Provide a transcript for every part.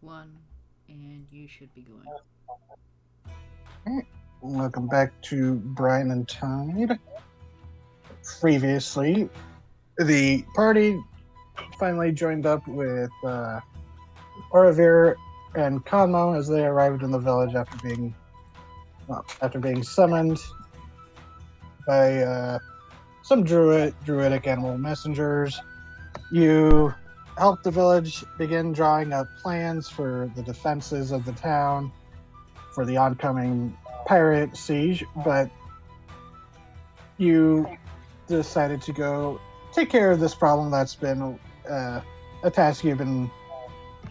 1, and you should be going. Alright, welcome back to Brine and Tide. Previously, the party finally joined up with Oravir and Conmo as they arrived in the village after being summoned by some druidic animal messengers. You helped the village begin drawing up plans for the defenses of the town for the oncoming pirate siege, but you decided to go take care of this problem that's been a task you've been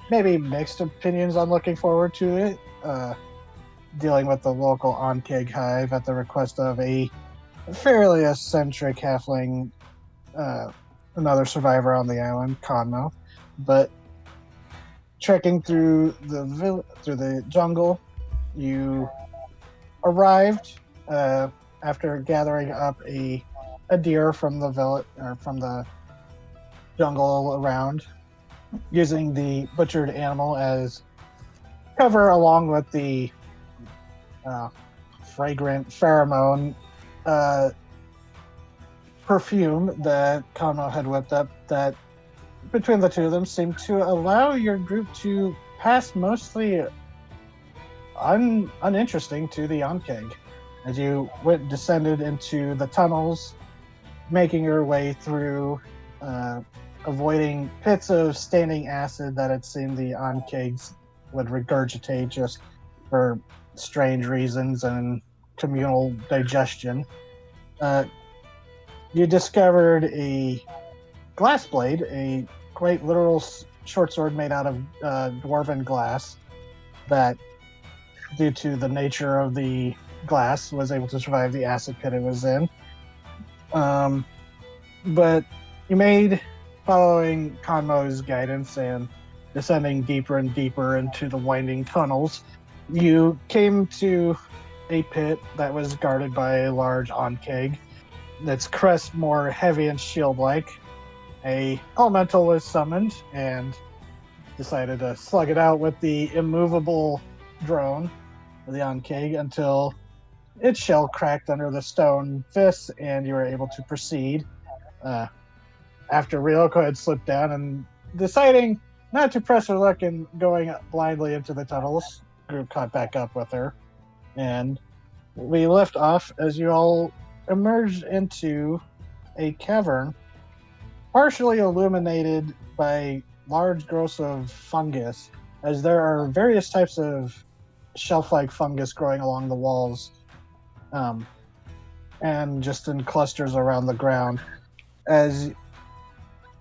maybe mixed opinions on looking forward to it. Dealing with the local Onkeg hive at the request of a fairly eccentric halfling, uh, another survivor on the island, Conmo. But trekking through the jungle, you arrived after gathering up a deer from the village or from the jungle around, using the butchered animal as cover, along with the uh, fragrant pheromone uh, perfume that Kano had whipped up. That between the two of them seemed to allow your group to pass mostly uninteresting to the Onkeg as you descended into the tunnels, making your way through, uh, avoiding pits of standing acid that it seemed the Onkegs would regurgitate just for strange reasons and communal digestion. Uh, you discovered a glass blade, a quite literal short sword made out of dwarven glass that, due to the nature of the glass, was able to survive the acid pit it was in. But you made, following Conmo's guidance and descending deeper and deeper into the winding tunnels, you came to a pit that was guarded by a large onkeg, its crest more heavy and shield-like. A elemental was summoned and decided to slug it out with the immovable drone of the onkeg until its shell cracked under the stone fists and you were able to proceed. Uh, After Ryoko had slipped down and deciding not to press her luck and going blindly into the tunnels, group caught back up with her, and we left off as you all emerged into a cavern, partially illuminated by large growths of fungus, as there are various types of shelf-like fungus growing along the walls, um, and just in clusters around the ground. As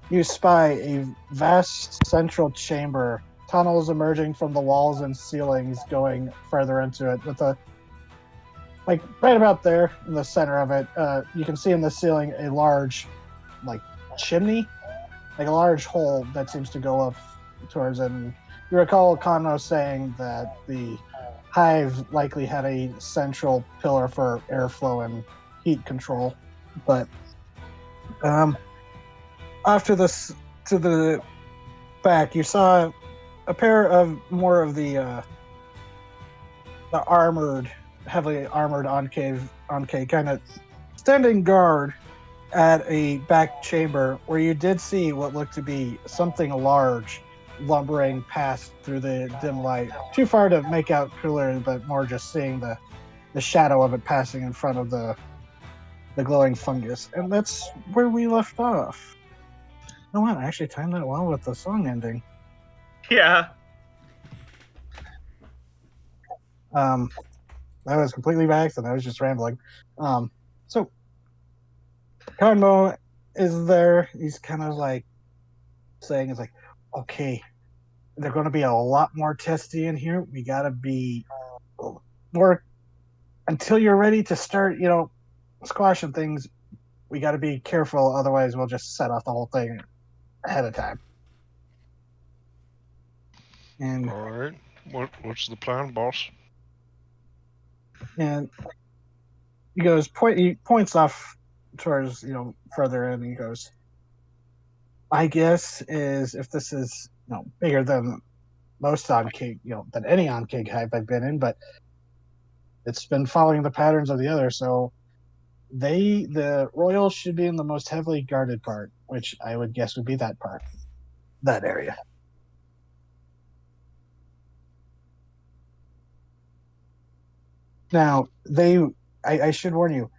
you spy a vast central chamber, tunnels emerging from the walls and ceilings going further into it, with a, like, right about there in the center of it, you can see in the ceiling a large, like, chimney, like a large hole that seems to go up towards it. And you recall Kano saying that the hive likely had a central pillar for airflow and heat control. But after this, to the back, you saw a pair of more of the armored, heavily armored Enclave kind of standing guard at a back chamber where you did see what looked to be something large lumbering past through the dim light. Too far to make out clearly, but more just seeing the shadow of it passing in front of the glowing fungus. And that's where we left off. You know what? I actually timed that well with the song ending. Yeah. That was completely by accident. I was just rambling. So Conmo is there. He's kind of like saying, "It's like, okay, they're going to be a lot more testy in here. We got to be more until you're ready to start, squashing things. We got to be careful, otherwise we'll just set off the whole thing ahead of time." And all right, what's the plan, boss? And he goes, he points off towards, further in. He goes, "My guess is if this is, bigger than most on King, than any on King Hive I've been in, but it's been following the patterns of the other. So the Royals should be in the most heavily guarded part, which I would guess would be that part, that area. Now I should warn you,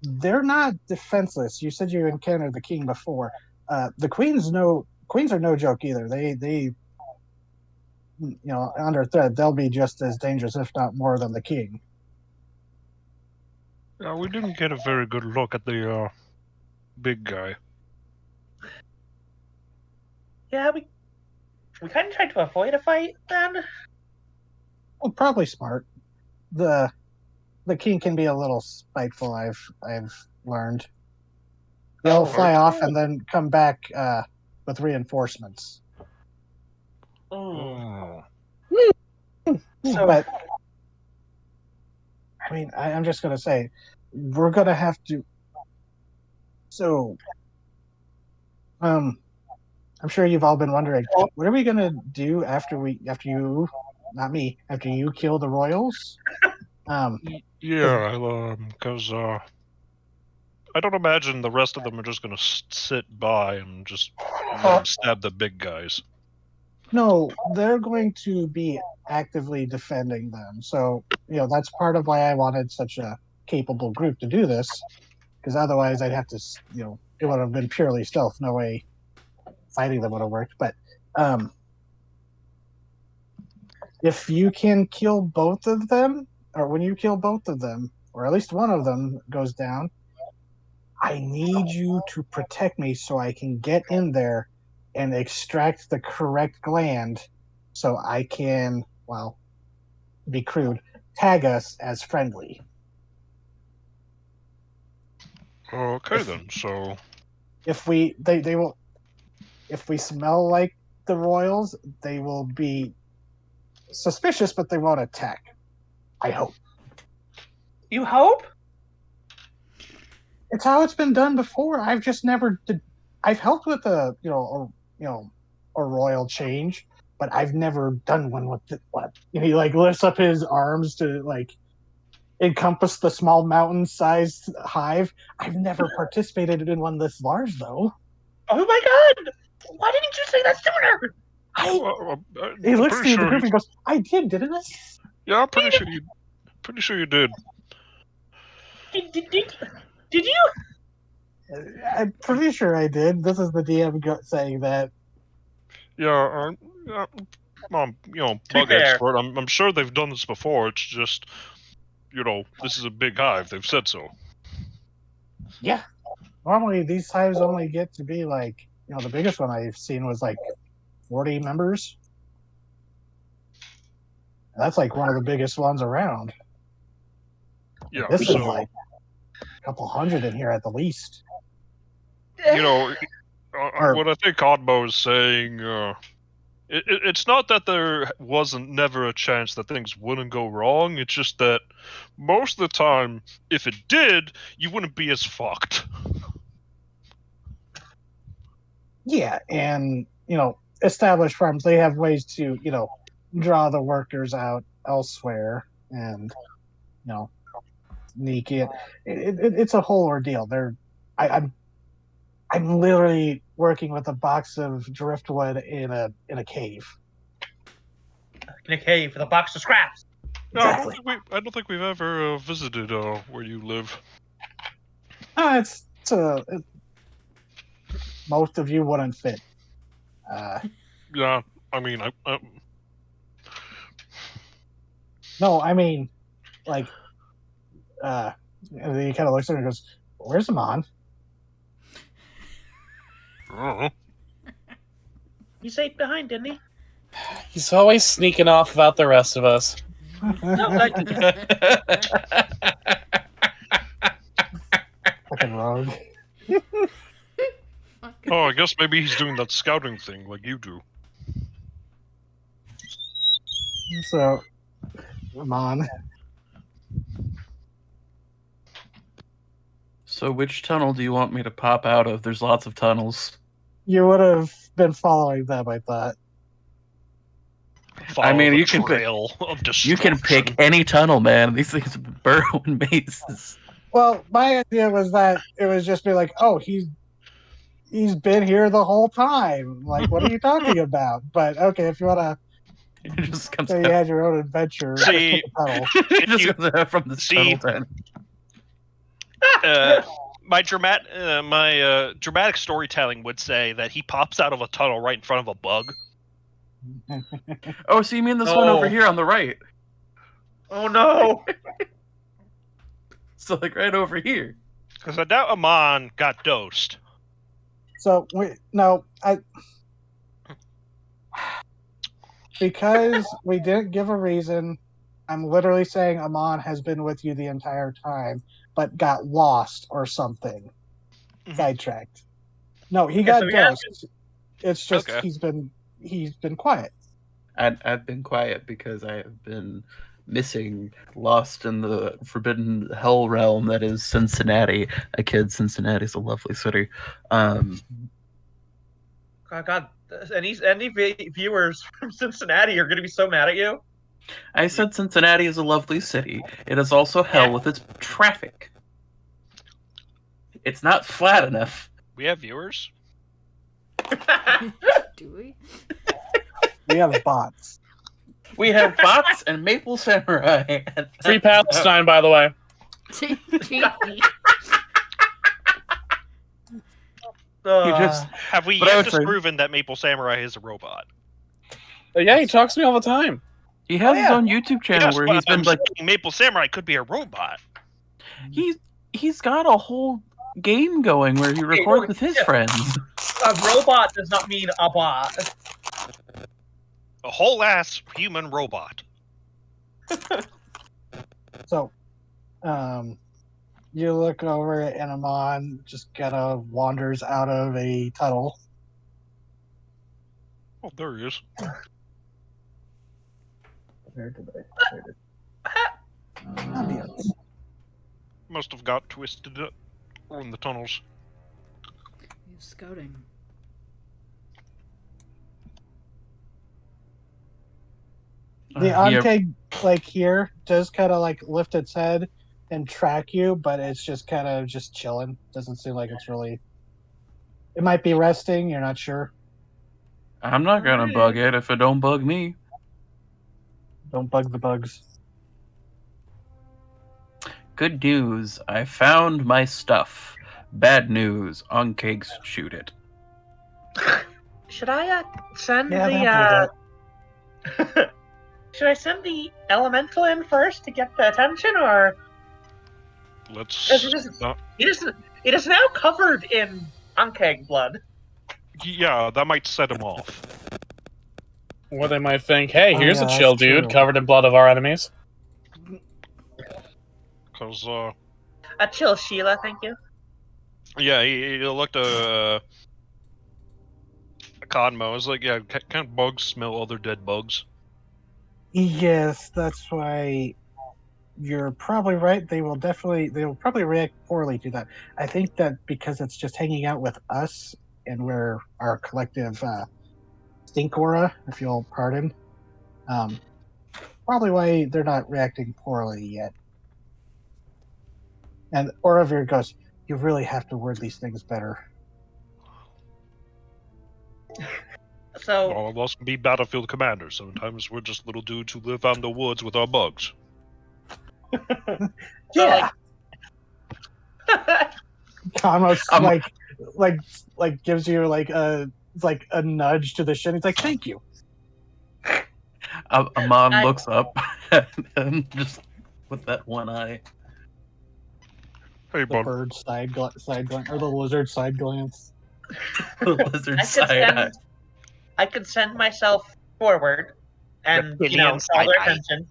they're not defenseless. You said you encountered the king before. The queens are no joke either. They under threat, they'll be just as dangerous, if not more, than the king. Yeah, we didn't get a very good look at the big guy. Yeah, we kind of tried to avoid a fight then. Well, probably smart. The king can be a little spiteful. I've learned. They'll fly off and then come back with reinforcements. Oh. So, But I mean, I'm just gonna say, we're gonna have to. So, I'm sure you've all been wondering, what are we gonna do after you kill the royals? Yeah, because I don't imagine the rest of them are just gonna sit by and just let them stab the big guys. No, they're going to be actively defending them. So, that's part of why I wanted such a capable group to do this, because otherwise I'd have to, it would have been purely stealth. No way fighting them would have worked. But if you can kill both of them, or when you kill both of them, or at least one of them goes down, I need you to protect me so I can get in there and extract the correct gland so I can, well, be crude, tag us as friendly. Okay, then. So if we smell like the royals, they will be suspicious, but they won't attack. I hope. you hope? It's how it's been done before. I've just never did. I've helped with a royal change, but I've never done one with what he like lifts up his arms to like encompass the small mountain-sized hive. I've never participated in one this large, though. Oh my god! Why didn't you say that sooner? He looks through the group and goes, "I didn't I?" Yeah, I'm pretty sure you did. Did you? I'm pretty sure I did. This is the DM saying that. Yeah, bug expert. I'm sure they've done this before. It's just, this is a big hive. They've said so. Yeah. Normally, these hives only get to be like, the biggest one I've seen was like 40 members. That's like one of the biggest ones around. Yeah, this is like a couple hundred in here at the least. What I think Oddbo is saying, it's not that there wasn't never a chance that things wouldn't go wrong. It's just that most of the time, if it did, you wouldn't be as fucked. Yeah, and established farms, they have ways to draw the workers out elsewhere and sneak in. It's a whole ordeal. I'm literally working with a box of driftwood in a cave. In a cave with a box of scraps. Exactly. I don't think we've ever visited where you live. It's most of you wouldn't fit. Yeah, I mean, No, I mean, like, and then he kind of looks at her and goes, "Where's Amon?" He stayed behind, didn't he? He's always sneaking off about the rest of us. Fucking rogue. Oh, I guess maybe he's doing that scouting thing like you do. So, Amon. So which tunnel do you want me to pop out of? There's lots of tunnels. You would have been following them, I thought. follow mean, the you can pick- trail of destruction. You can pick any tunnel, man. These things burrow in mazes. Well, my idea was that it was just be like, oh, he's been here the whole time. Like, what are you talking about? But okay, if you want to It just comes say you out. had your own adventure, just See, pick a tunnel. It just you- comes out from this see- tunnel then. My dramatic storytelling would say that he pops out of a tunnel right in front of a bug. Oh, so you mean this one over Oh. here on the right? Oh no! So like right over here. Because I doubt Amon got dosed. So because we didn't give a reason. I'm literally saying Amon has been with you the entire time, but got lost or something, Mhm. sidetracked. No, he Okay, got so he has dosed. It's just Okay. he's been quiet. I've been quiet because I have been missing, lost in the forbidden hell realm that is Cincinnati. A kid, Cincinnati's a lovely city. God, any viewers from Cincinnati are going to be so mad at you. I said Cincinnati is a lovely city. It is also hell with its traffic. It's not flat enough. We have viewers? Do we? We have bots. We have bots and Maple Samurai. Free Palestine, by the way. You just Have we But I yet would say- disproven that Maple Samurai is a robot? Yeah, he talks to me all the time. he has his yeah. own YouTube channel Yes, where but he's been I'm like saying Maple Samurai could be a robot. he's got a whole game going where he records with his yeah. friends. A robot does not mean a bot. A whole ass human robot. So, you look over and Amon just kind of wanders out of a tunnel. Oh, there he is. Where did Ambience. Must have got twisted in the tunnels. He's scouting. The Here- Ankeg, like here, does kind of like lift its head and track you, but it's just kind of just chilling. Doesn't seem like it's really. It might be resting. You're not sure. I'm not gonna bug it if it don't bug me. Don't bug the bugs. Good news, I found my stuff. Bad news, on cakes shoot it. Should I send Yeah, the should I send the elemental in first to get the attention, or Let's Is it just- not. it is now covered in Ankeg blood? Yeah, that might set him off. Or they might think, hey, Oh, here's yeah, a chill that's dude true. covered in blood of our enemies. Because, A chill Sheila, thank you. yeah, he looked a Cosmo. It's like, yeah, kind of bugs smell other dead bugs. Yes, that's why you're probably right. They will probably react poorly to that. I think that because it's just hanging out with us and we're our collective stink aura, if you'll pardon. Probably why they're not reacting poorly yet. And Orovir goes, you really have to word these things better. So All of us can be battlefield commanders. Sometimes we're just little dudes who live out in the woods with our bugs. Yeah, Kamos Um, like gives you like a nudge to the shin. He's like, thank you. Amon I- looks up and just with that one eye. Hey, The bud. bird side glance, or the lizard side glance. The lizard I could side eye. send I could send myself forward and Reptilian draw their side-eye. attention.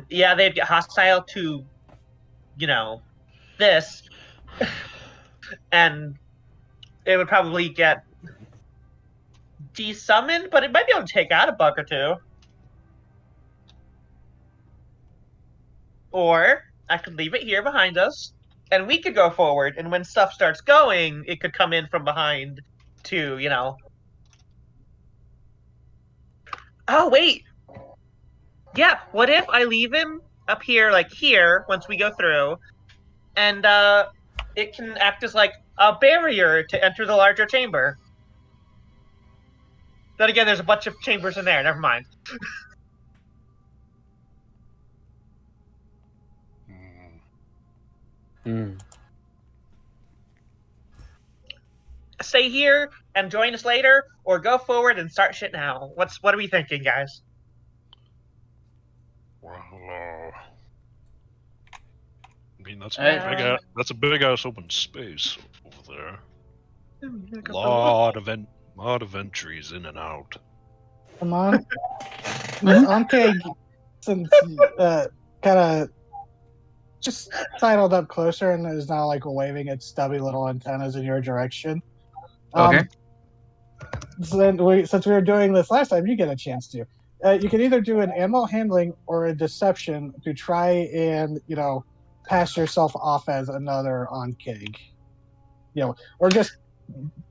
Yeah, they'd get hostile to this. And it would probably get desummoned, but it might be able to take out a bug or two. Or I could leave it here behind us, and we could go forward, and when stuff starts going, it could come in from behind to, Oh, wait! Yeah, what if I leave him up here, like here, once we go through, and it can act as like a barrier to enter the larger chamber? Then again, there's a bunch of chambers in there, never mind. Hmm. Stay here and join us later, or go forward and start shit now. What are we thinking, guys? Well, I mean, that's a big ass open space over there. Lot of entries in and out. Come on. Miss Anke, since kind of just sidled up closer and is now like waving its stubby little antennas in your direction. Okay. Since we were doing this last time, you get a chance to. You can either do an animal handling or a deception to try and, pass yourself off as another Ankeg. Or just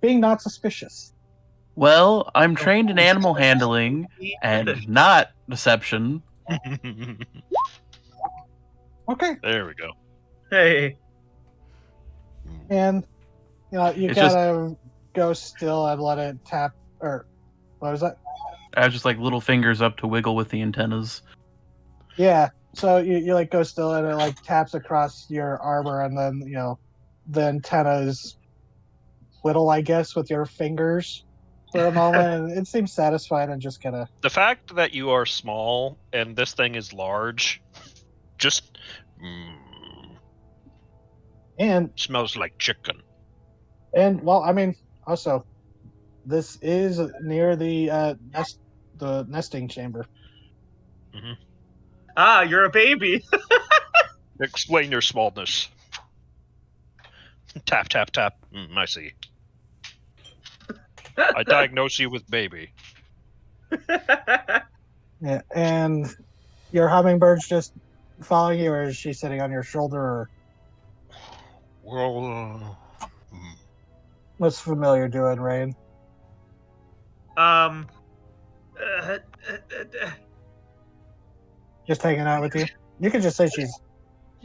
being not suspicious. Well, I'm trained in animal handling and not deception. Okay. There we go. Hey. And, you It's gotta go still and let it tap, or what was that? I have just like little fingers up to wiggle with the antennas. Yeah. So you like go still and it like taps across your armor and then, the antennas whittle, I guess, with your fingers for a moment. And it seems satisfied and just kind of... The fact that you are small and this thing is large just And smells like chicken. And well, I mean, also, this is near the nesting chamber. Mm-hmm. Ah, you're a baby. Explain your smallness. Tap, tap, tap. I see. I diagnose you with baby. Yeah, and your hummingbird's just following you, or is she sitting on your shoulder? Or well, what's familiar doing, Rain? Just hanging out with you. You can just say she's.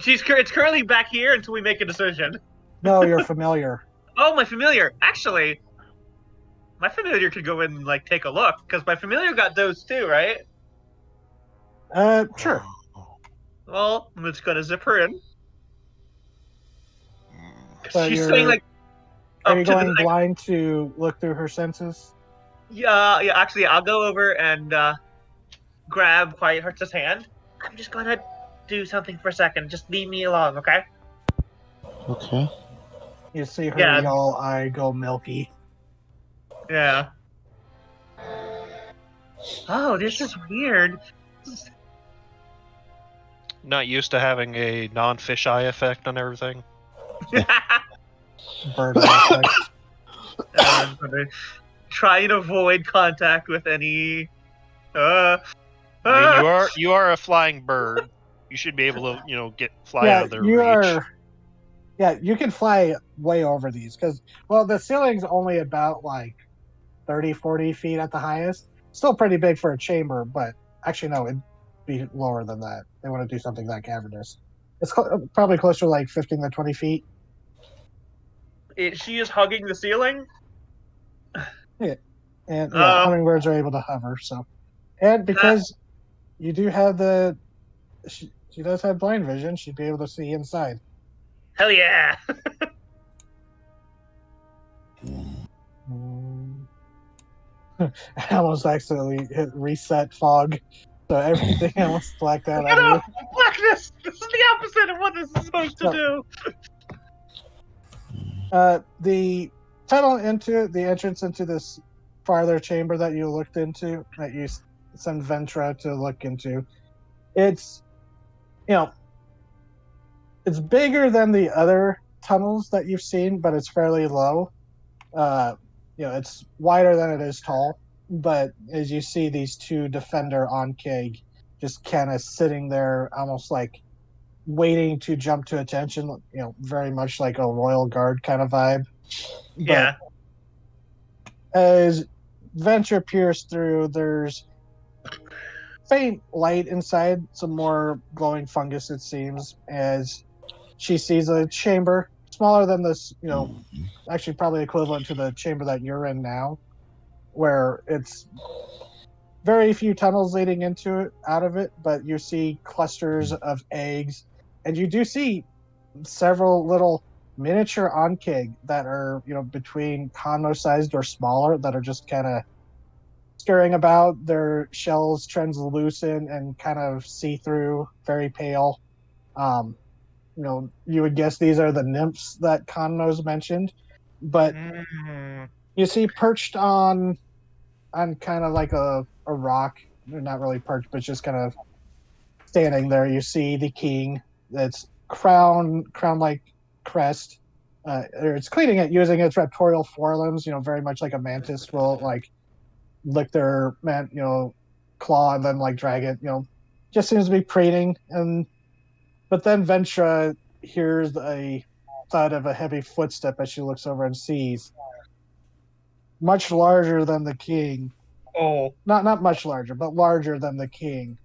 It's currently back here until we make a decision. No, you're familiar. Oh, my familiar. Actually, my familiar could go in and like take a look because my familiar got those too, right? Sure. Well, I'm just gonna zip her in. So She's saying like. Are you going blind to look through her senses? Yeah. Actually, I'll go over and grab Quiet Heart's hand. I'm just gonna do something for a second. Just leave me alone, okay? Okay. You see her yellow eye go milky. Yeah. Oh, this is weird. Not used to having a non-fish eye effect on everything. Bird eye effect. I'm gonna try and avoid contact with any. I mean, you are a flying bird. You should be able to, fly out of their reach. Yeah, you can fly way over these because, the ceiling's only about like 30, 40 feet at the highest. Still pretty big for a chamber, but actually, no, it'd be lower than that. They want to do something that cavernous. It's probably closer to like 15 to 20 feet. She is hugging the ceiling? Yeah. And hummingbirds are able to hover, so. And because you do have she does have blind vision, she'd be able to see inside. Hell yeah! I almost accidentally hit reset fog, so everything else blacked out. No! Blackness! This is the opposite of what this is supposed to do! The tunnel the entrance into this farther chamber that you looked into, that you sent Ventra to look into, it's bigger than the other tunnels that you've seen, but it's fairly low. It's wider than it is tall, but as you see these two defender Ankeg just kind of sitting there almost like waiting to jump to attention, very much like a royal guard kind of vibe. Yeah. But as Venture peers through, there's faint light inside, some more glowing fungus, it seems, as she sees a chamber smaller than this, actually probably equivalent to the chamber that you're in now, where it's very few tunnels leading into it, out of it, but you see clusters of eggs, and you do see several little miniature onkig that are, between conmo-sized or smaller, that are just kind of scurrying about, their shells translucent and kind of see-through, very pale. You would guess these are the nymphs that Conmo's mentioned, but you see perched on kind of like a rock, not really perched, but just kind of standing there. You see the king, that's crown like crest. It's cleaning it using its raptorial forelimbs, very much like a mantis will like lick their claw and then like drag it, just seems to be preening. But then Ventra hears a thud of a heavy footstep as she looks over and sees, much larger than the king. Oh. Not much larger, but larger than the king.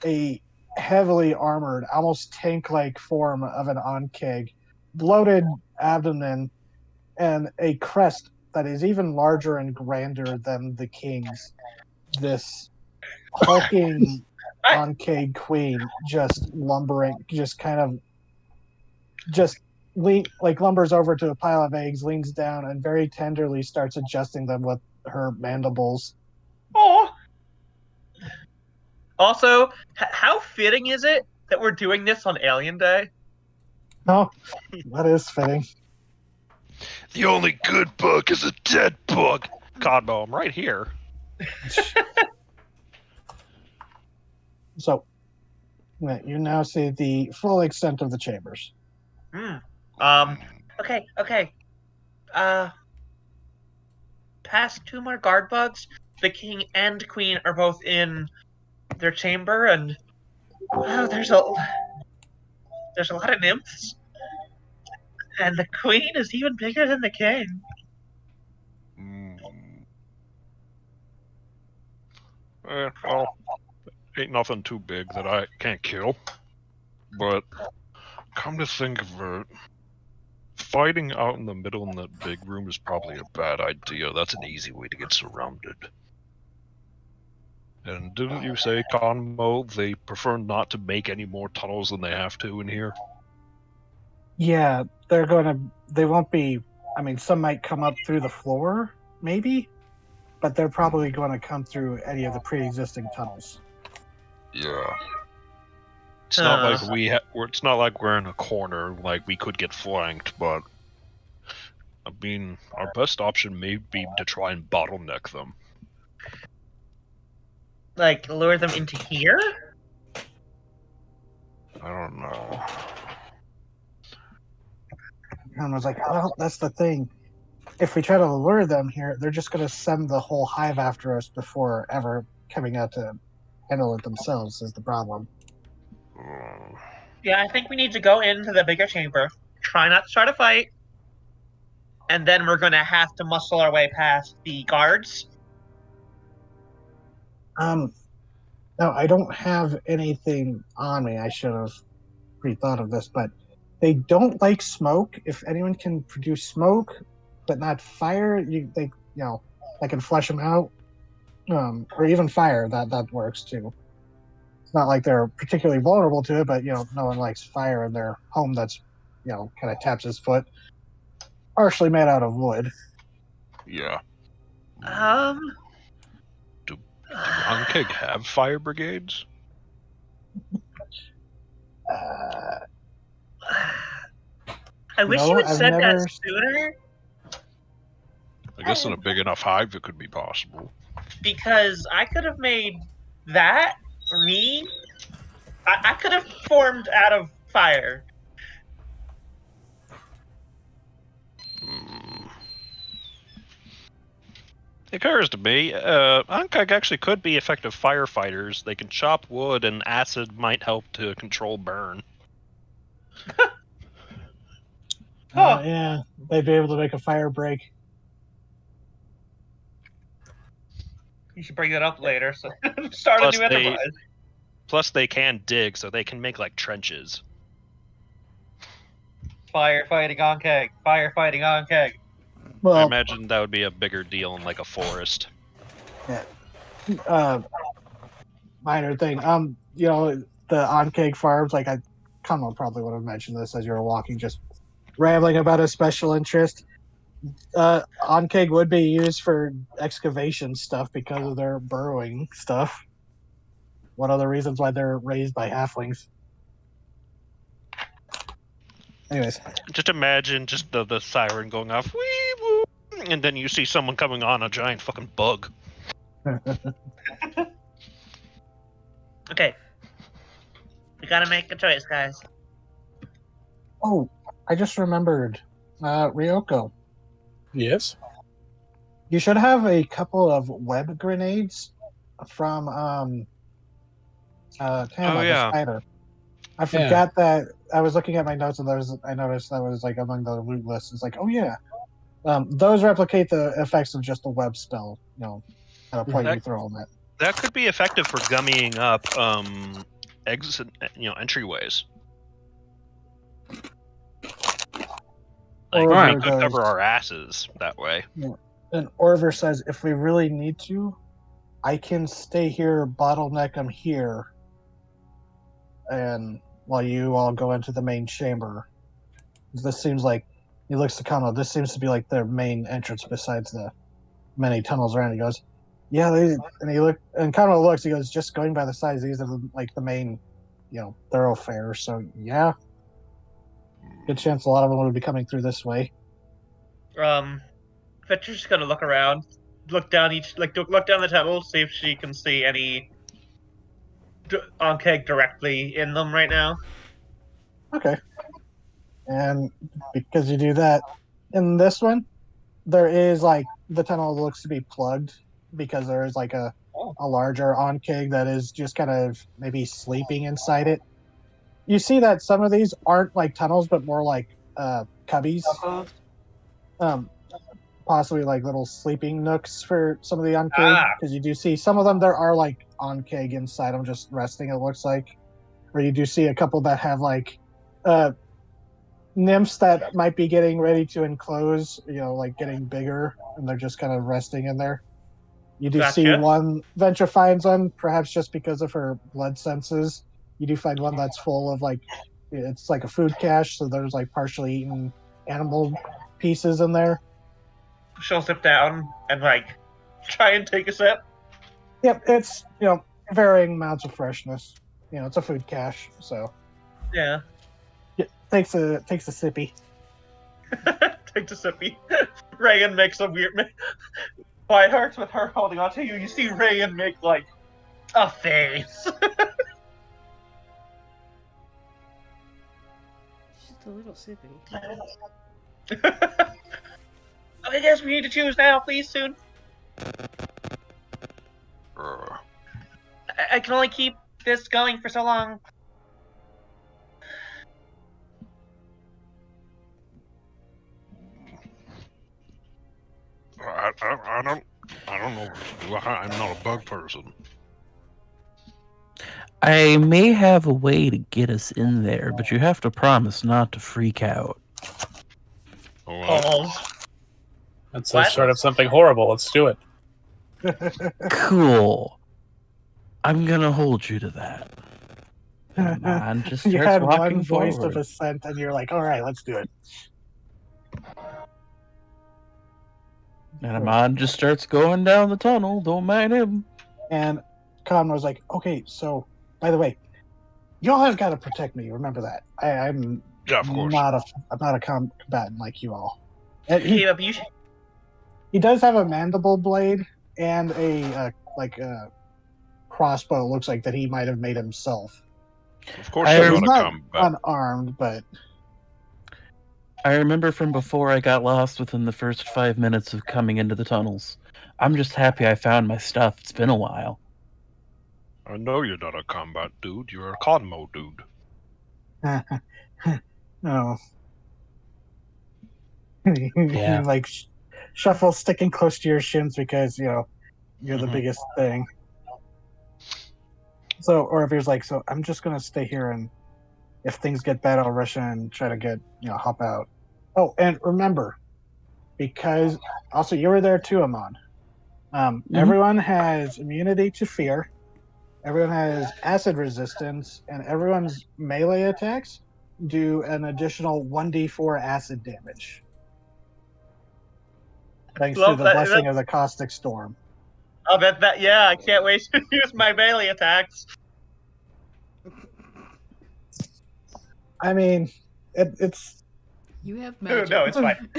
A heavily armored, almost tank-like form of an onkeg, bloated abdomen, and a crest that is even larger and grander than the king's. This hulking onkeg queen just lumbering, just kind of lumbers over to a pile of eggs, leans down, and very tenderly starts adjusting them with her mandibles. Oh. Also, how fitting is it that we're doing this on Alien Day? Oh, that is fitting. The only good bug is a dead bug. Codbo, I'm right here. So, you now see the full extent of the chambers. Okay. Past two more guard bugs. The king and queen are both in their chamber, and there's a lot of nymphs, and the queen is even bigger than the king. Well, ain't nothing too big that I can't kill. But come to think of it, fighting out in the middle in that big room is probably a bad idea. That's an easy way to get surrounded. And didn't you say, Conmo, they prefer not to make any more tunnels than they have to in here? Yeah, they won't be, some might come up through the floor, maybe, but they're probably going to come through any of the pre-existing tunnels. Yeah. It's not like it's not like we're in a corner, like we could get flanked, but our best option may be to try and bottleneck them. Like, lure them into here? I don't know. And I was like, well, that's the thing. If we try to lure them here, they're just going to send the whole hive after us before ever coming out to handle it themselves, is the problem. Yeah, I think we need to go into the bigger chamber, try not to start a fight, and then we're going to have to muscle our way past the guards. No, I don't have anything on me. I should have pre-thought of this, but they don't like smoke. If anyone can produce smoke, but not fire, they can flush them out. Or even fire, that works too. It's not like they're particularly vulnerable to it, but no one likes fire in their home that's kind of taps his foot. Partially made out of wood. Yeah. Do Onkeg have fire brigades? I wish you had said that sooner. I guess in a big enough hive it could be possible. Because I could have made that, for me, I could have formed out of fire. It occurs to me, Ankag actually could be effective firefighters. They can chop wood, and acid might help to control burn. Yeah, they'd be able to make a fire break. You should bring that up later. So start Plus a new enterprise. Plus, they can dig, so they can make like trenches. Firefighting on keg. Firefighting on keg. I Well, imagine that would be a bigger deal in like a forest. minor thing. You know, the on-cake farms, like Conwell probably would have mentioned this as you were walking, just rambling about a special interest. On-cake would be used for excavation stuff because of their burrowing stuff. One of the reasons why they're raised by halflings. Anyways, Just imagine just the siren going off, wee woo, and then you see someone coming on a giant fucking bug. Okay. We gotta make a choice, guys. oh, I just remembered, Ryoko. Yes. You should have a couple of web grenades from Tama, yeah. the spider. I forgot that. I was looking at my notes and I noticed that was like among the loot lists. It's like, oh yeah, those replicate the effects of just the web spell. You know, at a point you throw on that. That could be effective for gummying up exit, entryways. Like Or we there could goes- cover our asses that way. And Orver says, if we really need to, I can stay here, bottleneck them here, and while you all go into the main chamber. This seems like, he looks to Kano, this seems to be like their main entrance besides the many tunnels around. He goes, yeah, and Kano looks, he goes, just going by the size, these are like the main, thoroughfares, so yeah. Good chance a lot of them would be coming through this way. Fetcher's just gonna look around, look down the tunnel, see if she can see any on keg directly in them right now. Okay. And because you do that, in this one, there is like the tunnel looks to be plugged because there is like a larger on-keg that is just kind of maybe sleeping inside it. You see that some of these aren't like tunnels, but more like cubbies. Possibly like little sleeping nooks for some of the on-keg, because you do see some of them, there are like on-keg inside them just resting, it looks like. Or you do see a couple that have like nymphs that might be getting ready to enclose, like getting bigger, and they're just kind of resting in there. You do see one, Venture finds one, perhaps just because of her blood senses. You do find one that's full of like, it's like a food cache, so there's like partially eaten animal pieces in there. She'll sit down and like try and take a sip. Yep, it's varying amounts of freshness. It's a food cache, so yeah. Takes a sippy. Takes a sippy. Reagan makes a weird. Quiet Hearts with her holding on to you. You see Reagan make like a face. Just a little sippy. Okay, guys, we need to choose now, please, soon. I can only keep this going for so long. I don't know. I'm not a bug person. I may have a way to get us in there, but you have to promise not to freak out. Balls. That's sort of something horrible. Let's do it. Cool. I'm gonna hold you to that. Come on, just You starts had walking one voice forward. of assent, and you're like, all right, let's do it. And Amon just starts going down the tunnel. Don't mind him. And Con was like, okay, so, by the way, y'all have got to protect me. Remember that. I'm Yeah, of course. not a combatant like you all. And he Caleb, He does have a mandible blade and a crossbow. It looks like that he might have made himself. Of course, I- I'm He's not a not combat. unarmed, but I remember from before I got lost within the first 5 minutes of coming into the tunnels. I'm just happy I found my stuff. It's been a while. I know you're not a combat dude. You're a Cosmo dude. no. Yeah. Like shuffle sticking close to your shins because you're the Mhm. biggest thing. So, or if he's like, so I'm just gonna stay here, and if things get bad, I'll rush in and try to get hop out. Oh, and remember, because also you were there too, Amon. Everyone has immunity to fear. Everyone has acid resistance, and everyone's melee attacks do an additional 1d4 acid damage. Thanks to Love the that. blessing of the caustic storm. I'll bet that. Yeah, I can't wait to use my melee attacks. I mean, it's You have No, magic. it's fine.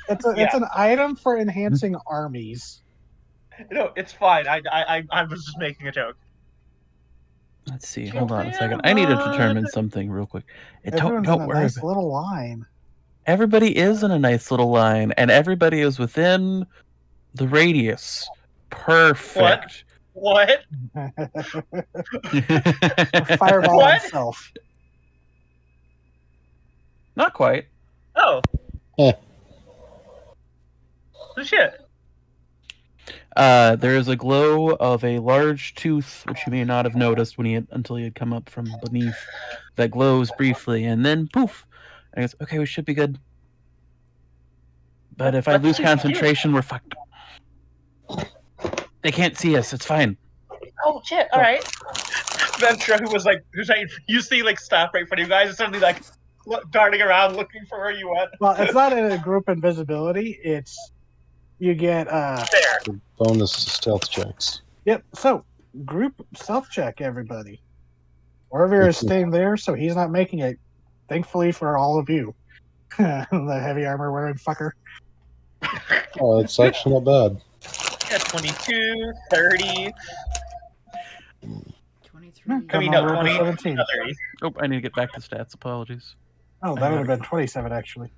it's Yeah. an item for enhancing armies. No, it's fine. I was just making a joke. Let's see. Hold on a second. I need to determine something real quick. Everyone's Don't in a worry. nice little line. Everybody is in a nice little line, and everybody is within the radius. Perfect. What? Fireball What? himself. Not quite. Oh. Eh. Oh, shit. There is a glow of a large tooth, which you may not have noticed until you had come up from beneath. That glows briefly, and then poof. And it's okay. We should be good. But if I Let's lose see what you do. concentration, we're fucked. They can't see us. It's fine. Oh shit! All right. Ventura, who's like, you see, like, stop right in front of you guys, and suddenly like darting around looking for where you went. Well, it's not in a group invisibility. It's you get There. Bonus stealth checks. Yep. So group self check, everybody. Orvir is staying there, so he's not making it. Thankfully for all of you, the heavy armor wearing fucker. Oh, it's actually not bad. Yeah, 22, 30. 23. I mean, Come no, on, roll 20, 17. 30. Oh, I need to get back to stats. Apologies. Oh, that would have been 27 actually.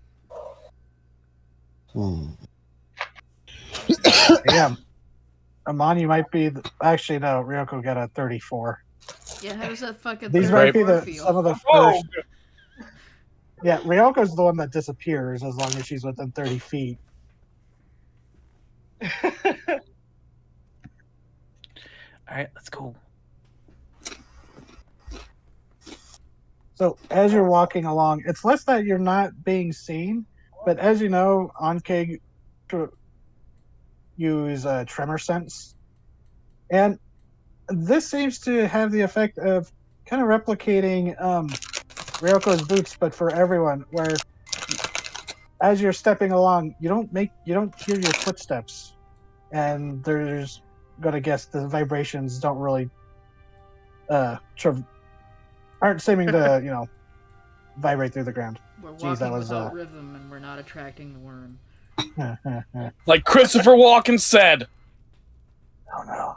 Yeah. Amon, you might be. Actually, no. Ryoko got a 34. Yeah, how does that fucking These 34 might be feel? some of the Oh, first. Yeah, Ryoko's the one that disappears as long as she's within 30 feet. All right, let's go. So as you're walking along, it's less that you're not being seen, but as you know, Onkig use tremor sense, and this seems to have the effect of kind of replicating Ryoko's boots, but for everyone. Where as you're stepping along, you don't hear your footsteps, and there's gonna guess the vibrations don't really aren't seeming to vibrate through the ground. We're Jeez, walking that was, without rhythm, and we're not attracting the worm. Like Christopher Walken said. Oh no!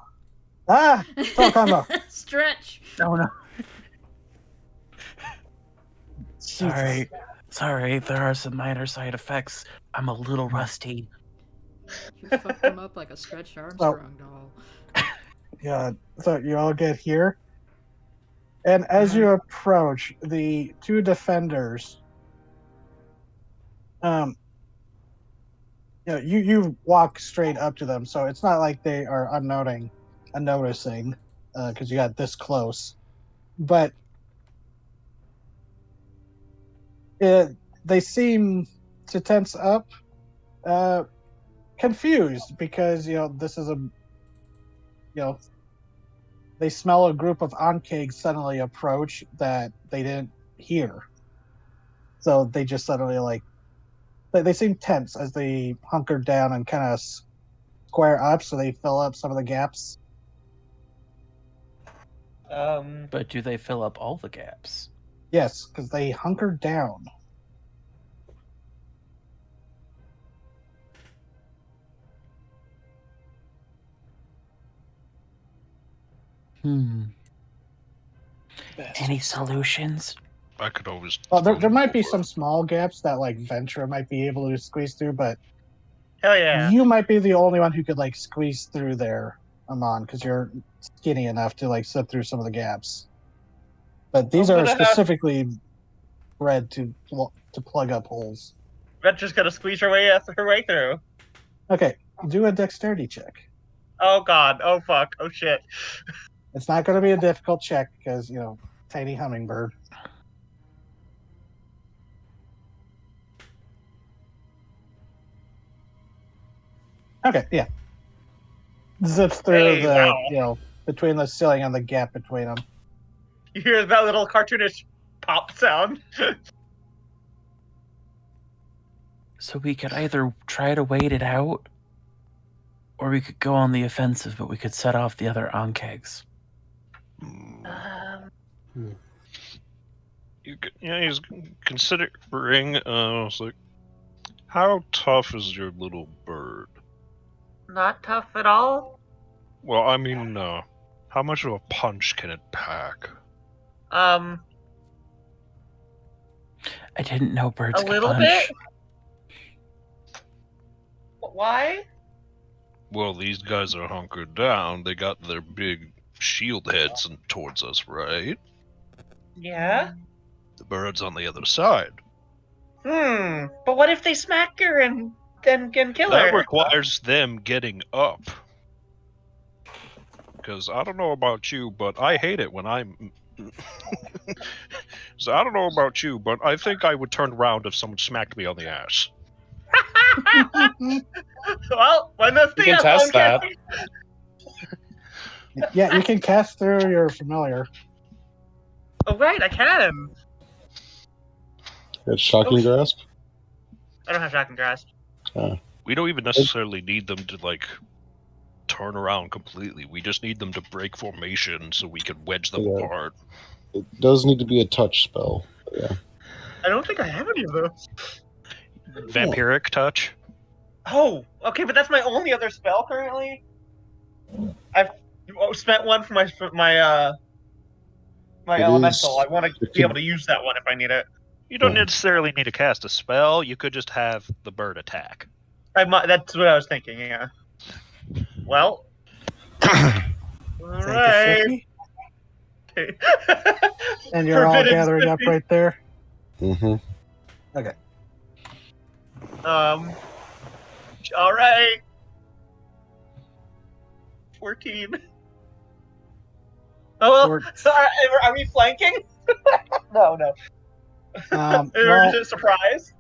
Ah, stop combo. Stretch. Oh no. Jesus. Sorry. There are some minor side effects. I'm a little rusty. You fucked him up like a stretched Armstrong doll. Yeah. So you all get here, and as you approach the two defenders, you walk straight up to them, so it's not like they are unnoticing, because you got this close, but they seem to tense up, confused because this is they smell a group of Ankeg suddenly approach that they didn't hear, so they just suddenly they seem tense as they hunker down and kind of square up, so they fill up some of the gaps. But do they fill up all the gaps? Yes, because they hunker down. Any solutions? I could always. Well, there might be some small gaps that Ventura might be able to squeeze through, but Hell yeah. you might be the only one who could squeeze through there, Amon, because you're skinny enough to slip through some of the gaps. But these are specifically bred to plug up holes. Ventura's gonna squeeze her way through. Okay, do a dexterity check. Oh god. Oh fuck. Oh shit. It's not going to be a difficult check because, tiny hummingbird. Okay, yeah. Zips through Hey, the, wow. between the ceiling and the gap between them. You hear that little cartoonish pop sound? So we could either try to wait it out, or we could go on the offensive, but we could set off the other Ankegs. He's considering. It's like, how tough is your little bird? Not tough at all. Well, I mean, how much of a punch can it pack? I didn't know birds a could little punch. bit. Why? Well, these guys are hunkered down. They got their big shield heads towards us, right? Yeah. The bird's on the other side. But what if they smack her and kill That her? requires them getting up. Because I don't know about you, but I hate it when I'm... So I don't know about you, but I think I would turn around if someone smacked me on the ass. Well, when the You can test that. Yeah, you can cast through your familiar. Oh right, I can. It's shocking grasp. I don't have shocking grasp. We don't even necessarily need them to, turn around completely. We just need them to break formation so we can wedge them apart. It does need to be a touch spell. Yeah. I don't think I have any of those. Vampiric touch? Oh, okay, but that's my only other spell currently. I've spent one for my elemental. I want to be able to use that one if I need it. You don't necessarily need to cast a spell. You could just have the bird attack. That's what I was thinking. Yeah. Well. All right. Okay. And you're all Forbidden gathering up City. right there. Mm-hmm. Okay. All right. 14. Oh well. Sorry, are we flanking? No. Or well, is it a surprise?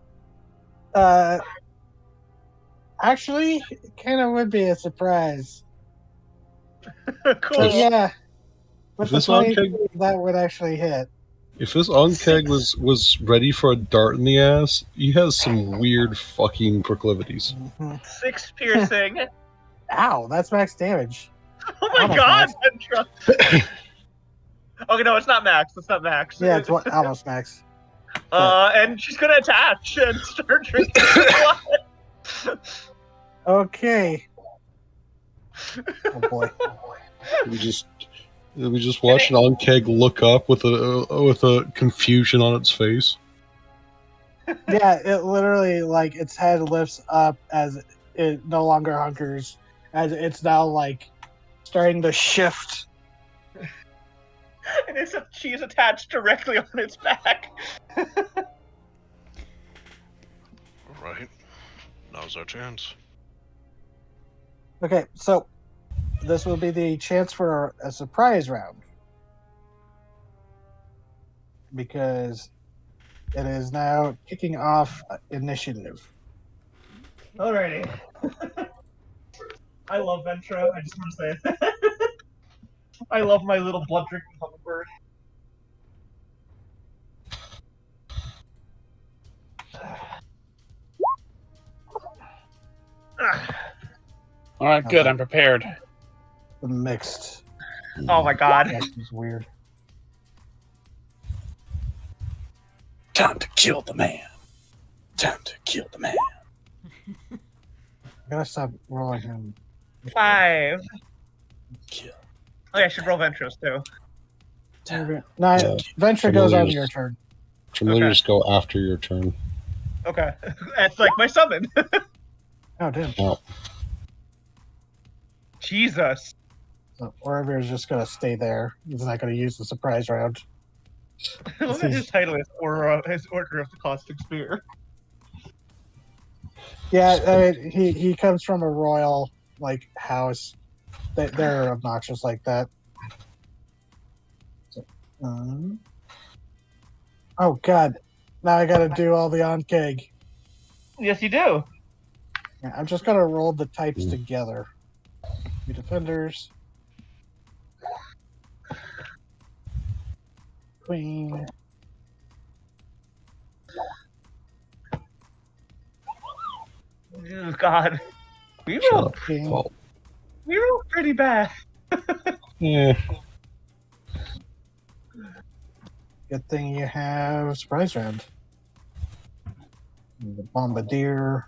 Actually, it kind of would be a surprise. Cool. But yeah, with the This 23, Ankeg- that would actually hit. If this Ankeg was ready for a dart in the ass, he has some weird fucking proclivities. 6 piercing. Ow, that's max damage. Oh my Almost god, max. Ventra. Okay, no, it's not max. It's not max. Yeah, it's almost max. And she's gonna attach and start drinking blood. Okay. Oh boy. We just watched an Ankeg look up with a confusion on its face. Yeah, it literally, its head lifts up as it no longer hunkers, as it's now, starting to shift. And she's attached directly on its back. Alright. Now's our chance. Okay, so this will be the chance for a surprise round. Because it is now kicking off initiative. Alrighty. I love Ventra, I just want to say it. I love my little blood drinking hummingbird. All right, good. I'm prepared. The mixed. Oh my god. That is weird. Time to kill the man. Time to kill the man. I gotta stop rolling him. 5. Kill. Oh yeah, I should roll Ventros too. No, Venture goes on your turn. Familiars go after your turn. Okay. That's like my summon. Oh, damn. Oh. Jesus. So Oravir is just gonna stay there. He's not gonna use the surprise round. Look at his title is his Order of the Caustic Spear. Yeah, I mean, he comes from a royal house, They're obnoxious like that. So, oh god, now I gotta do all the on keg. Yes, you do. Yeah, I'm just gonna roll the types together. The defenders. Queen. Oh God, we Shut rolled. up, King. Paul. We rolled pretty bad. Yeah. Good thing you have surprise round. The bombardier.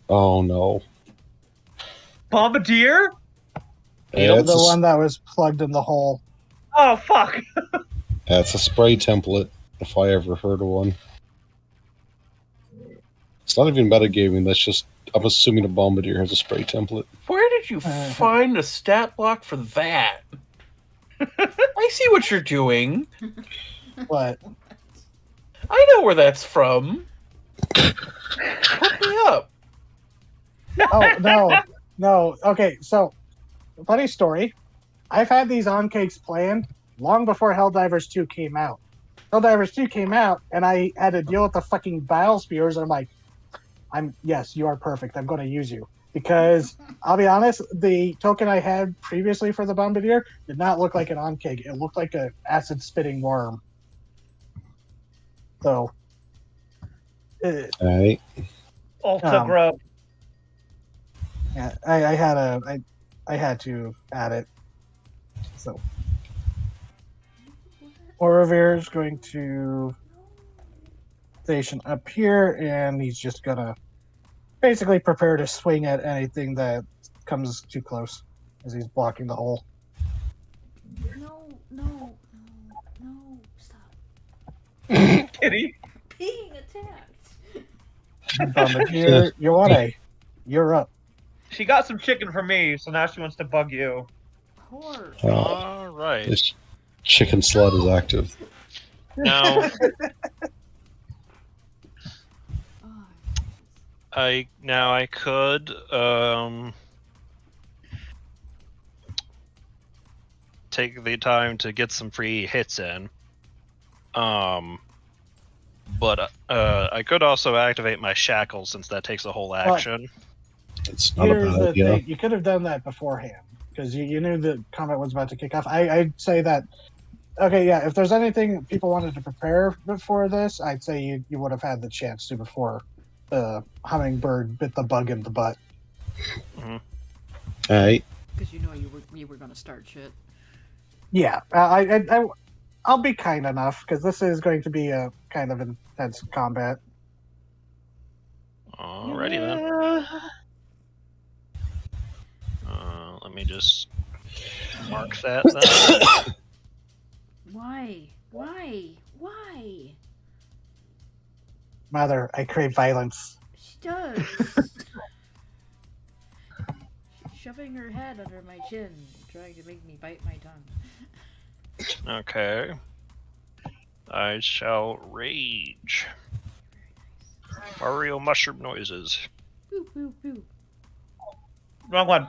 Oh no. Bombardier? Yeah, The one that was plugged in the hole. Oh fuck! That's a spray template, if I ever heard of one. It's not even metagaming, that's just, I'm assuming a bombardier has a spray template. Where did you find a stat block for that? I see what you're doing. What? I know where that's from. Hook me up. Oh, no. Okay, so, funny story. I've had these on cakes planned long before Helldivers 2 came out. Helldivers 2 came out, and I had to deal with the fucking bile spewers, and I'm like, yes, you are perfect. I'm going to use you. Because, I'll be honest, the token I had previously for the Bombardier did not look like an on cake. It looked like an acid-spitting worm. So, Alright. Ultra grub. yeah, I had to add it. So, Orovere is going to station up here, and he's just gonna basically prepare to swing at anything that comes too close, as he's blocking the hole. No, stop. Kitty. Being attacked. Bombardier, you're up. She got some chicken from me, so now she wants to bug you. Poor. All right. This chicken slut is active. Now, Oh, I could take the time to get some free hits in. But I could also activate my shackles since that takes a whole action. It's not a Here's bad the idea. thing: you could have done that beforehand because you knew the combat was about to kick off. I'd say that. Okay, yeah. If there's anything people wanted to prepare before this, I'd say you would have had the chance to before the hummingbird bit the bug in the butt. Alright. because you know you were gonna start shit. Yeah, I'll be kind enough because this is going to be a kind of intense combat. Alrighty then. Let me just mark that then. Why? Mother, I crave violence. She does. Shoving her head under my chin, trying to make me bite my tongue. Okay. I shall rage. Mario mushroom noises. Boo, boo, boo. Wrong one.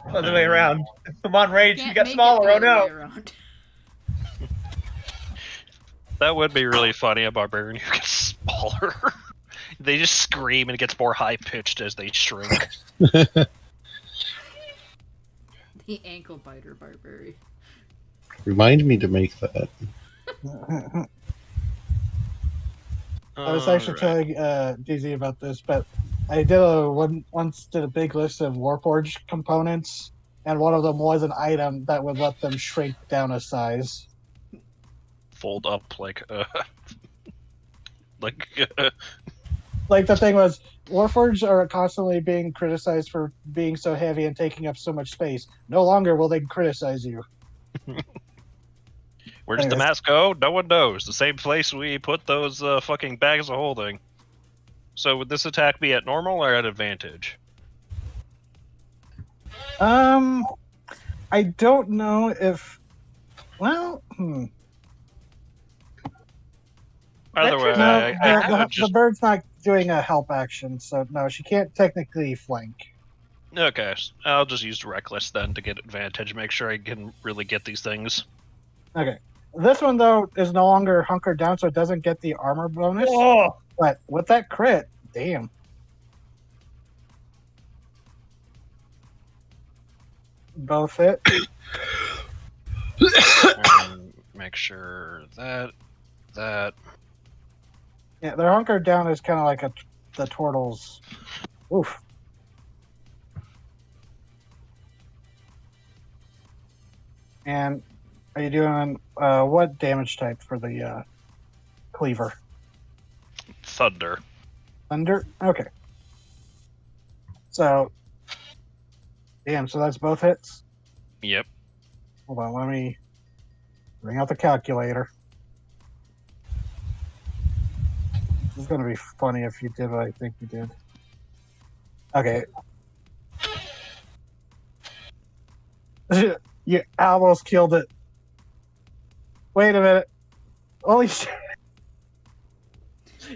Other way around. Come on, Rage, you Can't got make it smaller, the oh other no. way around. That would be really funny, a barbarian who gets smaller. They just scream and it gets more high-pitched as they shrink. The ankle biter barbarian. Remind me to make that. I was actually telling DZ about this, but I did once did a big list of Warforged components, and one of them was an item that would let them shrink down a size. Fold up like Like the thing was, Warforged are constantly being criticized for being so heavy and taking up so much space. No longer will they criticize you. Where does the mask go? No one knows. The same place we put those fucking bags of holding. So would this attack be at normal or at advantage? I don't know if. Well, Either way, No, I the just... bird's not doing a help action, so no, she can't technically flank. Okay, I'll just use reckless then to get advantage. Make sure I can really get these things. Okay. This one though is no longer hunkered down, so it doesn't get the armor bonus. Oh, But with that crit, damn. Both hit. And make sure that. Yeah, they're hunkered down as kind of like the turtles. Oof. And are you doing what damage type for the cleaver? Thunder. Thunder? Okay. So, damn, so that's both hits? Yep. Hold on, let me bring out the calculator. This is going to be funny if you did what I think you did. Okay. You almost killed it. Wait a minute. Holy shit.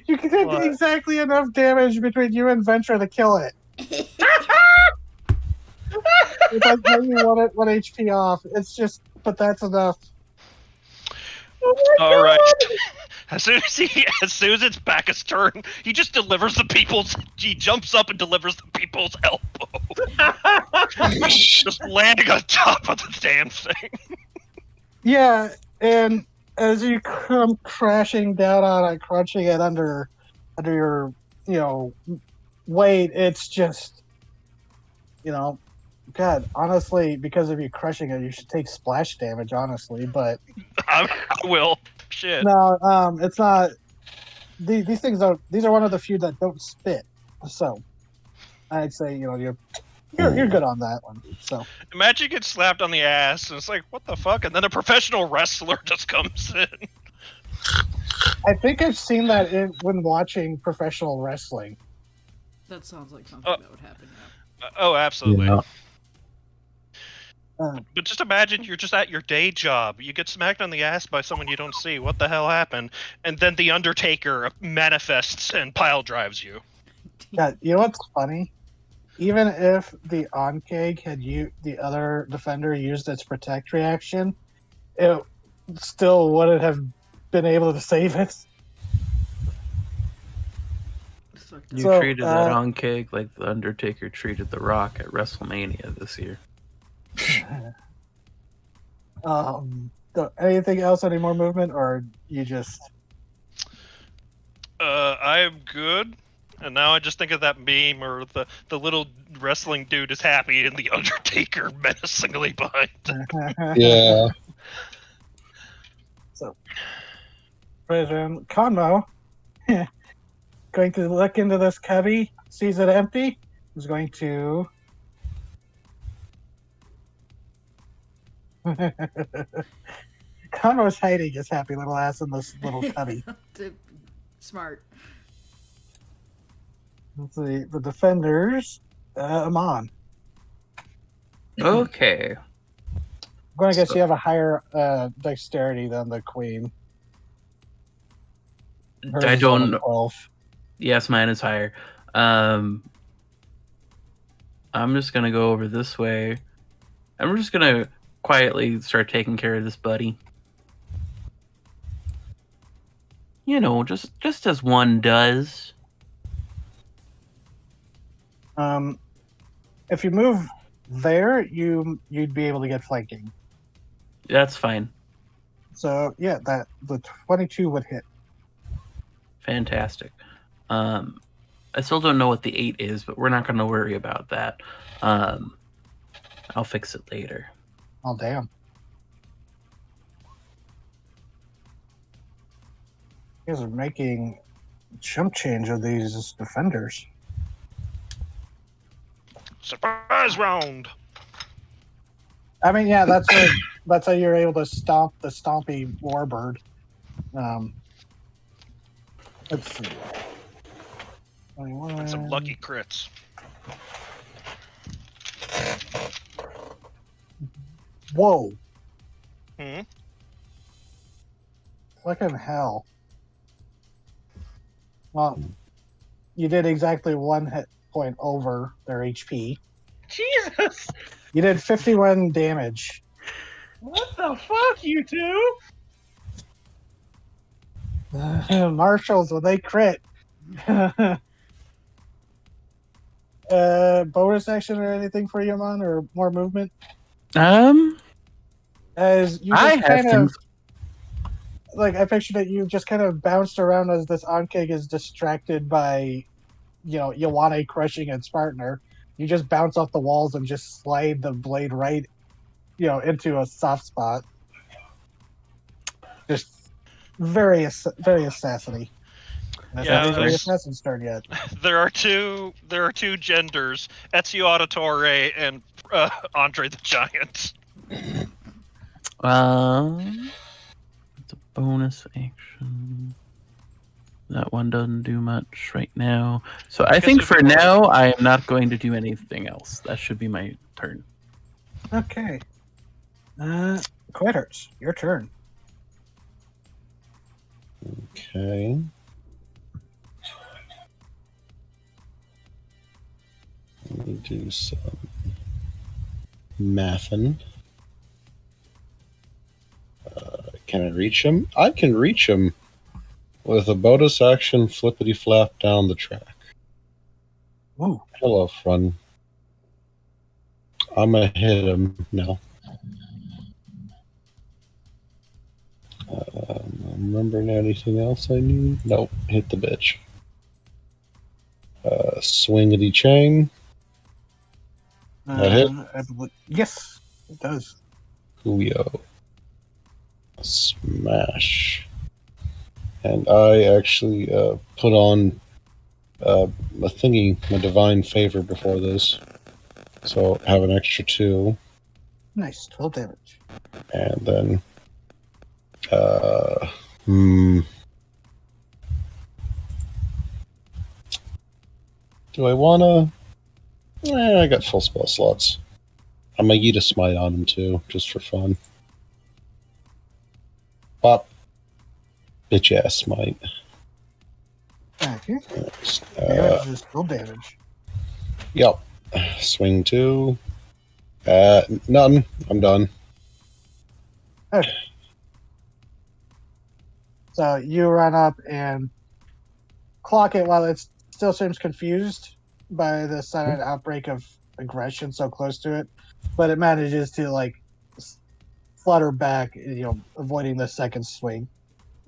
You can take What? exactly enough damage between you and Venture to kill it. It's like maybe one HP off. It's just, but that's enough. oh my All right. God. As soon as it's back his turn, he just delivers the people's. He jumps up and delivers the people's elbow, just landing on top of the damn thing. Yeah, and as you come crashing down on it, crunching it under your, weight, it's just, God, honestly, because of you crushing it, you should take splash damage, honestly, but I will. Shit. no, it's not. These things are. These are one of the few that don't spit. So, I'd say you're good on that one. So Imagine you get slapped on the ass, and it's like, what the fuck? And then a professional wrestler just comes in. I think I've seen that when watching professional wrestling. That sounds like something that would happen. Yeah. Oh, absolutely. Yeah. But just imagine you're just at your day job. You get smacked on the ass by someone you don't see. What the hell happened? And then the Undertaker manifests and pile drives you. Yeah, you know what's funny? Even if the Onkeg had the other defender used its protect reaction, it still wouldn't have been able to save it. You So, treated that on cake like the Undertaker treated The Rock at WrestleMania this year. Anything else? Any more movement, or you just? I'm good. And now I just think of that meme or the little wrestling dude is happy and the Undertaker menacingly behind him. Yeah. So, President Conmo, going to look into this cubby, sees it empty, is going to. Conro's hiding his happy little ass in this little cubby. Smart. Let's see, the defenders, Amon. Okay. I'm going to guess you have a higher dexterity than the queen. Hers I is don't only know. 12. Yes, mine is higher. I'm just gonna go over this way. I'm just gonna quietly start taking care of this buddy. Just as one does. If you move there, you'd be able to get flanking. That's fine. So yeah, the 22 would hit. Fantastic. I still don't know what the 8 is, but we're not going to worry about that. I'll fix it later. Oh damn! You guys are making chump change of these defenders. Surprise round! I mean, yeah, that's how you're able to stomp the stompy warbird. Let's see. 21. And some lucky crits. Whoa! Hmm? Fucking hell! Well, you did exactly one hit point over their HP. Jesus! You did 51 damage. What the fuck, you two? Marshals, when they crit. Bonus action or anything for you, Amon, or more movement? As you I just have kind some. of, like, I pictured that you just kind of bounced around as this Ankeg is distracted by, Ioane crushing its partner. You just bounce off the walls and just slide the blade right, into a soft spot. Just very assassiny. That's Yeah, not even the there's- assassin's turn yet. There are two genders: Ezio Auditore and Andre the Giant. It's a bonus action. That one doesn't do much right now. So I think for now, I am not going to do anything else. That should be my turn. Okay. Quitters, your turn. Okay. Let me do some mathin'. Can I reach him? I can reach him with a bonus action flippity flap down the track. Ooh. Hello, friend. I'm gonna hit him now. Remembering anything else I need? Nope. Hit the bitch. Swingity chain. That hit? Yes, it does. Julio. Smash. And I actually put on a thingy, my divine favor before this. So have an extra 2. Nice, 12 damage. And then do I wanna? I got full spell slots. I'm gonna eat a smite on him too, just for fun. Pop. Bitch ass smite. Thank you. Damage is still damage. Yep. Swing 2. None. I'm done. Okay. So you run up and clock it while it still seems confused by the sudden outbreak of aggression so close to it, but it manages to flutter back, avoiding the second swing.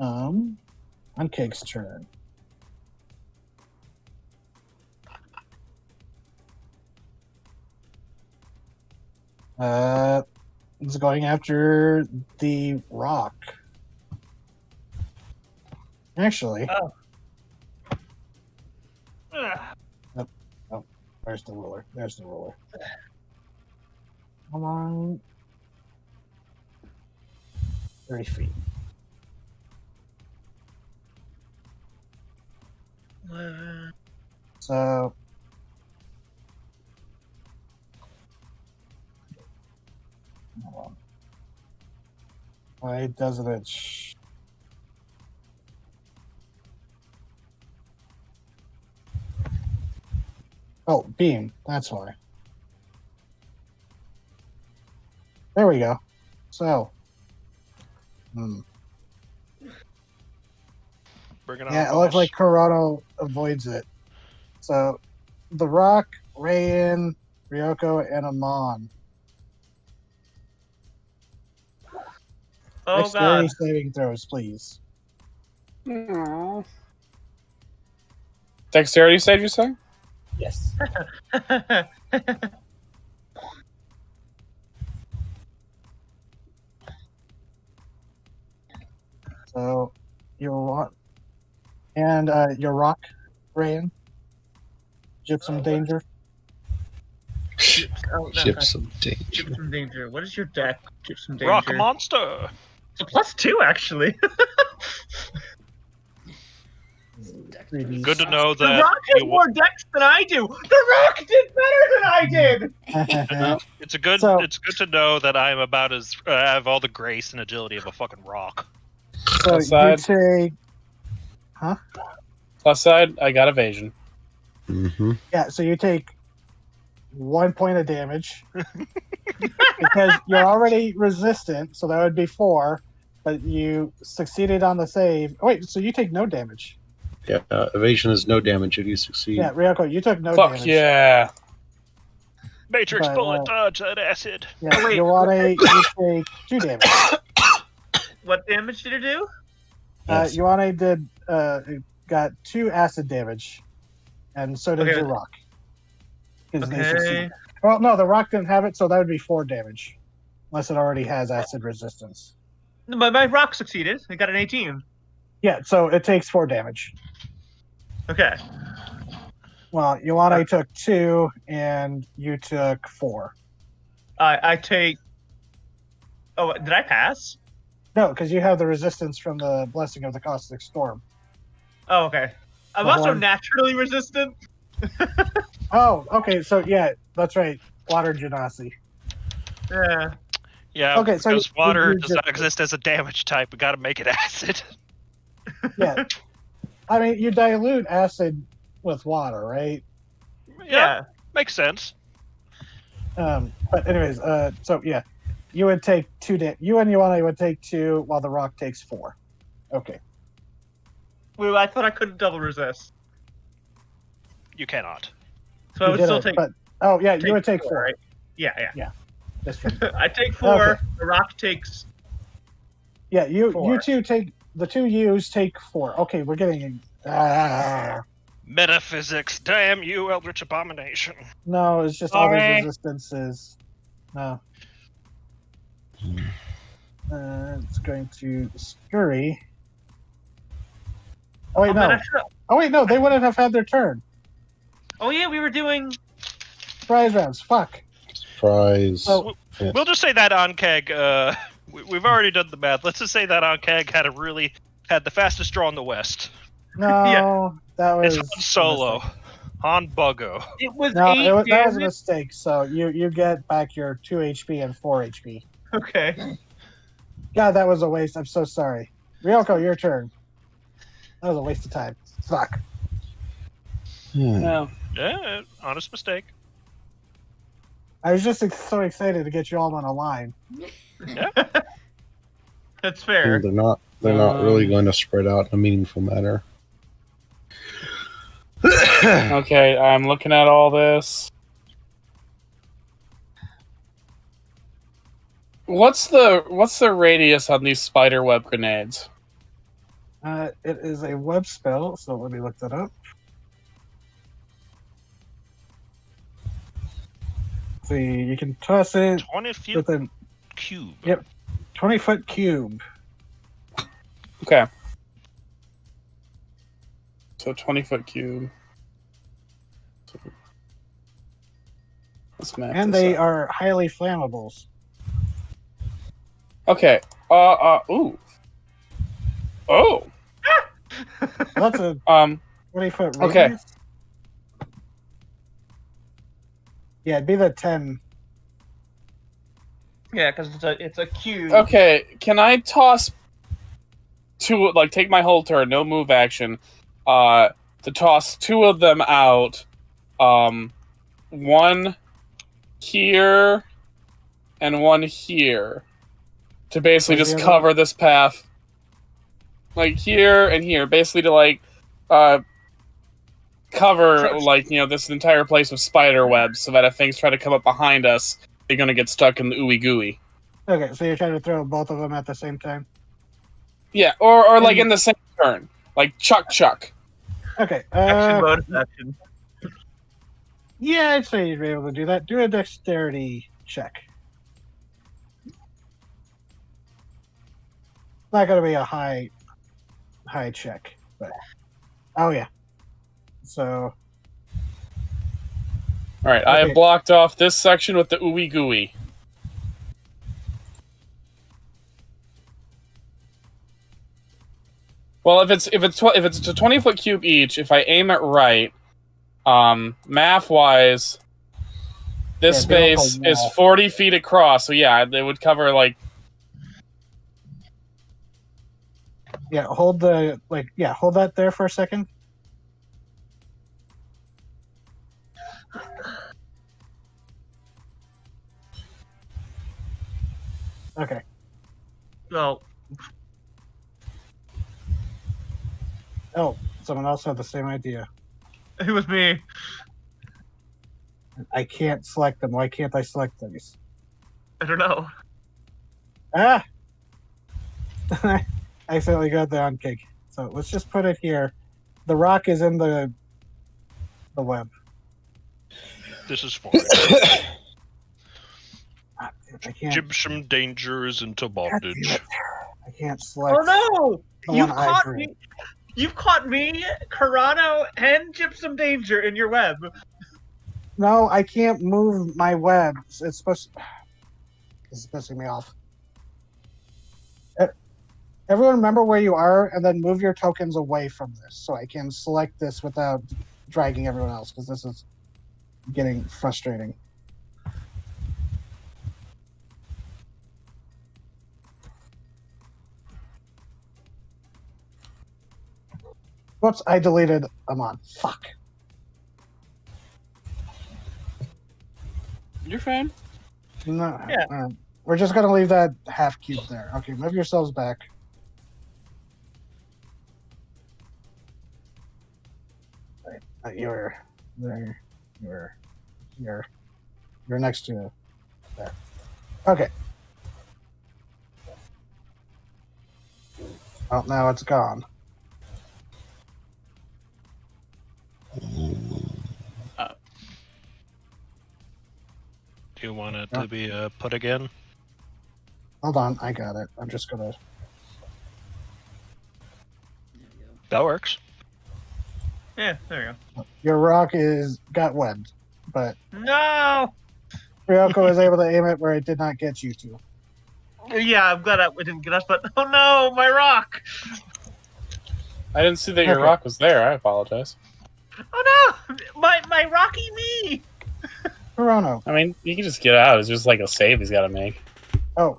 On Cake's turn. It's going after the rock. Actually. Oh, where's the ruler? There's the ruler. Come on. 30 feet. So. Hold on. Why doesn't it? Oh, beam. That's why. There we go. So. Bring it on. Yeah, it looks like Corrado avoids it. So, the Rock, Rayan, Ryoko, and Amon. Oh, Dexterity God. saving throws, please. Aww. Dexterity save, you say? Yes. So, your Rock, and your Rock, Rayan. Gypsum Danger. Gypsum Danger. Gypsum Danger. What is your deck? Gypsum Danger. Rock monster. It's a +2, actually. Good to know The that Rock has more decks than I do. The Rock did better than I did. it's good to know that I'm about as I have all the grace and agility of a fucking rock. So Plus side. you'd say, Plus side, I got evasion. Mm-hmm. yeah. So you take 1 point of damage. Because you're already resistant, so that would be 4. But you succeeded on the save. Oh, wait, so you take no damage. Yeah, evasion is no damage if you succeed. Yeah, Ryoko, you took no Fuck damage. yeah. Matrix But, bullet dodge that acid. Yeah, Oh, wait. Ioane, you take 2 damage. What damage did it do? Yes. Ioane did got 2 acid damage, and so did Okay. your rock. 'Cause they Okay. succeeded. Well, no, the rock didn't have it, so that would be 4 damage, unless it already has acid resistance. My rock succeeded. I got an 18. Yeah, so it takes 4 damage. Okay. Well, Ioane took 2, and you took 4. I take. Oh, did I pass? No, because you have the resistance from the Blessing of the Caustic Storm. Oh, okay. I'm The also horn. naturally resistant. Oh, okay, so yeah, that's right. Water Genasi. Yeah. Yeah, Okay, so because water you does just- not exist as a damage type. We got to make it acid. Yeah. I mean, you dilute acid with water, right? Yeah. Makes sense. But anyways, so yeah, you would take 2 you and Ioane would take 2, while the rock takes 4. Okay. Well, I thought I couldn't double resist, You cannot. so I You would did still it, take. but you would take 4. Right? Yeah. That's true. I take 4. Okay. The rock takes. Yeah, you 4. two take the 2 U's take 4. Okay, we're getting Metaphysics. Damn you, Eldritch Abomination. no, it's just all Sorry. these resistances. No. It's going to scurry. Oh wait, no. Oh wait, no. They wouldn't have had their turn. Oh yeah, we were doing. Prize rounds. Fuck. Surprise. So Yeah. We'll just say that Ankeg, we've already done the math. Let's just say that Ankeg had the fastest draw in the West. no, Yeah. that was It's Han Solo. Han Buggo. It was No, 8 that was a damage. mistake. So you get back your 2 HP and 4 HP. Okay. God, that was a waste. I'm so sorry. Ryoko, your turn. That was a waste of time. Fuck. No. Yeah, honest mistake. I was just so excited to get you all on a line. That's fair. They're not really going to spread out in a meaningful manner. Okay, I'm looking at all this. What's the radius on these spider web grenades? It is a web spell, so let me look that up. See, you can toss it 20 feet within cube. Yep. 20-foot cube. Okay. So 20-foot cube. Let's map And this they out. are highly flammables. Okay. Ooh. Oh. That's a 20-foot Okay. radius. Yeah, it'd be the 10. Yeah, because it's a cube. Okay. Can I toss two? Like, take my whole turn, no move action, to toss 2 of them out. One here and one here, to basically Where's just the other cover this path. Like here and here, basically to like cover like this entire place with spider webs, so that if things try to come up behind us, they're gonna get stuck in the ooey gooey. Okay, so you're trying to throw both of them at the same time? Yeah, or like in the same turn, like chuck. Okay. Action bonus action. Yeah, I'd say you'd be able to do that. Do a dexterity check. Not going to be a high check, but oh yeah. So All right, I Okay. have blocked off this section with the ooey gooey. Well, if it's a 20-foot cube each, if I aim it right, math wise, this Yeah, build a space is wall. 40 feet across. So yeah, they would cover like yeah, hold that there for a second. Okay. Well, Oh, someone else had the same idea. it was me. I can't select them. Why can't I select these? I don't know. Ah! I accidentally got the on cake. So let's just put it here. The rock is in the web. This is fine. Ah, I can't. Egyptian danger is into God damn bondage. it. I can't select. Oh no! the You've one I caught drew. me. You've caught me, Carano, and Gypsum Danger in your web. No, I can't move my web. It's supposed. This is pissing me off. Everyone, remember where you are, and then move your tokens away from this, so I can select this without dragging everyone else, because this is getting frustrating. Whoops! I deleted Amon. Fuck. You're fine. No. Yeah. We're just gonna leave that half cube there. Okay, move yourselves back. You're there. You're here. You're next to there. Okay. Oh, now it's gone. Do you want it to be put again? Hold on, I got it. I'm just gonna. That works. Yeah, there you Your rock got webbed, but go. No! Ryoko was able to aim it where it did not get you to. Yeah, I'm glad it didn't get us, but oh no, my rock! I didn't see that your Okay. rock was there. I apologize. Oh no! My Rocky me! Hirono. I mean, you can just get out. It's just like a save he's got to make. Oh,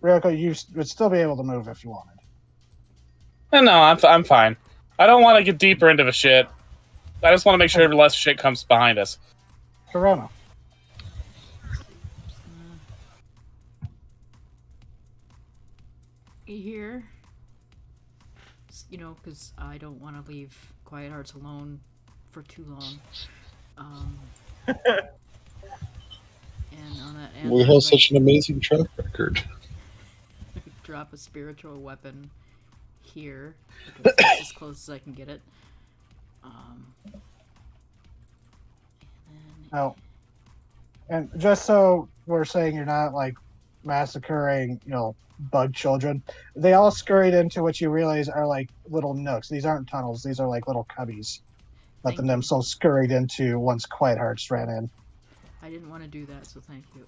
Ryoko, you would still be able to move if you wanted. No, I'm fine. I don't want to get deeper into the shit. I just want to make sure less shit comes behind us. Hirono. Here, you know, because I don't want to leave Quiet Hearts alone for too long. And on that end, We have such an amazing track record. drop a spiritual weapon here because that's as close as I can get it. And then Oh. And just so we're saying you're not like massacring, bug children, they all scurried into what you realize are like little nooks. These aren't tunnels, these are like little cubbies that the Thank you. nymphs all scurried into once Quiet Hearts ran in. I didn't want to do that, so thank you.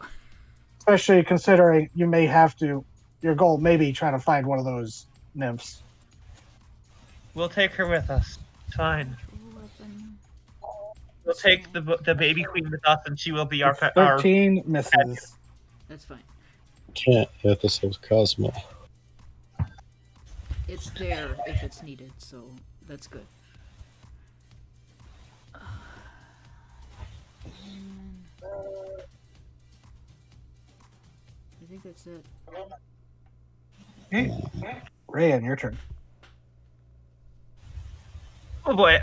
Especially considering you may have to, your goal may be trying to find one of those nymphs. We'll take her with us. It's fine. Weapon. We'll take the baby queen with us, and she will be our... 13 misses. That's fine. Can't hit this with Cosmo. It's there if it's needed, so that's good. I think that's it. Rayan, your turn. Oh boy,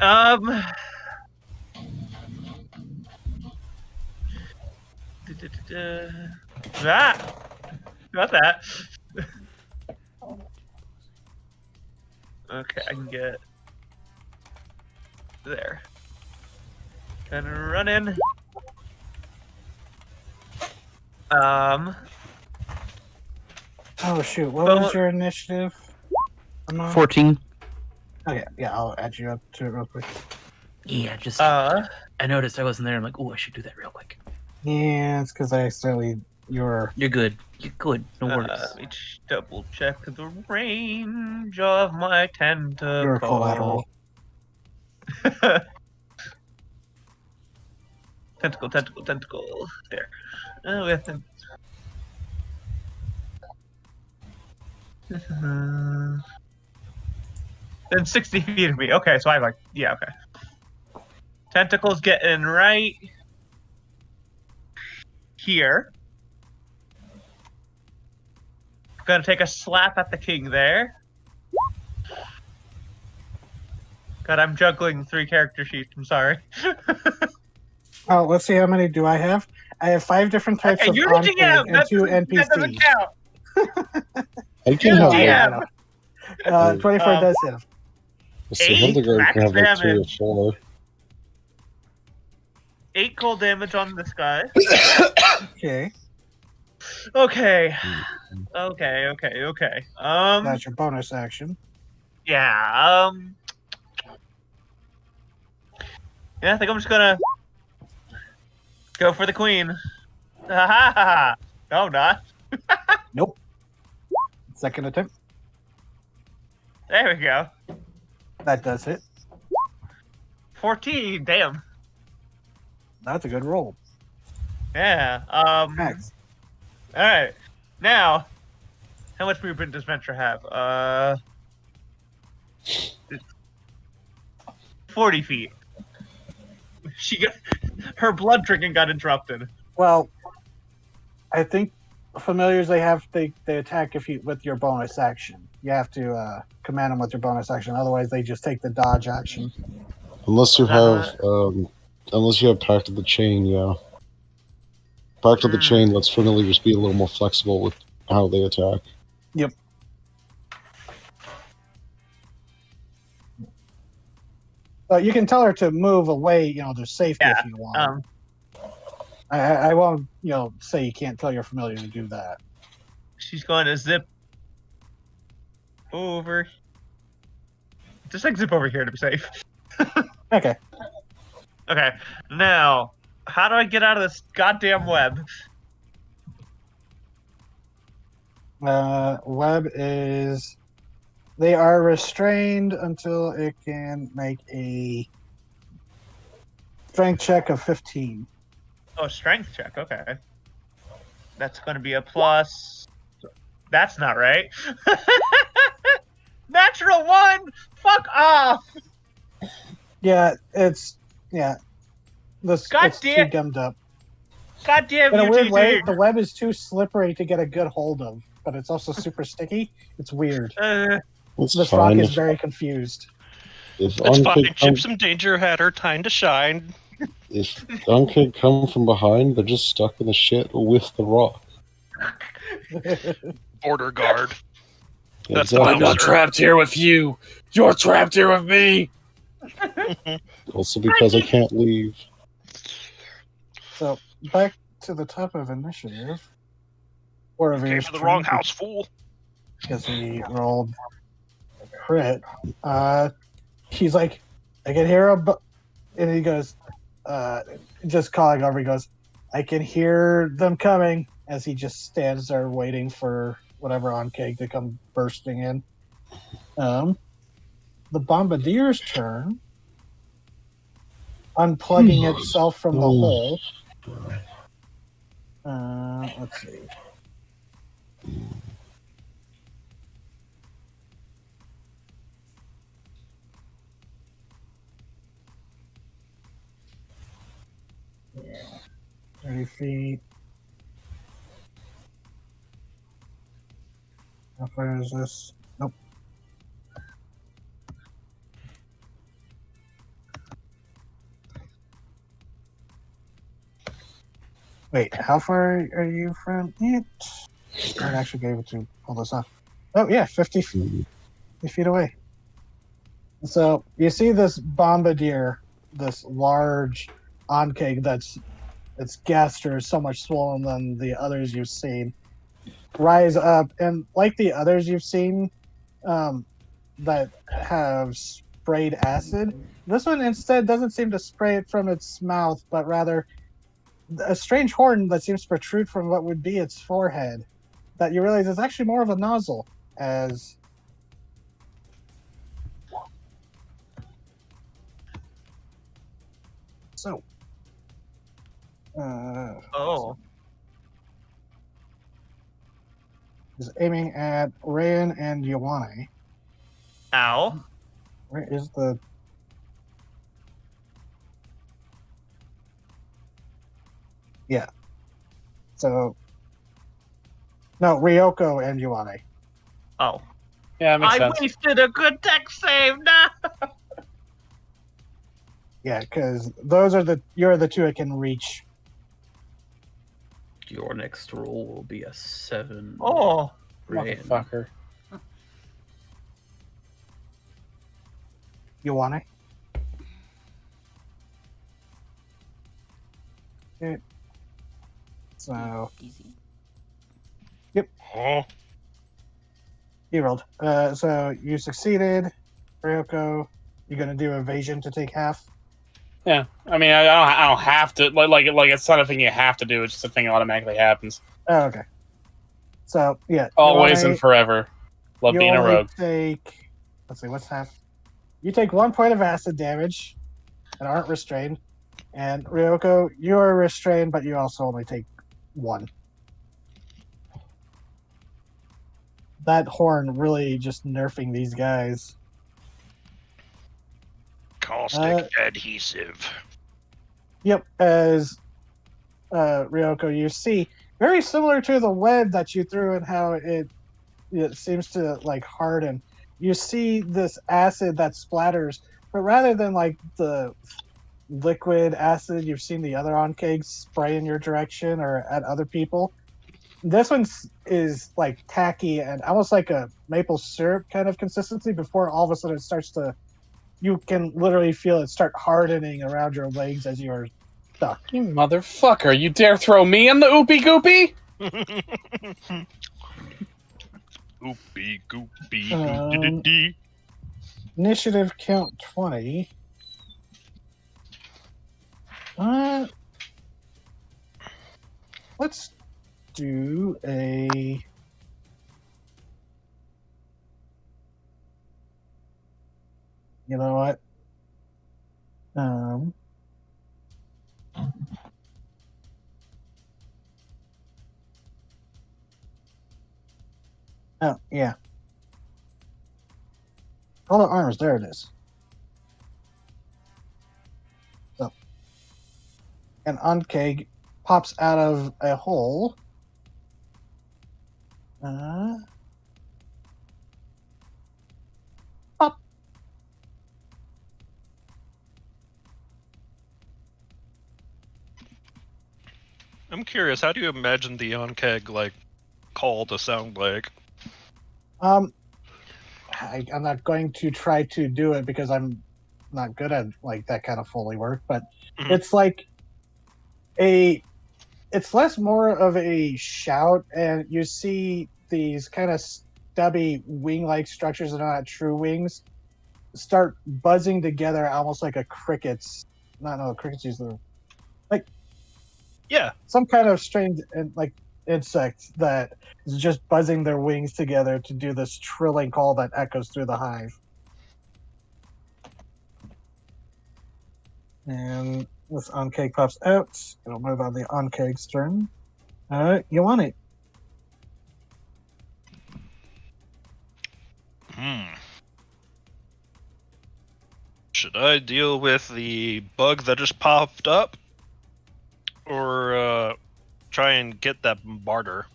that. Got that. Okay, I can get there. Gonna run in. Oh shoot, what was your initiative? Amon? 14. Okay, yeah, I'll add you up to it real quick. Yeah, just Uh, I noticed I wasn't there. I'm like, oh, I should do that real quick. Yeah, it's because I accidentally You're good. You're good. No worries. let me just double check the range of my tentacle. you're collateral. Tentacle. There. Oh, we have to... Then 60 feet of me. Okay, so I have okay. Tentacles getting right here. Gonna take a slap at the king there. God, I'm juggling 3 character sheets. I'm sorry. Oh, let's see, how many do I have? I have 5 different types Okay, of you're the Enclave GM. and 2 That doesn't NPCs. count. I can You're No, the have I GM. know. 24 does hit him. let's see, 8 Hildegard max can have like 3 or damage. 4. 8 cold damage on this guy. Okay, Okay. Okay. that's your bonus action. Yeah. Yeah, I think I'm just gonna go for the queen. Ha ha ha! No, not. Nope. Second attempt. There we go. That does hit. 14. Damn. That's a good roll. Yeah. Max. All right. Now, how much movement does Venture have? 40 feet. Her blood drinking got interrupted. Well, I think familiars they attack with your bonus action. You have to command them with your bonus action. Otherwise, they just take the dodge action. Unless you have Pact of the Chain, yeah. Pact of the Chain lets familiars be a little more flexible with how they attack. Yep. But you can tell her to move away, to safety if you want. I won't, say you can't tell your familiar to do that. She's going to zip over. Just zip over here to be safe. Okay. Okay. Now, how do I get out of this goddamn web? Web is... They are restrained until it can make a strength check of 15. Oh, strength check. Okay. That's going to be a plus. That's not right. Natural 1! Fuck off! Yeah, it's... Yeah. It's too Goddamn. gummed up. Goddamn In a you, weird way, GG. the web is too slippery to get a good hold of, but it's also super sticky. It's weird. It's This rock fine. is very confused. If It's fine. Unkid come, Gypsum Danger had her time to shine. if Unkid come from behind, they're just stuck in the shit with the rock. Border guard. Yeah, That's exactly. I'm not trapped here with you. You're trapped here with me. Also because I can't leave. So, back to the top of initiative. Or of Came to the wrong house, fool. Because he rolled a crit. He's like, I can hear and he goes, just calling over, he goes, I can hear them coming, as he just stands there waiting for whatever Oncake to come bursting in. The Bombardier's turn. Unplugging itself from the hole. Let's see. Yeah. 30 feet. How far is this? Nope. Wait, how far are you from it? I actually be able to pull this off. Oh, yeah, 50 feet away. So you see this bombardier, this large oncake its gaster is so much swollen than the others you've seen, rise up, and like the others you've seen that have sprayed acid, this one instead doesn't seem to spray it from its mouth, but rather a strange horn that seems to protrude from what would be its forehead, that you realize is actually more of a nozzle, as so. Is aiming at Rayan and Ioane. Ow. Where is the... Yeah. So No, Ryoko and Yuane. Oh. Yeah, that makes I sense. wasted a good tech save now. Yeah, because you're the two it can reach. Your next roll will be a 7. Oh. Brine. Motherfucker. Yuane. Okay. So Easy. Oh, you rolled. So you succeeded. Ryoko, you're gonna do evasion to take half. Yeah, I mean, I don't have to. Like, it's not a thing you have to do. It's just a thing that automatically happens. Oh, okay. So yeah, Always Yuane, and forever. Love you being a only rogue. take. Let's see, what's half? You take 1 point of acid damage, and aren't restrained. And Ryoko, you are restrained, but you also only take 1. That horn really just nerfing these guys. Caustic adhesive. Yep, as Ryoko, you see, very similar to the web that you threw and how it seems to like harden. You see this acid that splatters, but rather than like the liquid acid you've seen the other onkegs spray in your direction or at other people, this one is like tacky and almost like a maple syrup kind of consistency before all of a sudden it starts to, you can literally feel it start hardening around your legs as you are stuck. You motherfucker! You dare throw me in the oopie goopy? oopie goopie doo-dee-dee-dee. Initiative count 20. Let's do a... You know what? Oh, yeah. All the armors, there it is. So, an Unkeg pops out of a hole. Pop. I'm curious, how do you imagine the on-keg, like, call to sound like? I'm not going to try to do it because I'm not good at like that kind of Foley work, but Mhm. it's like it's less more of a shout, and you see these kind of stubby wing-like structures that are not true wings start buzzing together almost like a cricket's. No, crickets use the Yeah. some kind of strange and like insect that is just buzzing their wings together to do this trilling call that echoes through the hive. And this Onkeg pops out. It'll move on the Onkeg's turn. You want it? Should I deal with the bug that just popped up? Or, try and get that barter?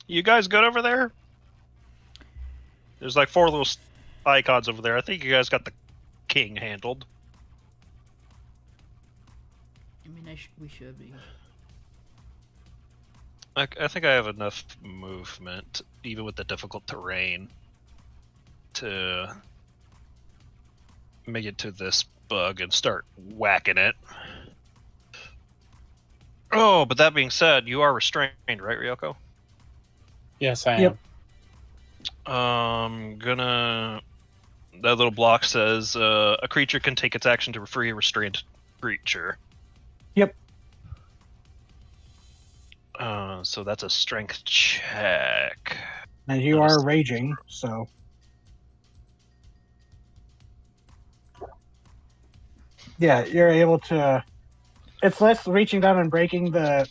You guys good over there? There's like 4 little icons over there. I think you guys got the king handled. I mean, we should be. I think I have enough movement, even with the difficult terrain, to make it to this bug and start whacking it. Oh, but that being said, you are restrained, right, Ryoko? Yes, I am. Yep. That little block says a creature can take its action to free a restrained creature. Yep. So that's a strength check. And you are raging, so. Yeah, you're able to. It's less reaching down and breaking the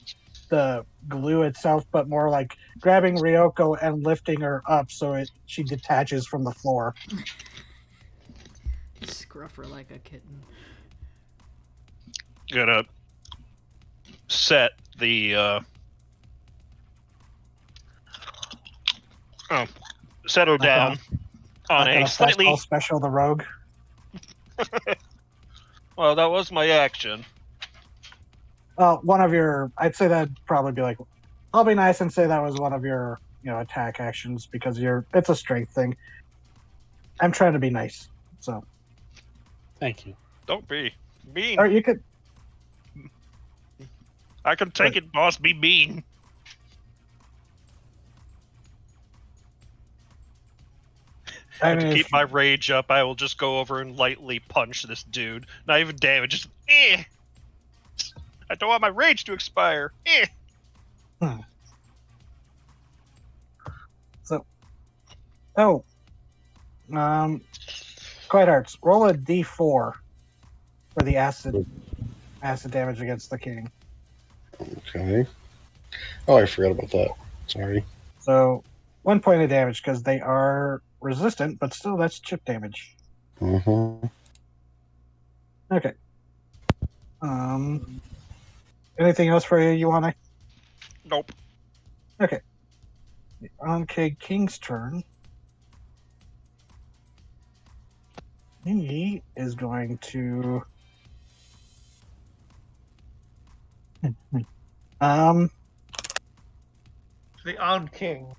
glue itself, but more like grabbing Ryoko and lifting her up so she detaches from the floor. gruffer like a kitten. Gonna set the settle down on a slightly. Special the rogue. Well, that was my action. One of your, I'd say that'd probably be like, I'll be nice and say that was one of your, attack actions because it's a strength thing. I'm trying to be nice, so. Thank you. Don't be mean. Or you could. I can take it, boss. Be mean. To keep my rage up, I will just go over and lightly punch this dude. Not even damage, just I don't want my rage to expire. So, Quiet Hearts, roll a d4 for the acid damage against the king. Okay. Oh, I forgot about that. Sorry. So, 1 point of damage because they are resistant, but still that's chip damage. Mm-hmm. Okay. Anything else for you want to? Nope. Okay. On King's turn. He is going to The On King.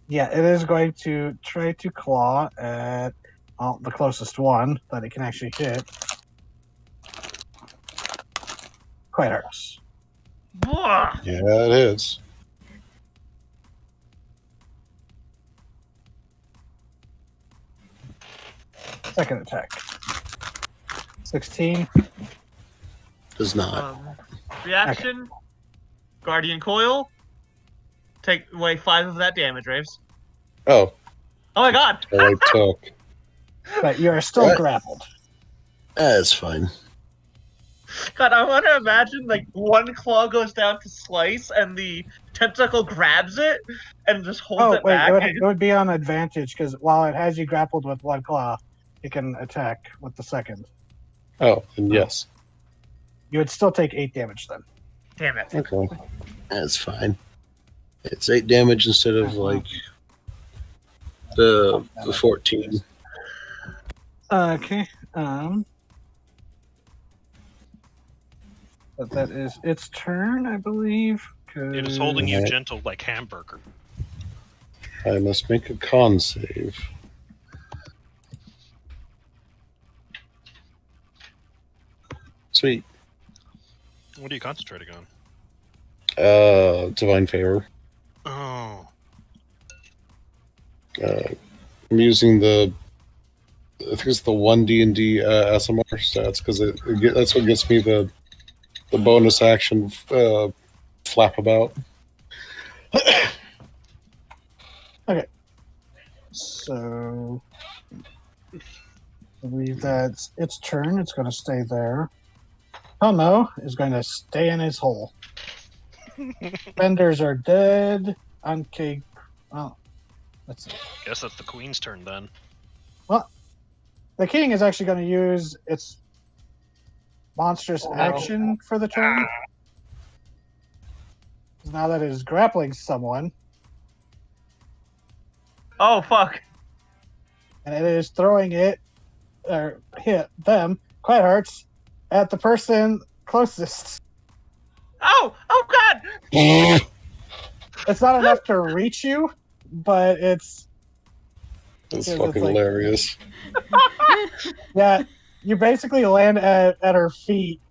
Yeah, it is going to try to claw at the closest one that it can actually hit. Quite hurts. Blah. Yeah, it is. Second attack. 16. Does not. Reaction. Okay. Guardian Coil. Take away 5 of that damage, Raves. Oh. Oh my god! I took. But you are still grappled. That's fine. God, I want to imagine, like, one claw goes down to slice, and the tentacle grabs it, and just holds it back. It would be on advantage, because while it has you grappled with one claw, it can attack with the second. Oh, and yes. You would still take 8 damage then. Damn it. Okay. That's fine. It's 8 damage instead of, like, the 14. Okay. But that is its turn, I believe. It is holding you gentle like hamburger. I must make a con save. Sweet. What are you concentrating on? Divine Favor. Oh. I'm using I think it's the 1D&D SMR stats, because that's what gets me the bonus action flap about. Okay. So, I believe that's its turn. It's going to stay there. Tomo is going to stay in his hole. Fenders are dead. Okay. Oh, let's see. Guess that's the queen's turn then. Well, the king is actually going to use its monstrous action for the turn. Now that it is grappling someone. Oh, fuck. And it is throwing it, or hit them, Quiet Hearts, at the person closest. Oh god! It's not enough to reach you, but it's... That's fucking hilarious. Yeah, you basically land at her feet.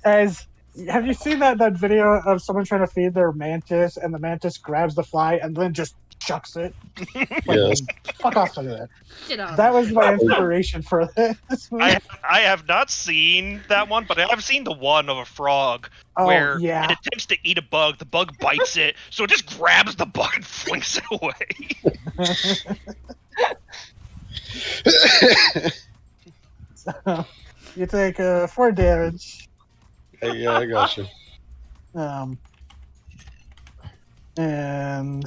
Have you seen that video of someone trying to feed their mantis, and the mantis grabs the fly and then just chucks it? Yes. Fuck off of that. Get out. That was my inspiration for this movie. I have not seen that one, but I've seen the one of a frog where it attempts to eat a bug, the bug bites it, so it just grabs the bug and flings it away. So, you take 4 damage. Yeah, I got you. And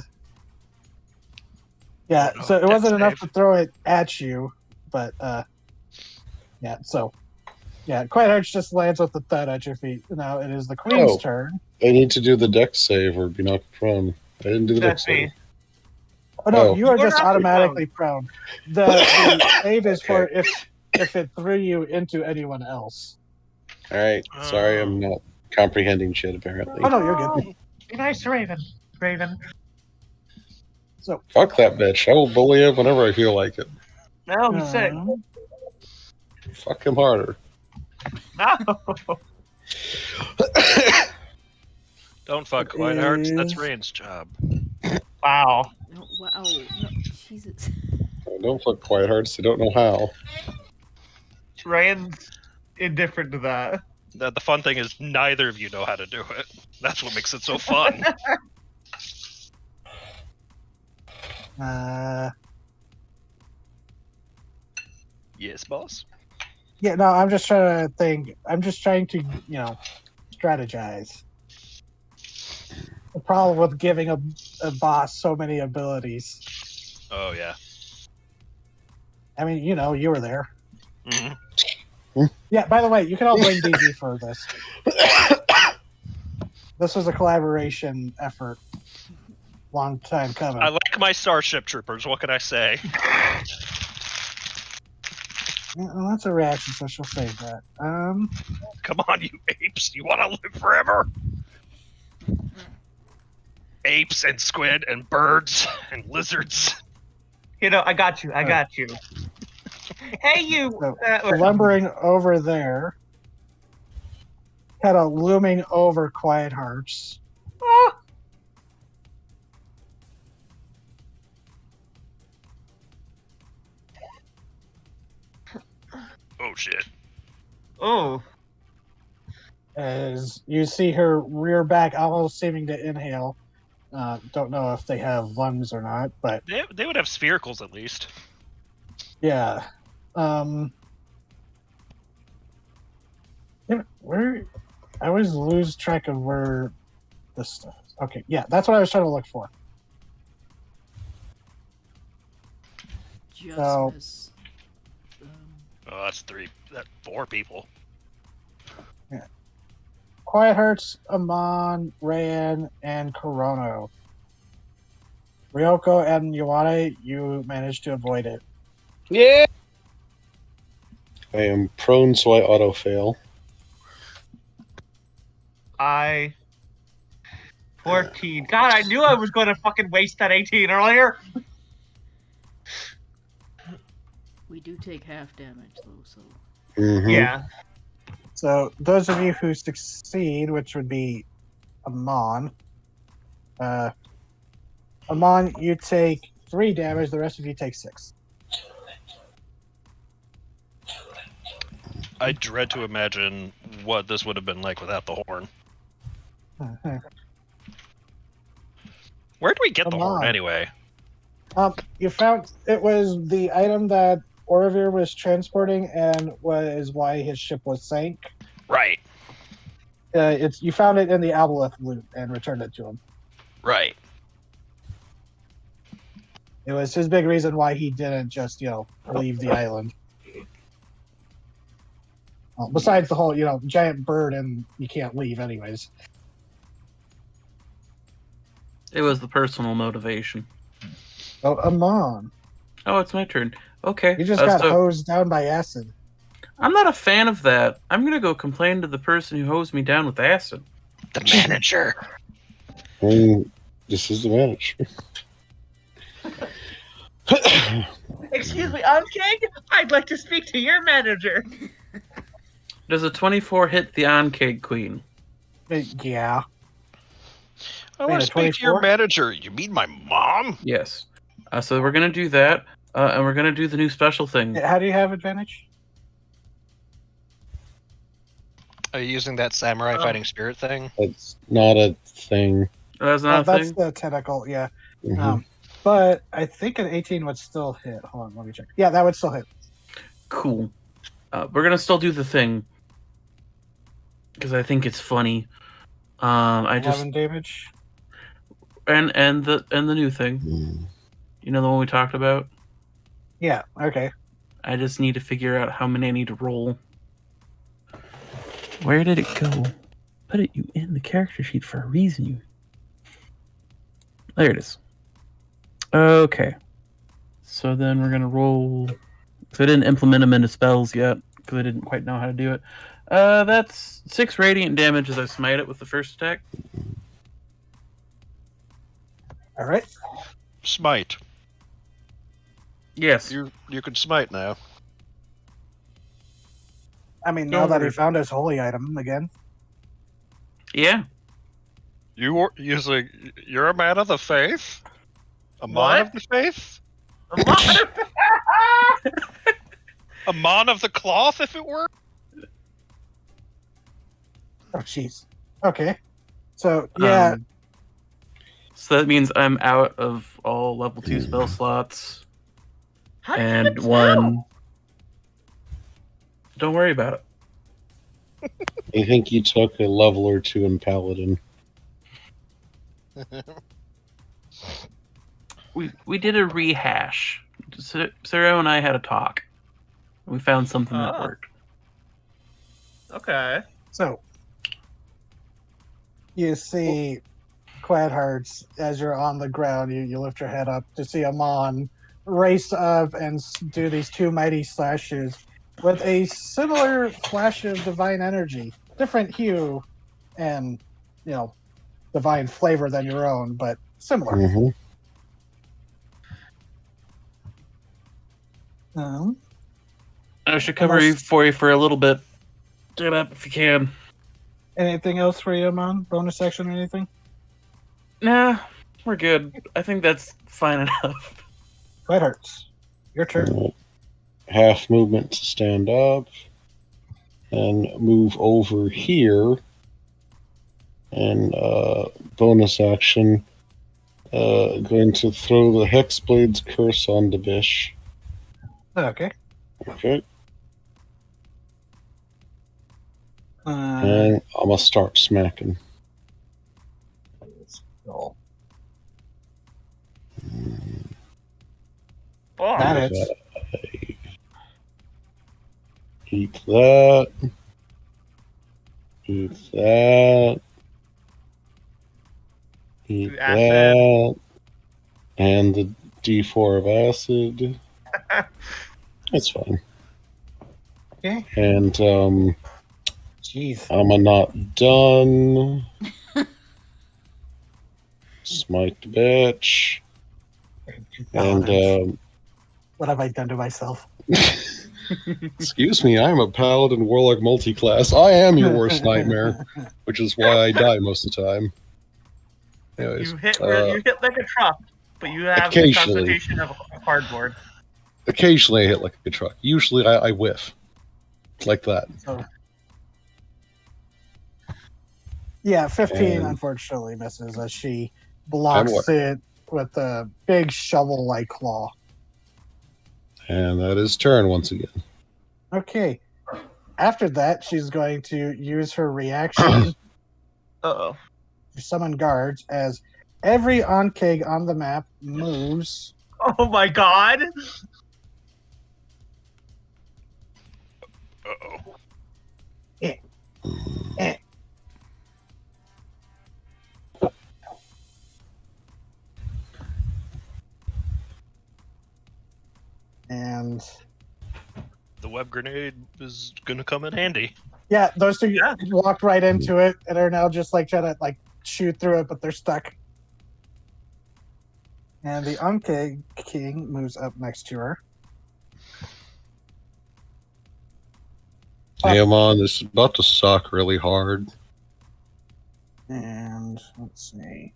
Yeah, Oh, no. so it Dex wasn't enough save. to throw it at you, but yeah, so yeah, Quiet Hearts just lands with the thud at your feet. Now it is the Queen's Oh. turn. I need to do the dex save or be knocked prone. I didn't do the dex That's me. save. Oh no, Oh. you are You're just not automatically prone. The save is for if it threw you into anyone else. All right. Sorry, Oh. I'm not comprehending shit. Apparently. Oh no, you're good. Oh, be nice to Raven. Raven. So Fuck that bitch. I will bully him whenever I feel like it. No, he's sick. Fuck him harder. No. Don't fuck It Quiet Hearts. That's is- Rain's job. Wow. No, wow. No, Jesus. Don't fuck Quiet Hearts. They don't know how. Ryan's indifferent to that. The fun thing is neither of you know how to do it. That's what makes it so fun. Yes, boss. Yeah, no, I'm just trying to think. I'm just trying to, strategize. The problem with giving a boss so many abilities. Oh yeah. I mean, you were there. hmm Yeah, by the way, you can all blame DG for this. This was a collaboration effort. Long time coming. I like my Starship Troopers. What can I say? Yeah, well, that's a reaction, so she'll save that. Come on, you apes! You want to live forever? Apes and squid and birds and lizards. I got you. I got you. Hey, you. So, lumbering over there, kind of looming over Quiet Hearts. Oh, Oh shit! oh. As you see her rear back almost seeming to inhale. Don't know if they have lungs or not, but They would have sphericals at least. yeah. Where I always lose track of where this stuff is. Okay, yeah, that's what I was trying to look for. Just So- miss. Oh, that's four people. Quiet Hearts, Amon, Rayan, and Korono. Ryoko and Yoane, you managed to avoid it. Yeah. I am prone, so I auto fail. 14. God, I knew I was going to fucking waste that 18 earlier. We do take half damage though, so Mm-hmm. Yeah. So those of you who succeed, which would be Amon, Amon, you take 3 damage. The rest of you take 6. I dread to imagine what this would have been like without the horn. Where do we get the Come horn on. anyway? You found it was the item that Orovir was transporting, and was why his ship was sank. Right, You found it in the Aboleth loot and returned it to him. right. It was his big reason why he didn't just leave the island. Well, besides the whole giant bird and you can't leave anyways. It was the personal motivation. So Amon, Oh, it's my turn. Okay. you just got so hosed down by acid. I'm not a fan of that. I'm gonna go complain to the person who hosed me down with acid. The manager. This is the manager. Excuse me, I'm King. I'd like to speak to your manager. Does a 24 hit the on-cake queen? Yeah. I Wait, want a to speak to your 24? manager. You mean my mom? Yes. So we're gonna do that, and we're gonna do the new special thing. How do you have advantage? Are you using that samurai fighting spirit thing? That's not a thing. That's not a That's thing. the tentacle, yeah. Mhm. But I think an 18 would still hit. Hold on, let me check. Yeah, that would still hit. Cool. We're gonna still do the thing because I think it's funny. I just 11 damage. and the new thing. You know the one we talked about? Yeah, okay. I just need to figure out how many I need to roll. Where did it go? Put you in the character sheet for a reason. You. There it is. Okay. So then we're gonna roll. So I didn't implement them into spells yet because I didn't quite know how to do it. That's 6 radiant damage as I smite it with the first attack. All right. Smite. Yes. You can smite now. I mean, now that he found his holy item again. Yeah. You're a man of the faith? A What? man of the faith? A man of the cloth, if it were? Oh, jeez. Okay. So, yeah. So that means I'm out of all level 2 spell slots. How did you And get one. Don't worry about it. I think you took a level or 2 in Paladin. We did a rehash. Sarah and I had a talk. We found something that worked. Okay. So, you see Quad Hearts as you're on the ground. You lift your head up to see Amon race up and do these 2 mighty slashes with a similar flash of divine energy, different hue and, divine flavor than your own, but similar. Mm-hmm. I should cover you for a little bit. Get up if you can. Anything else for you, Amon? Bonus action or anything? Nah, we're good. I think that's fine enough. Quad Hearts. Your turn. Half movement to stand up. And move over here. And bonus action. Going to throw the Hexblade's Curse on the Bish. Okay. Okay. And I'm going to start smacking. Roll. Oh, That hits. Eat that. Eat that. Eat Acid. that. And the D4 of acid. That's fine. Okay. And Jeez. I'm not done. Smite the bitch. And What have I done to myself? excuse me, I'm a paladin warlock multi-class. I am your worst nightmare, which is why I die most of the time. Anyways, you hit like a truck, but you have the occasionally. constitution of a cardboard. Occasionally I hit like a truck. Usually I whiff. Like that. So, yeah, 15 And- unfortunately misses as she blocks it with a big shovel-like claw. And that is turn once again. Okay. After that, she's going to use her reaction Uh-oh. to summon guards as every Onkeg on the map moves. Oh my god! Uh-oh. And The web grenade is gonna come in handy. yeah, those two walked right into it and are now just like trying to shoot through it, but they're stuck. And the Unkeg King moves up next to her. Hey, Amon, this is about to suck really hard. And let's see.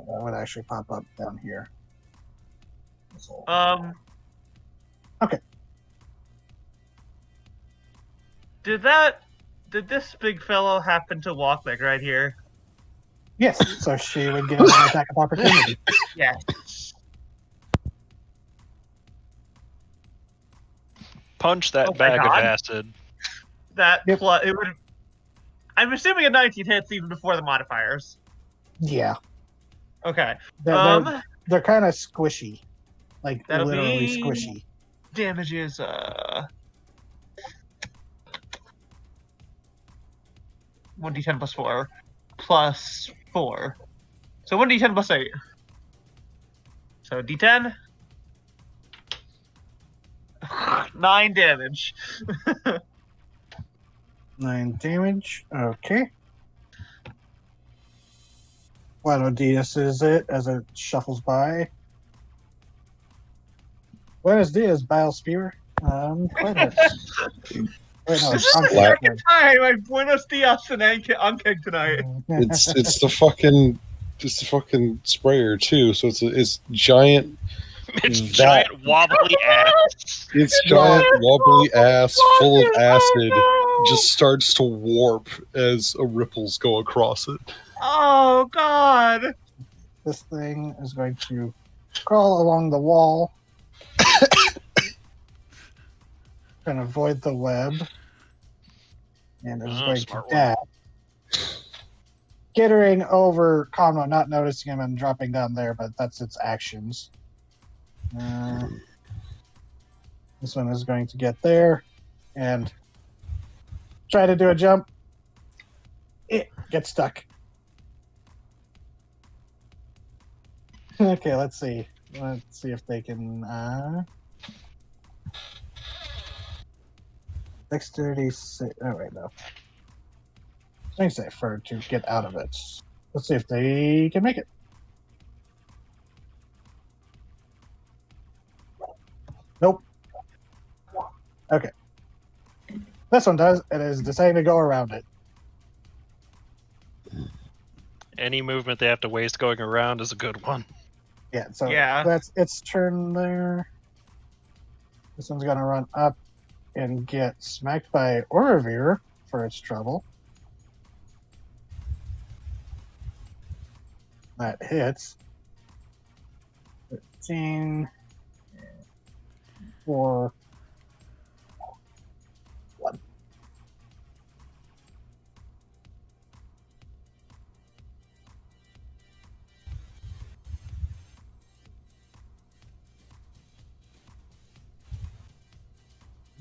That would actually pop up down here. Okay. Did this big fellow happen to walk like right here? Yes, so she would get an attack of opportunity. Yes. Punch that Oh my bag of God. acid. It would. I'm assuming a 19 hits even before the modifiers. Yeah, Okay. they're kind of squishy, like That'll literally be squishy. damages. 1d10 plus 4 plus 4. So 1d10 plus 8. So d10. 9 damage. 9 damage. Okay. Buenos Dias is it as it shuffles by. Buenos Dias, Bile Spear. Quite hurts. Wait, no, This it's is the Unking. second time I've Buenos Dias and Unking tonight. It's the fucking sprayer too. So it's giant. It's That- giant wobbly ass. Its giant wobbly ass full of acid just starts to warp as ripples go across it. Oh God! This thing is going to crawl along the wall and avoid the web. And is going to smart one. dab. Skittering over Convo, not noticing him and dropping down there, but that's its actions. This one is going to get there and try to do a jump. It gets stuck. Okay, let's see. Let's see if they can. Dexterity. Oh wait, no. Strength save for to get out of it. Let's see if they can make it. Nope. Okay. This one does. It is deciding to go around it. Any movement they have to waste going around is a good one. Yeah. So Yeah. that's its turn there. This one's gonna run up and get smacked by Orovir for its trouble. That hits. 13 for 1.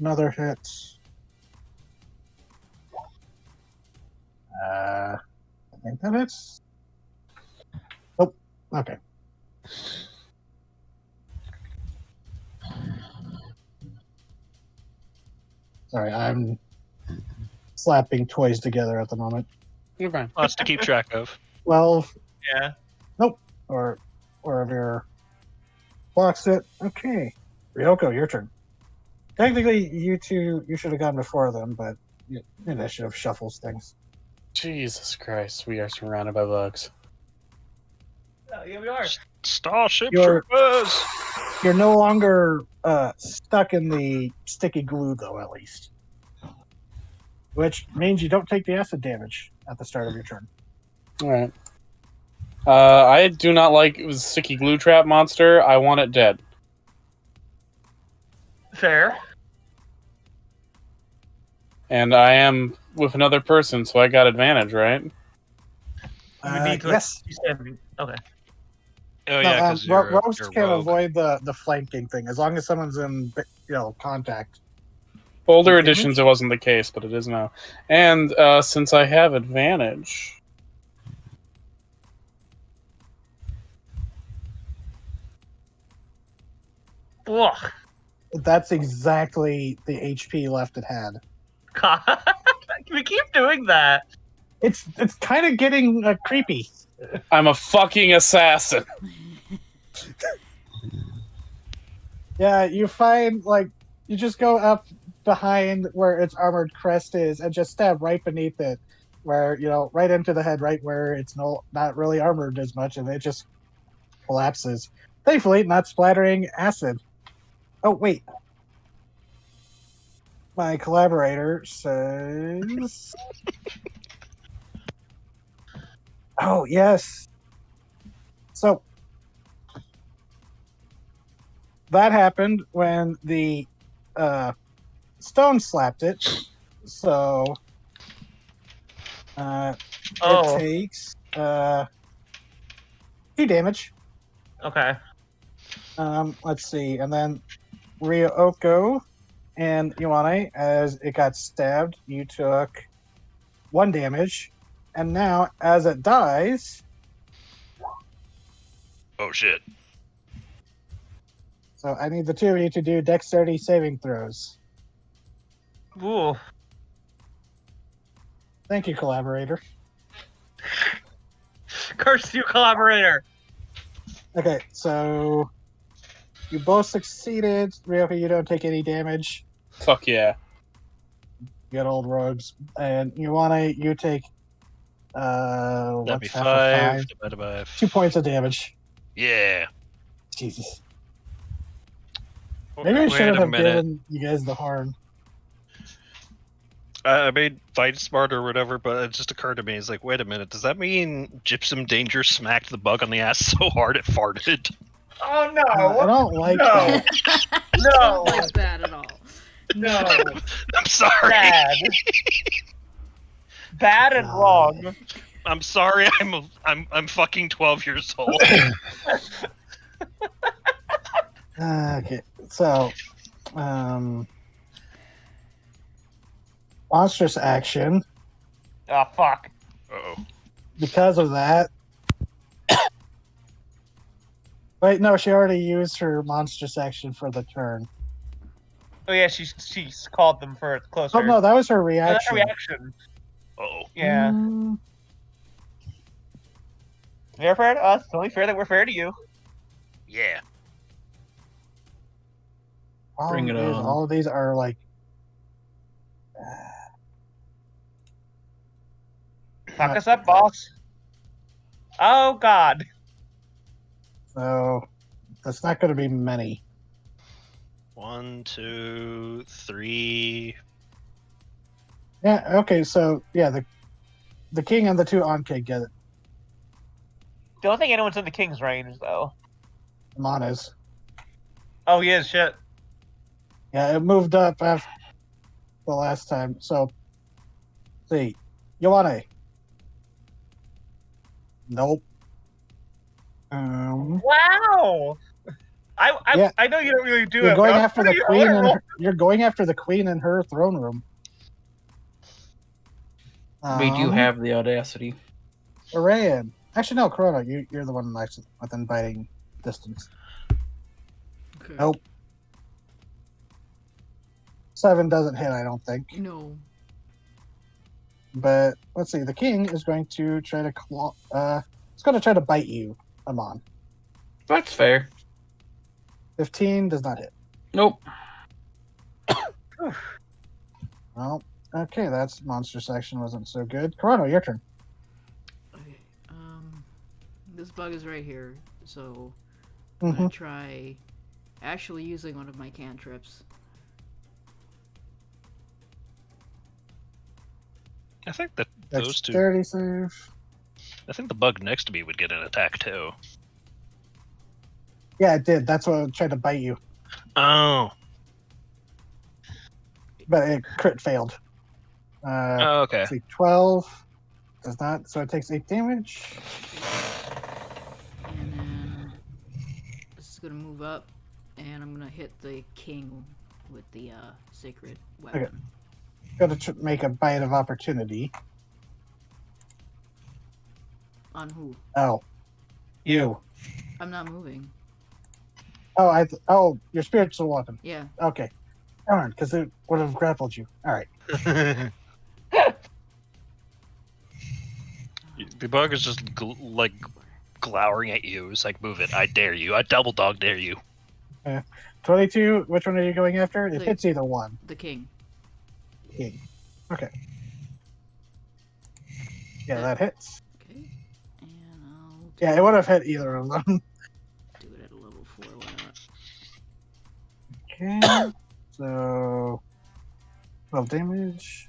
Another hit. I think that hits. Nope. Okay. Sorry, I'm slapping toys together at the moment. You're fine. Lots to keep track of. 12. Yeah. Nope. Or if you're blocks it. Okay. Ryoko, your turn. Technically, you should have gone before them, but initiative shuffles things. Jesus Christ, we are surrounded by bugs. Oh, yeah, we are. Starship You're- Troopers! You're no longer stuck in the sticky glue, though, at least. Which means you don't take the acid damage at the start of your turn. Alright. I do not like the sticky glue trap monster. I want it dead. Fair. And I am with another person, so I got advantage, right? You need to, Yes. Oh Okay. yeah, because you're, rogues you're can rogue. avoid the flanking thing as long as someone's in contact. Older Advantage? editions, it wasn't the case, but it is now. And since I have advantage, Ugh. That's exactly the HP left it had. God. We keep doing that. It's kind of getting creepy. I'm a fucking assassin. Yeah, you find you just go up behind where its armored crest is and just stab right beneath it, where right into the head, right where it's not really armored as much, and it just collapses. Thankfully, not splattering acid. Oh wait, my collaborator says. Oh yes. So that happened when the stone slapped it. So it takes 2 damage. Okay. Let's see, and then Ryoko and Ioane, as it got stabbed, you took 1 damage, and now as it dies, Oh shit. so I need the 2 of you to do dexterity saving throws. Ooh. Thank you, collaborator. Curse you, collaborator. Okay, so you both succeeded. Ryoko, you don't take any damage. Fuck yeah. Good old rogues. And Ioane, you take That'd be what's half of 5 5? divided by 2 points of damage. Yeah. Jesus. Maybe I Wait shouldn't a have minute. given you guys the horn. I made fight smart or whatever, but it just occurred to me. It's like, wait a minute. Does that mean Gypsum Danger smacked the bug on the ass so hard it farted? Oh no! I don't like No. that. I don't like that at all. No. I'm sorry. Bad. Bad and wrong. I'm sorry. I'm fucking 12 years old. Okay, so monstrous action. Oh fuck. Uh-oh. Because of that. Wait, no, she already used her monstrous action for the turn. Oh yeah, she's called them for closer. Oh no, that was her No, that's reaction. her reaction. Uh-oh. Yeah. You're fair to us. It's only fair that we're fair to you. Yeah. Bring it on. All of these are like. Fuck us up, boss. Oh god. So that's not going to be many. 1, 2, 3. Yeah. Okay. So yeah, the king and the 2 Anke get it. Don't think anyone's in the king's range though. Manas. Oh, he is shit. Yeah, it moved up after the last time. So, see, Ioane. Nope. Wow. Yeah. I know you don't really do You're it. going but after the queen, and you're going after the queen in her throne room. We do have the audacity. Orion. Actually, no, Corona. You're the one within biting distance. Okay. Nope. 7 doesn't hit, I don't think. No. But let's see. The king is going to try to claw. It's going to try to bite you, Amon. That's fair. 15 does not hit. Nope. Well, okay, that's monstrous action wasn't so good. Corona, your turn. Okay. This bug is right here, so I'm Mm-hmm. gonna try actually using one of my cantrips. I think that those two. Dexterity save. I think the bug next to me would get an attack too. Yeah, it did. That's what it tried to bite you, Oh. but it crit failed. Oh, okay. Let's see, 12 does not, so it takes 8 damage. And then this is gonna move up, and I'm gonna hit the king with the sacred weapon. Okay. Got to make a bite of opportunity. On who? Oh, you. I'm not moving. Oh, your spiritual weapon. Yeah. Okay. Darn, because it would have grappled you. All right. The bug is just glowering at you. It's like, move it. I dare you. I double dog dare you. 22. Which one are you going after? It The- hits either one. The king. Okay. Yeah, that hits. Okay. And I'll Yeah, it would have hit either of them. do it at a level 4. Why not? Okay. So 12 damage.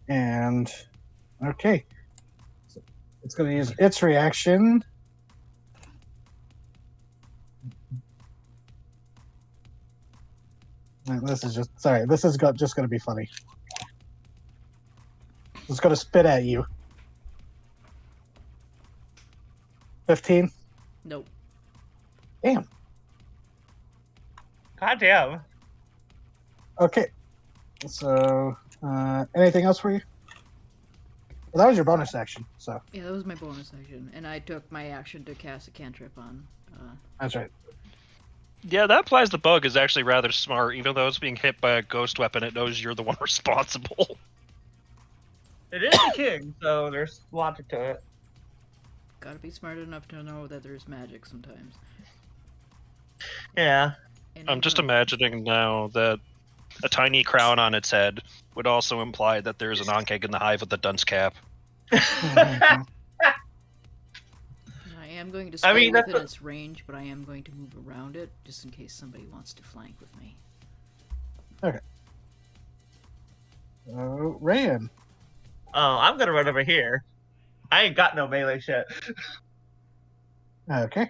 And okay. So it's gonna use its reaction. And this is just just gonna be funny. It's gonna spit at you. 15? Nope. Damn. God damn. Okay. So, anything else for you? Well, that was your bonus action, so. Yeah, that was my bonus action, and I took my action to cast a cantrip on. That's right. Yeah, that implies the bug is actually rather smart. Even though it's being hit by a ghost weapon, it knows you're the one responsible. It is the king, so there's logic to it. Gotta be smart enough to know that there's magic sometimes. Yeah. And I'm just gonna- imagining now that a tiny crown on its head would also imply that there's an onkeg in the hive with a dunce cap. Mhm. I am going to I stay mean, that's within a- its range, but I am going to move around it just in case somebody wants to flank with me. Rayan. Oh, I'm gonna run over here. I ain't got no melee shit. Okay.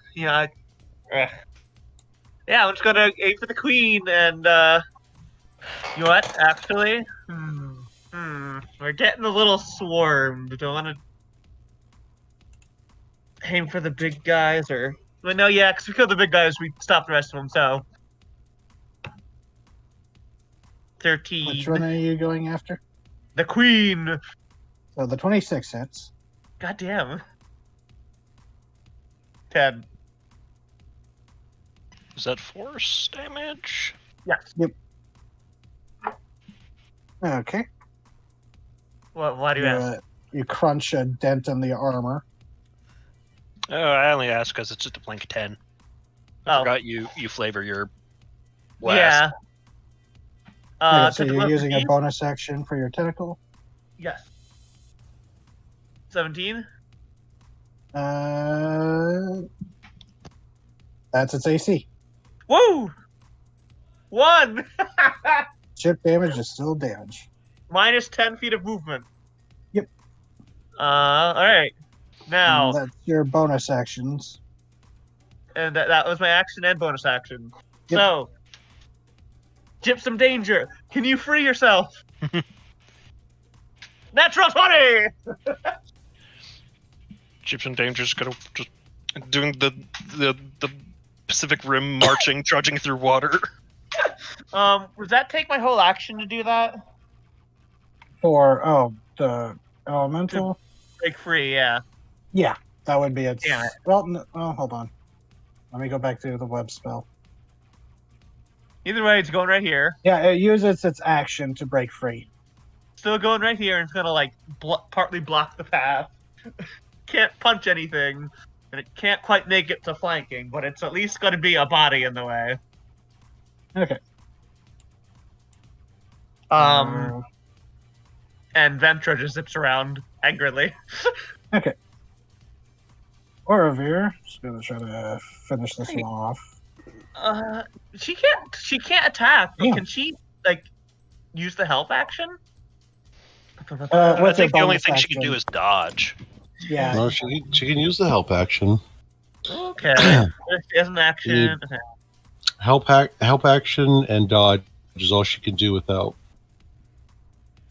Yeah. Yeah, I'm just gonna aim for the queen and, you know what, actually? We're getting a little swarmed. Do I want to aim for the big guys, or... Well, no, yeah, because we killed the big guys, we stopped the rest of them, so... 13. Which one are you going after? The queen! So the 26 hits. God damn. 10. Is that force damage? Yes. Okay. Why do you ask? You crunch a dent in the armor. Oh, I only asked because it's just a blank 10. I Oh, forgot you flavor your blast. yeah. Okay, so to the you're left using of a me? bonus action for your tentacle. Yes. 17? That's its AC. Woo! 1! Chip damage is still damage. Minus 10 feet of movement. Yep. Alright. Now, That's your bonus actions. and that was my action and bonus action. Yep. So, Gypsum Danger, can you free yourself? Natural 20! Egyptian Danger's gonna just doing the Pacific Rim marching, trudging through water. Does that take my whole action to do that? For, the elemental? Break free, yeah. Yeah, that would be it. Damn it. Well, hold on. Let me go back to the web spell. Either way, it's going right here. Yeah, it uses its action to break free. Still going right here, and it's gonna, like, partly block the path. Can't punch anything, and it can't quite make it to flanking, but it's at least gonna be a body in the way. Okay. And Ventra just zips around angrily. Okay. Orovir, just gonna try to finish this Hey. one off. She can't attack, but Yeah. can she, like, use the help action? I What's your think the only bonus thing she can action? do is dodge. Yeah. No, she can use the help action. Okay. As an action. Okay. Help action and dodge is all she can do without.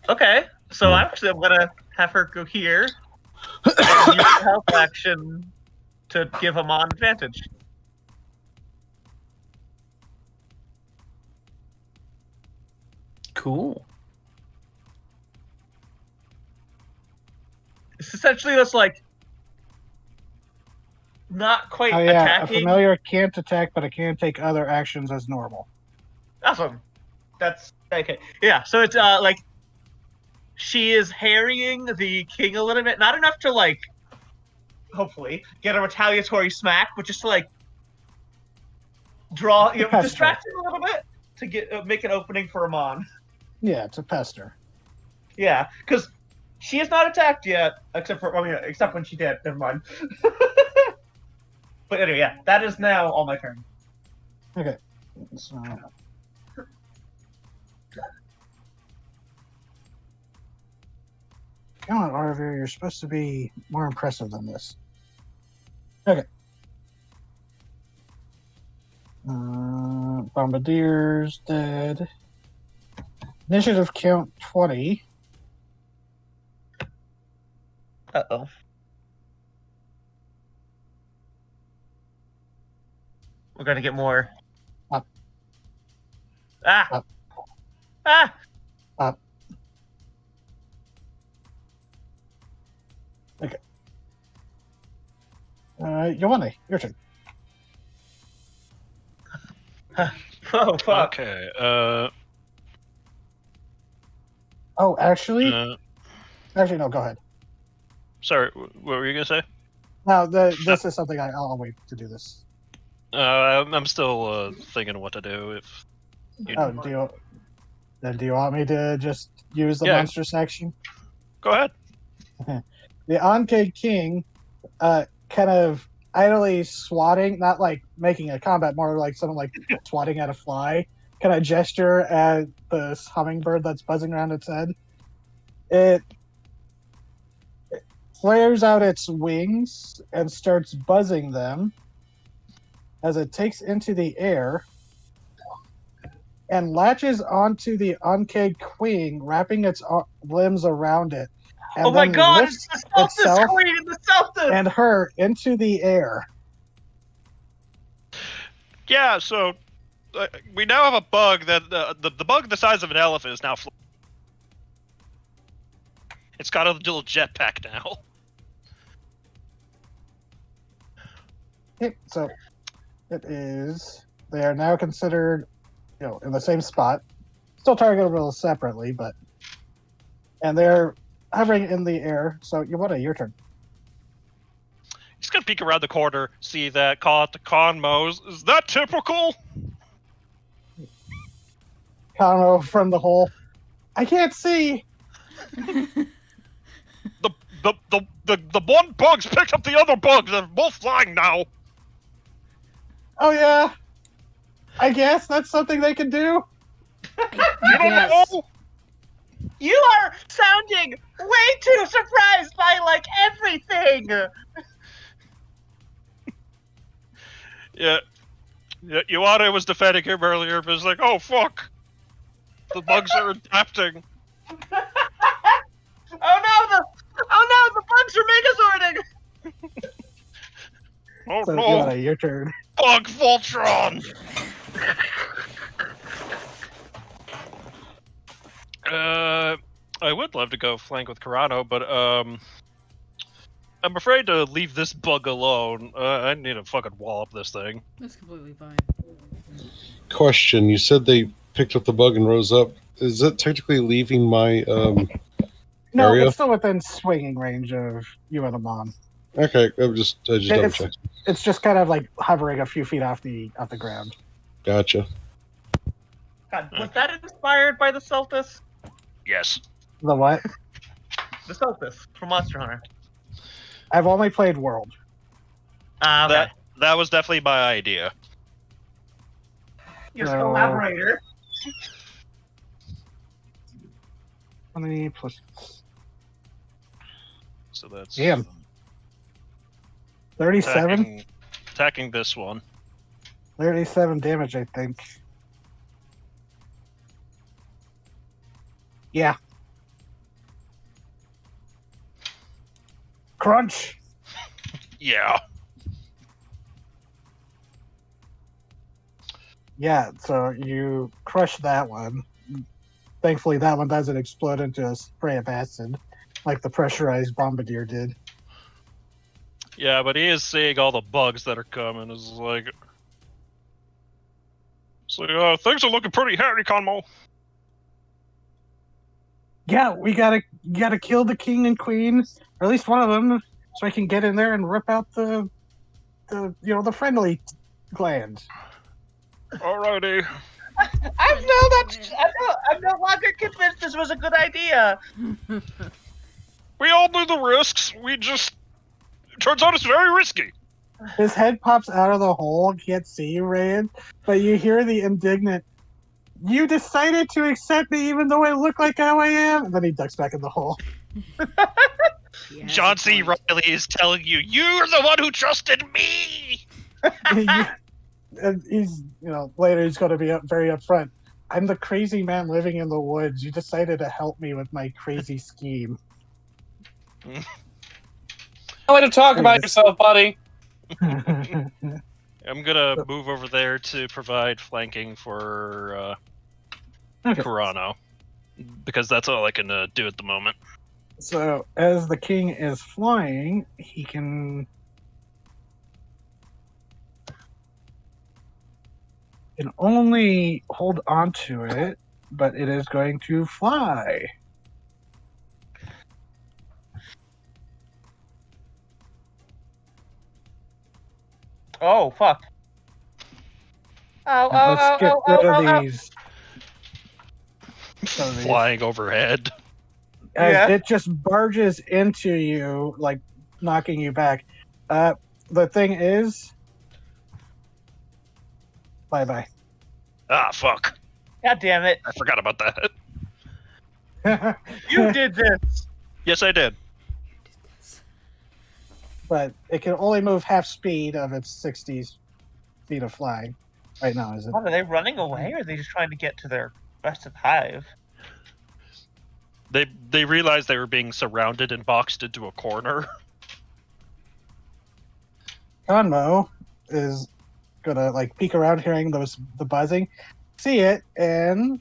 Okay. So Yeah. actually, I'm gonna have her go here and use the help action to give him on advantage. Cool. It's essentially just like not quite Oh yeah, a attacking. familiar can't attack, but it can take other actions as normal. Awesome. That's okay. Yeah, so it's like she is harrying the king a little bit, not enough to like hopefully get a retaliatory smack, but just to like draw, Pester. distract him a little bit to get make an opening for Amon. Yeah, to pester. Yeah, because she has not attacked yet, except when she did. Never mind. But anyway, yeah, that is now all my turn. Okay. So. Come on, Orovir, you're supposed to be more impressive than this. Okay. Bombardier's dead. Initiative count 20. Uh-oh. We're gonna get more. Up. Ah! Up. Ah! Up. Okay. Giovanni, your turn. Oh, fuck. Okay. Oh, actually, no. Go ahead. Sorry, what were you gonna say? No, this is something I'll wait to do this. I'm still thinking what to do. If you... Oh, do you want me to just use the Yeah. monstrous action? Go ahead. The Ankh King, kind of idly swatting, not like making a combat, more like someone like swatting at a fly. Kind of gesture at this hummingbird that's buzzing around its head. It flares out its wings and starts buzzing them as it takes into the air and latches onto the Ankh Queen, wrapping its limbs around it. And Oh my then god, lifts it's the Celtus itself Queen! The Celtus! and her into the air. Yeah, so we now have a bug that the bug the size of an elephant is now. It's got a little jetpack now. Okay, so it is. They are now considered, in the same spot, still targetable separately, and they're hovering in the air. So, your turn. He's gonna peek around the corner, see that caught the conmos. Is that typical? Convo from the hole. I can't see. The one bug's picked up the other bugs. They're both flying now. Oh yeah. I guess that's something they can do. You don't Yes. know? You are sounding way too surprised by, like, everything! Yeah. Iwata was defending him earlier, but it's like, oh fuck. The bugs are adapting. Oh no, the bugs are megasorting! Oh So, no. your turn. Bug Voltron! I would love to go flank with Karano, but I'm afraid to leave this bug alone. I need to fucking wallop this thing. That's completely fine. Question: you said they picked up the bug and rose up. Is that technically leaving my No, area? it's still within swinging range of you and the mom. Okay, I just double checked. It's just kind of like hovering a few feet off the ground. Gotcha. God, was that inspired by the Celtus? Yes. The what? The Celtus from Monster Hunter. I've only played World. Okay. That was definitely my idea. Your So- collaborator. 20 plus. So that's Damn. 37? Attacking this one. 37 damage, I think. Yeah. Crunch. Yeah. Yeah, so you crush that one. Thankfully, that one doesn't explode into a spray of acid like the pressurized bombardier did. Yeah, but he is seeing all the bugs that are coming. It's like, things are looking pretty hairy, Conmo. Yeah, we gotta kill the king and queen, or at least one of them, so I can get in there and rip out the friendly gland. Alrighty. I'm no longer convinced this was a good idea. We all knew the risks. Turns out it's very risky. His head pops out of the hole. Can't see you, Rand, but you hear the indignant, "You decided to accept me even though I look like how I am," and then he ducks back in the hole. Yeah, John that's C. a point. Reilly is telling you, you're the one who trusted me! And he's, later he's going to be very upfront. I'm the crazy man living in the woods. You decided to help me with my crazy scheme. No way to talk about Yes. yourself, buddy. I'm gonna move over there to provide flanking for Okay. Kurano, because that's all I can do at the moment. So, as the king is flying, he can only hold on to it, but it is going to fly. Oh, fuck. Oh, Now, let's get rid of these. Flying overhead. As it just barges into you, like knocking you back. The thing is, bye. Ah, fuck. God damn it. I forgot about that. You did this. Yes, I did. But it can only move half speed of its 60 feet of flying. Right now, is it? What, are they running away, or are they just trying to get to their rest of the hive? They realized they were being surrounded and boxed into a corner. Conmo is gonna peek around, hearing the buzzing, see it, and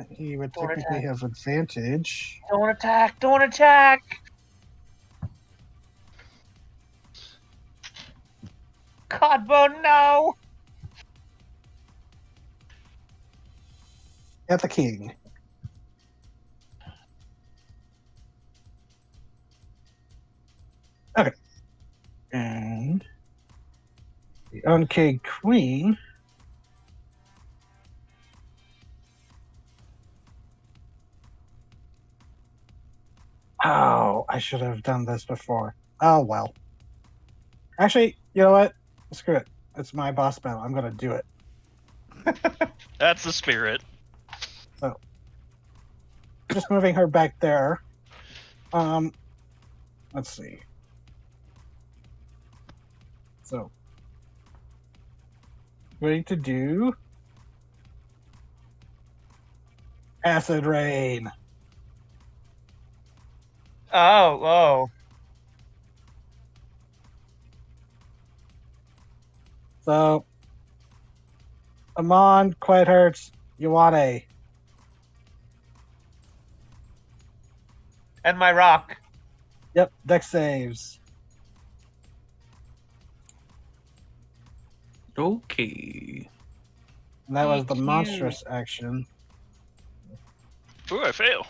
he would Don't technically attack. have advantage. Don't attack! Don't attack! Godbone, no! At the king. Okay. And the uncaged queen. Oh, I should have done this before. Oh, well. Actually, you know what? Screw it. It's my boss battle. I'm going to do it. That's the spirit. So, just moving her back there. Let's see. So, going to do acid rain. Oh. So, Amon, Quiet Hearts, Yuane. And my rock. Yep, dex saves. Okay. And that was the Cute. monstrous action. Ooh, I fail.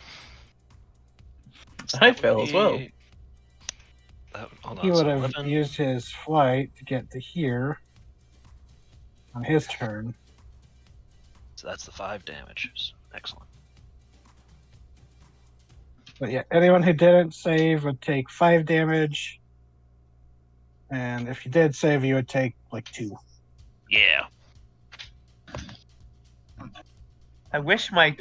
I fail as well. Hold on, He would so have 11. used his flight to get to here on his turn. So that's the 5 damage. Excellent. But yeah, anyone who didn't save would take 5 damage. And if you did save, you would take 2. Yeah. I wish my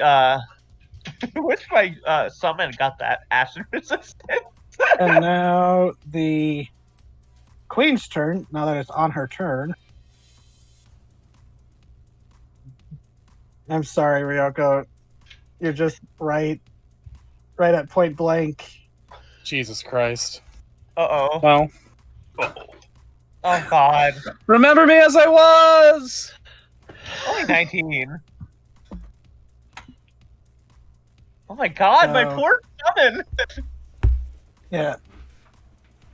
summon got that acid resistance. And now the queen's turn, now that it's on her turn. I'm sorry, Ryoko. You're just right at point blank. Jesus Christ. Uh-oh. Well, Oh, God. remember me as I was! Only 19. Oh my God, my So- poor summon! Yeah.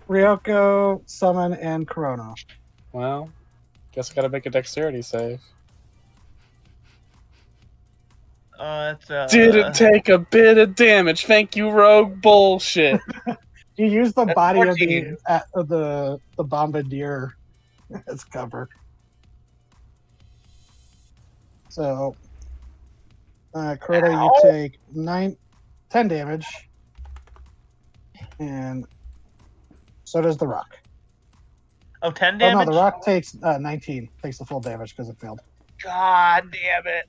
Ryoko, Summon, and Corona. Well, guess I gotta make a dexterity save. Didn't take a bit of damage. Thank you, rogue bullshit. You use the That's body of 14. the bombardier as cover. So, Corona, you Ow. take 10 damage, and so does the rock. Oh, 10 Oh damage? no, the rock takes 19. Takes the full damage because it failed. God damn it.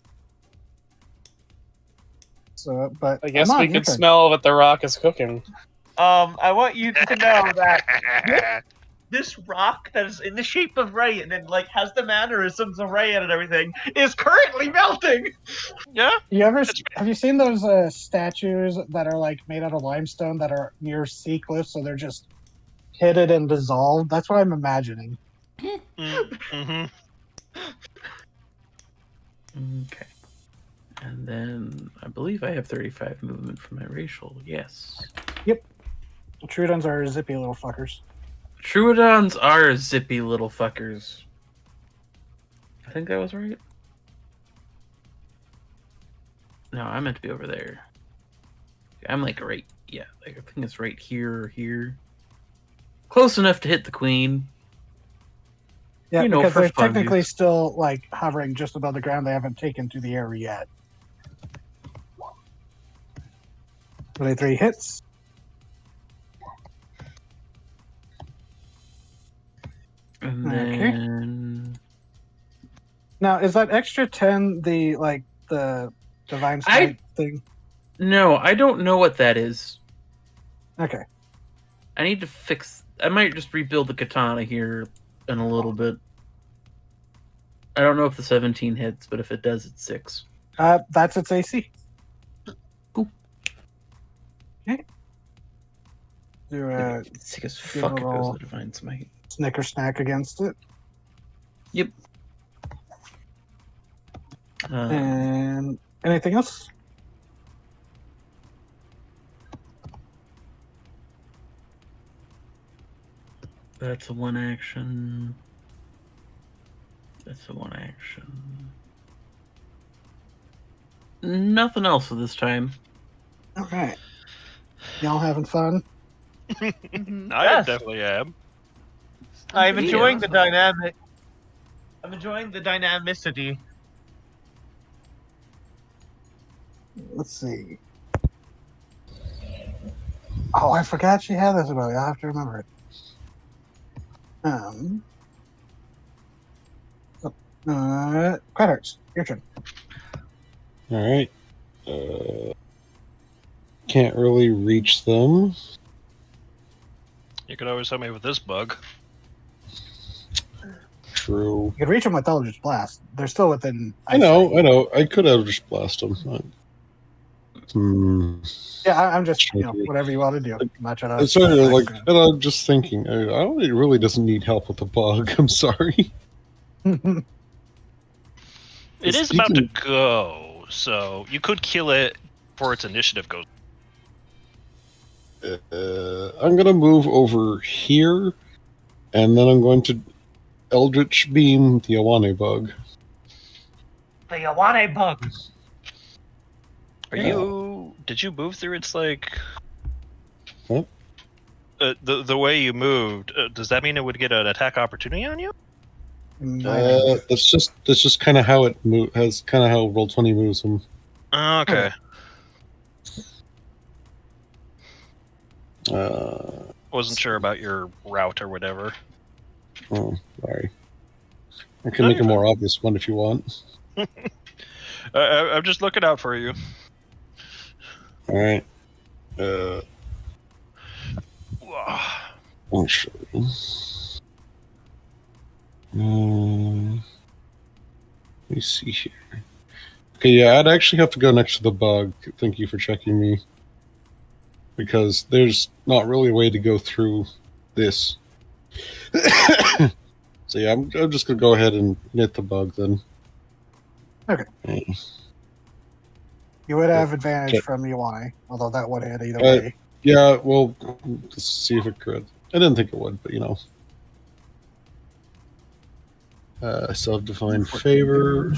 So, but I guess Amon, we your can turn. smell that the rock is cooking. I want you to know that this rock that is in the shape of rain and like has the mannerisms of rain and everything is currently melting. Yeah. Have you seen those statues that are like made out of limestone that are near sea cliffs, so they're just hidden and dissolved? That's what I'm imagining. Mm-hmm. Okay. And then I believe I have 35 movement for my racial. Yes. Trudons are zippy little fuckers. Troodons are zippy little fuckers. I think that was right. No, I meant to be over there. I'm like right. Yeah, like I think it's right here or here. Close enough to hit the queen. Yeah, You know, because for they're funsies. technically still like hovering just above the ground. They haven't taken to the air yet. 23 hits. And Okay. then Now, is that extra 10 the divine smite thing? no, I don't know what that is. Okay. I need to fix. I might just rebuild the katana here in a little bit. I don't know if the 17 hits, but if it does, it's 6. That's its AC. Cool. Okay. Do a Sick as give fuck a if it was roll. a divine smite. snicker snack against it. Yep. And anything else? That's a 1 action. That's a 1 action. Nothing else at this time. All right. Y'all having fun? Mhm. I Yes. definitely am. I'm Yeah. enjoying the dynamic. I'm enjoying the dynamicity. Let's see. Oh, I forgot she had this ability. I'll have to remember it. Credits. Your turn. All right. Can't really reach them. You could always help me with this bug. True. You can reach them with Eldritch Blast. They're still within. I know. I could have just blast them. Yeah, I'm just Sure. whatever you want to do. I'm not trying to. It's sort of like, and I'm just thinking, it really doesn't need help with the bug. I'm sorry. It It's is about to speaking- go, so you could kill it before its initiative goes. I'm gonna move over here, and then I'm going to Eldritch Beam the Awane bug. The Yawane bug. Are you? Did you move through its like? What? The way you moved, does that mean it would get an attack opportunity on you? That's just kind of how it has kind of how Roll20 moves them. Okay. Wasn't sure about your route or whatever. Oh, sorry. I can make a more obvious one if you want. I'm just looking out for you. All right. I'll show you. Let me see here. Okay, yeah, I'd actually have to go next to the bug. Thank you for checking me. Because there's not really a way to go through this. So yeah, I'm just gonna go ahead and hit the bug then. Okay. You would have advantage from Yuani, although that would hit either way. Yeah, well, let's see if it could. I didn't think it would, but you know. I still have Divine Favor.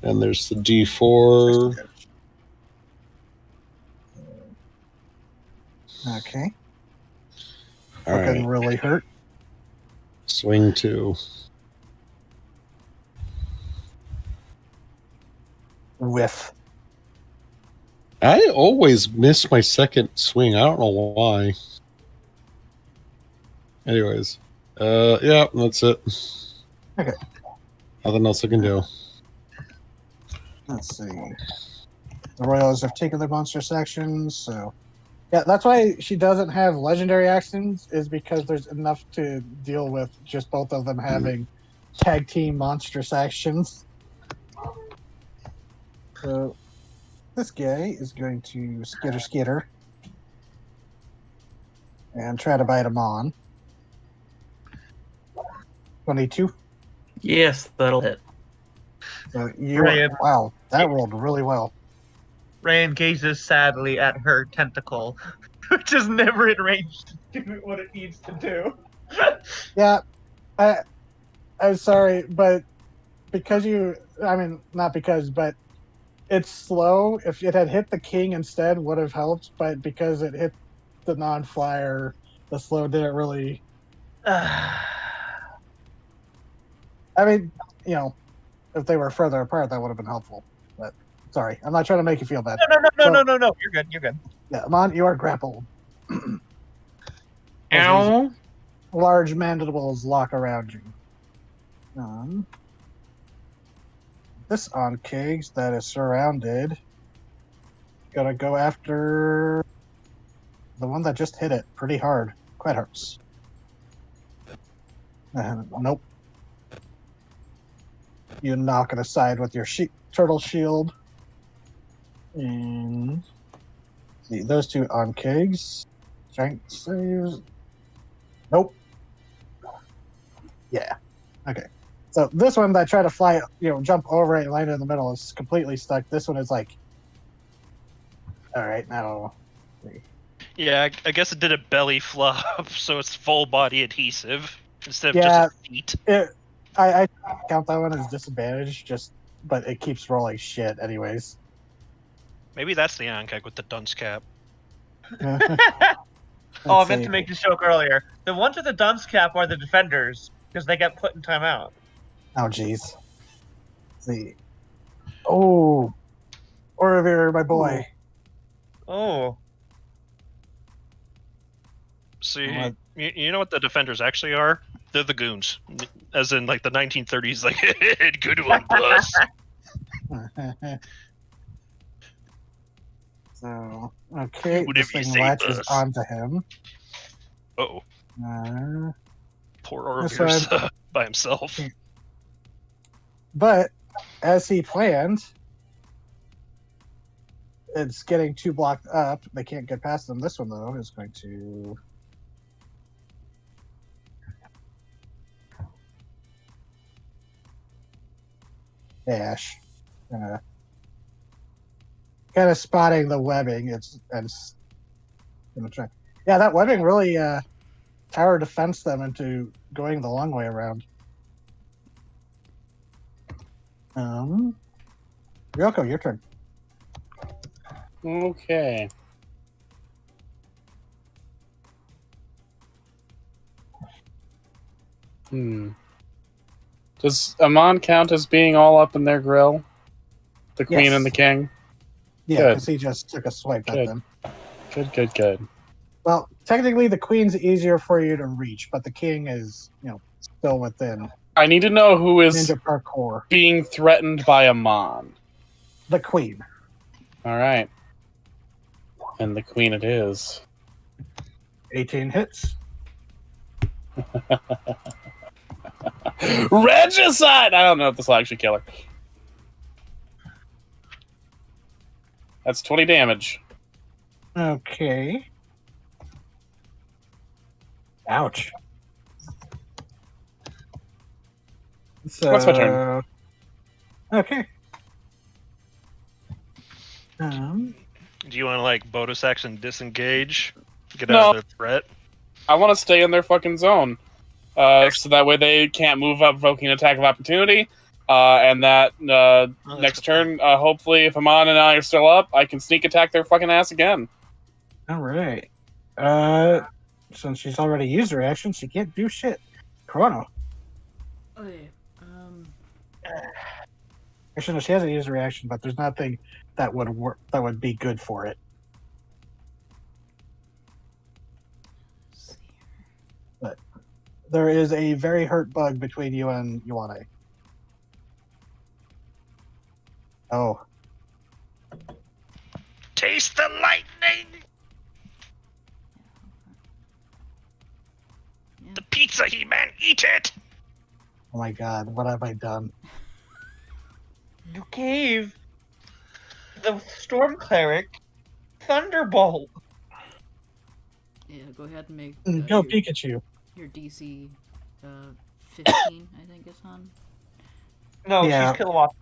And there's the D4. Okay. All Fucking right. really hurt. Swing 2. Whiff. I always miss my second swing. I don't know why. Anyways. Yeah, that's it. Okay. Nothing else I can do. Let's see. The Royals have taken their monstrous actions, so Yeah, that's why she doesn't have legendary actions, is because there's enough to deal with just both of them having tag team monstrous actions. So this guy is going to skitter and try to bite him on. 22. Yes, that'll hit. So you Right. wow, that rolled really well. Ryan gazes sadly at her tentacle, which is never in range to do what it needs to do. Yeah, I'm sorry, but because not because, but it's slow. If it had hit the king instead, would have helped, but because it hit the non-flyer, the slow didn't really. I mean, if they were further apart, that would have been helpful. But sorry, I'm not trying to make you feel bad. No. You're good. You're good. Yeah, Amon, you are grappled. Ow. Large mandibles lock around you. This Onkegs that is surrounded, gonna go after the one that just hit it pretty hard. Quite hurts. Nope. You knock it aside with your turtle shield. And see, those two Onkegs. Strength saves. Nope. Yeah. Okay. So this one that tried to fly, jump over it and land in the middle is completely stuck. This one is like, all right, now. Yeah, I guess it did a belly flop, so it's full body adhesive instead of Yeah, just feet. I count that one as disadvantage, but it keeps rolling shit anyways. Maybe that's the Ankeg with the dunce cap. Oh, I meant to make this joke earlier. The ones with the dunce cap are the defenders because they get put in timeout. Oh, jeez. See. Oh, Orovir, my boy. Oh. See, you know what the defenders actually are? They're the goons, as in like the 1930s, like good one, boss. So okay, Whatever this you thing say, latches boss. onto him. Oh, poor This Orovir's one- by himself. But as he planned, it's getting too blocked up. They can't get past them. This one though is going to. Dash. Kind of spotting the webbing. It's gonna try. Yeah, that webbing really tower defense them into going the long way around. Ryoko, your turn. Okay. Does Amon count as being all up in their grill? The queen Yes. and the king? Yeah, Good. because he just took a swipe at Good. them. Good. Well, technically, the queen's easier for you to reach, but the king is, still within I need to know who is ninja parkour. being threatened by Amon. The queen. All right. And the queen it is. 18 hits. Regicide! I don't know if this will actually kill her. That's 20 damage. Okay. Ouch. So, That's my turn. Okay. Do you want to like bonus action disengage, get No. out of the threat? I want to stay in their fucking zone. So that way they can't move up, provoking an attack of opportunity. And that next turn, hopefully, if Amon and I are still up, I can sneak attack their fucking ass again. All right. Since she's already used her action, she can't do shit. Chrono. Okay. Actually, no, she hasn't used her reaction, but there's nothing that would work that would be good for it. But there is a very hurt bug between you and Yuane. Oh. Taste the lightning. pizza, He-Man. Eat it. Oh my god, what have I done? You gave the Storm Cleric Thunderbolt. Yeah, go ahead and make Go Pikachu. your DC 15, I think it's on. No, Yeah. she's kilowatts.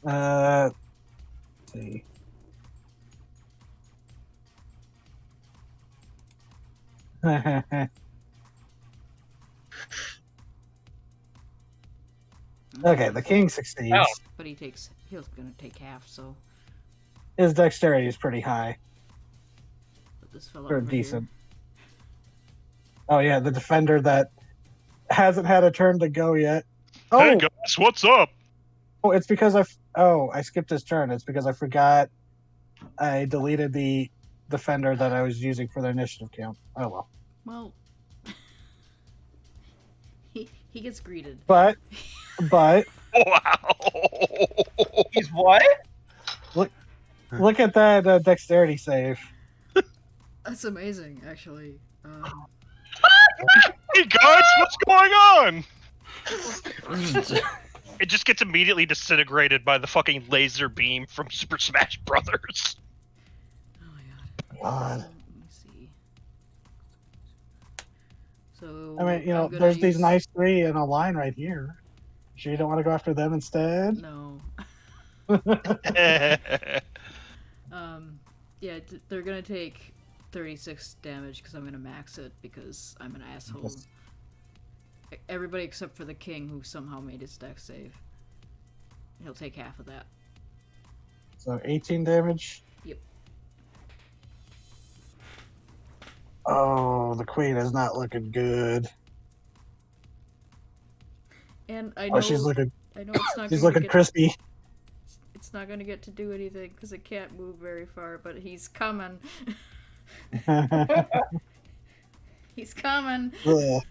Let's see. Okay, the king succeeds. Oh. But he's gonna take half, so. His dexterity is pretty high. Put this fella Or over decent. Oh yeah, the defender that hasn't had a turn to go yet. Oh, Hey guys, what's up? oh, it's because I skipped his turn. It's because I forgot I deleted the defender that I was using for the initiative count. Oh well. Well, he gets greeted. But Wow. He's what? look at that dexterity save. That's amazing, actually. Hey guys, what's going on? It just gets immediately disintegrated by the fucking laser beam from Super Smash Brothers. Oh my god. God. So, let me see. So I mean, I'm gonna there's these use- nice three in a line right here. Sure you don't want to go after them instead? No. Yeah, they're gonna take 36 damage because I'm gonna max it because I'm an asshole. Yes. Everybody except for the king who somehow made his dex save. He'll take half of that. So 18 damage. Yep. Oh, the queen is not looking good. And I know Oh, she's looking it's not she's gonna looking get, crispy. It's not gonna get to do anything because it can't move very far, but he's coming. He's coming. Ugh.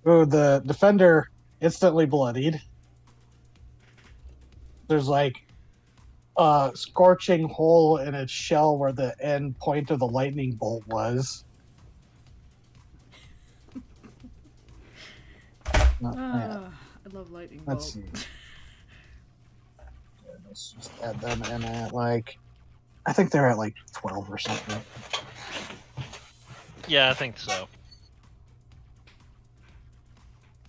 Oh, the defender instantly bloodied. There's like a scorching hole in its shell where the end point of the lightning bolt was. Not bad. I love lightning Let's bolt. see. Let's just add them in at like, I think they're at like 12 or something. Yeah, I think so.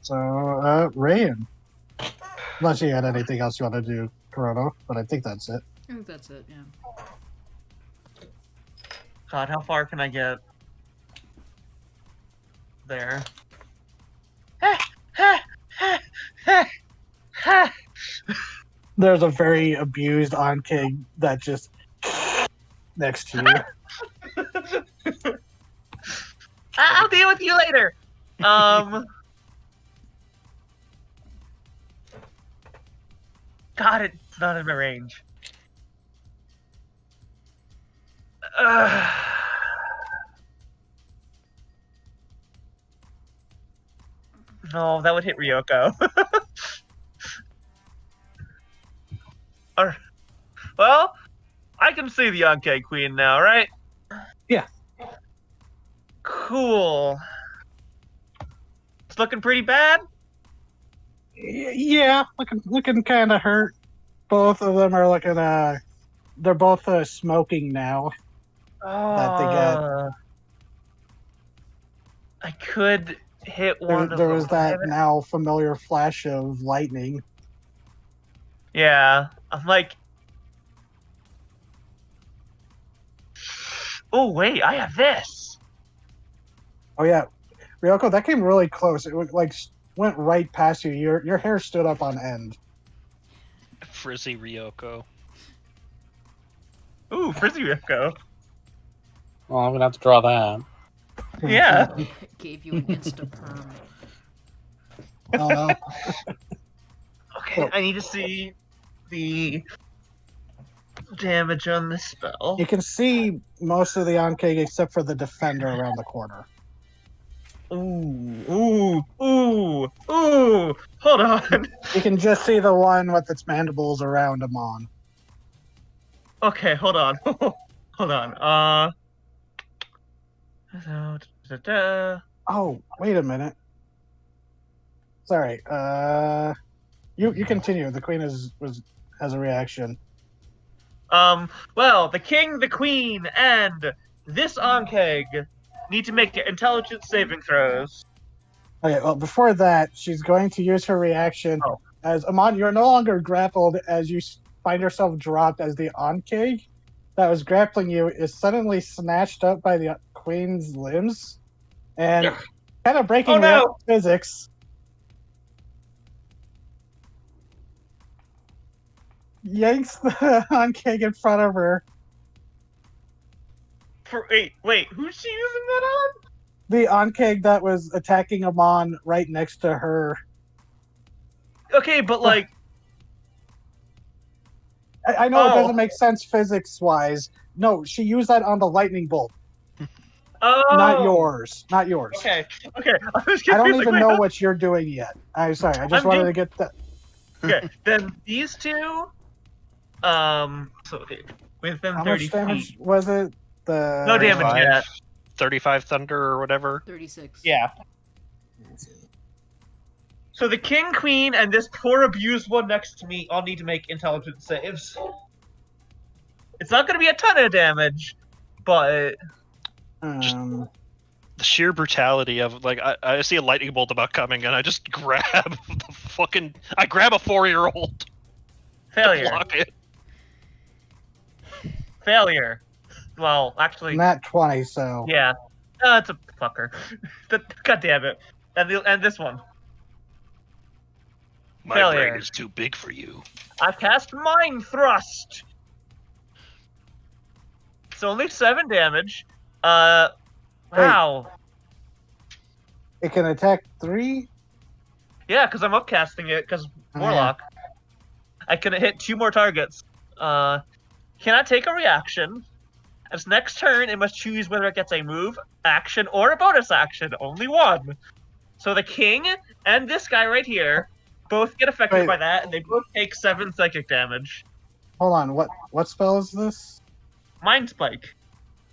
So, Rayan. Unless you had anything else you want to do, Corona, but I think that's it. I think that's it, yeah. God, how far can I get? There. There's a very abused on-king that just next to you. I'll deal with you later. God, it's not in my range. No, that would hit Ryoko. Well, I can see the Yankee Queen now, right? Yeah. Cool. It's looking pretty bad. Yeah, looking kind of hurt. Both of them are looking. They're both smoking now. That they get. I could hit one. There of was them. that now familiar flash of lightning. Yeah, I'm like, oh wait, I have this. Oh yeah, Ryoko, that came really close. It like went right past you. Your hair stood up on end. Frizzy Ryoko. Ooh, Frizzy Ryoko. Well, I'm gonna have to draw that. Yeah. Gave you an insta perm. Oh no. Okay, I need to see the damage on this spell. You can see most of the Ankeg except for the defender around the corner. Ooh. Hold on. You can just see the one with its mandibles around him on. Okay, hold on. Hold on. Oh, wait a minute. Sorry. You continue. The queen has a reaction. Well, the king, the queen, and this Ankeg need to make intelligence saving throws. Okay. Well, before that, she's going to use her reaction Oh. as Amon. You're no longer grappled as you find yourself dropped as the Ankeg that was grappling you is suddenly snatched up by the queen's limbs and kind of breaking physics. Yanks the Ankeg in front of her. Wait, who's she using that on? The Ankeg that was attacking Amon right next to her. Okay, but like... I know it doesn't make sense physics-wise. No, she used that on the lightning bolt. Oh! Not yours. Not yours. Okay. I don't even know what you're doing yet. I'm sorry. I just wanted to get that. Okay, then these two... So, okay. Within How 30 much damage feet. was it? No damage yet. 35 thunder or whatever. 36. Yeah. So the king, queen, and this poor abused one next to me all need to make intelligence saves. It's not going to be a ton of damage, but... The sheer brutality of, like, I see a lightning bolt about coming, and I just grab the fucking... I grab a 4-year-old. Failure. To block it. Failure. Well, actually... Not 20, so... Yeah. It's a fucker. God damn it. And this one. My Failure. brain is too big for you. I've cast Mind Thrust. It's only 7 damage. Wow. It can attack 3? Yeah, because I'm upcasting it, because Warlock. I can hit 2 more targets. Cannot take a reaction. Its next turn, it must choose whether it gets a move, action, or a bonus action. Only one. So the king and this guy right here both get affected by that, and they both take 7 psychic damage. Hold on. What spell is this? Mind Spike.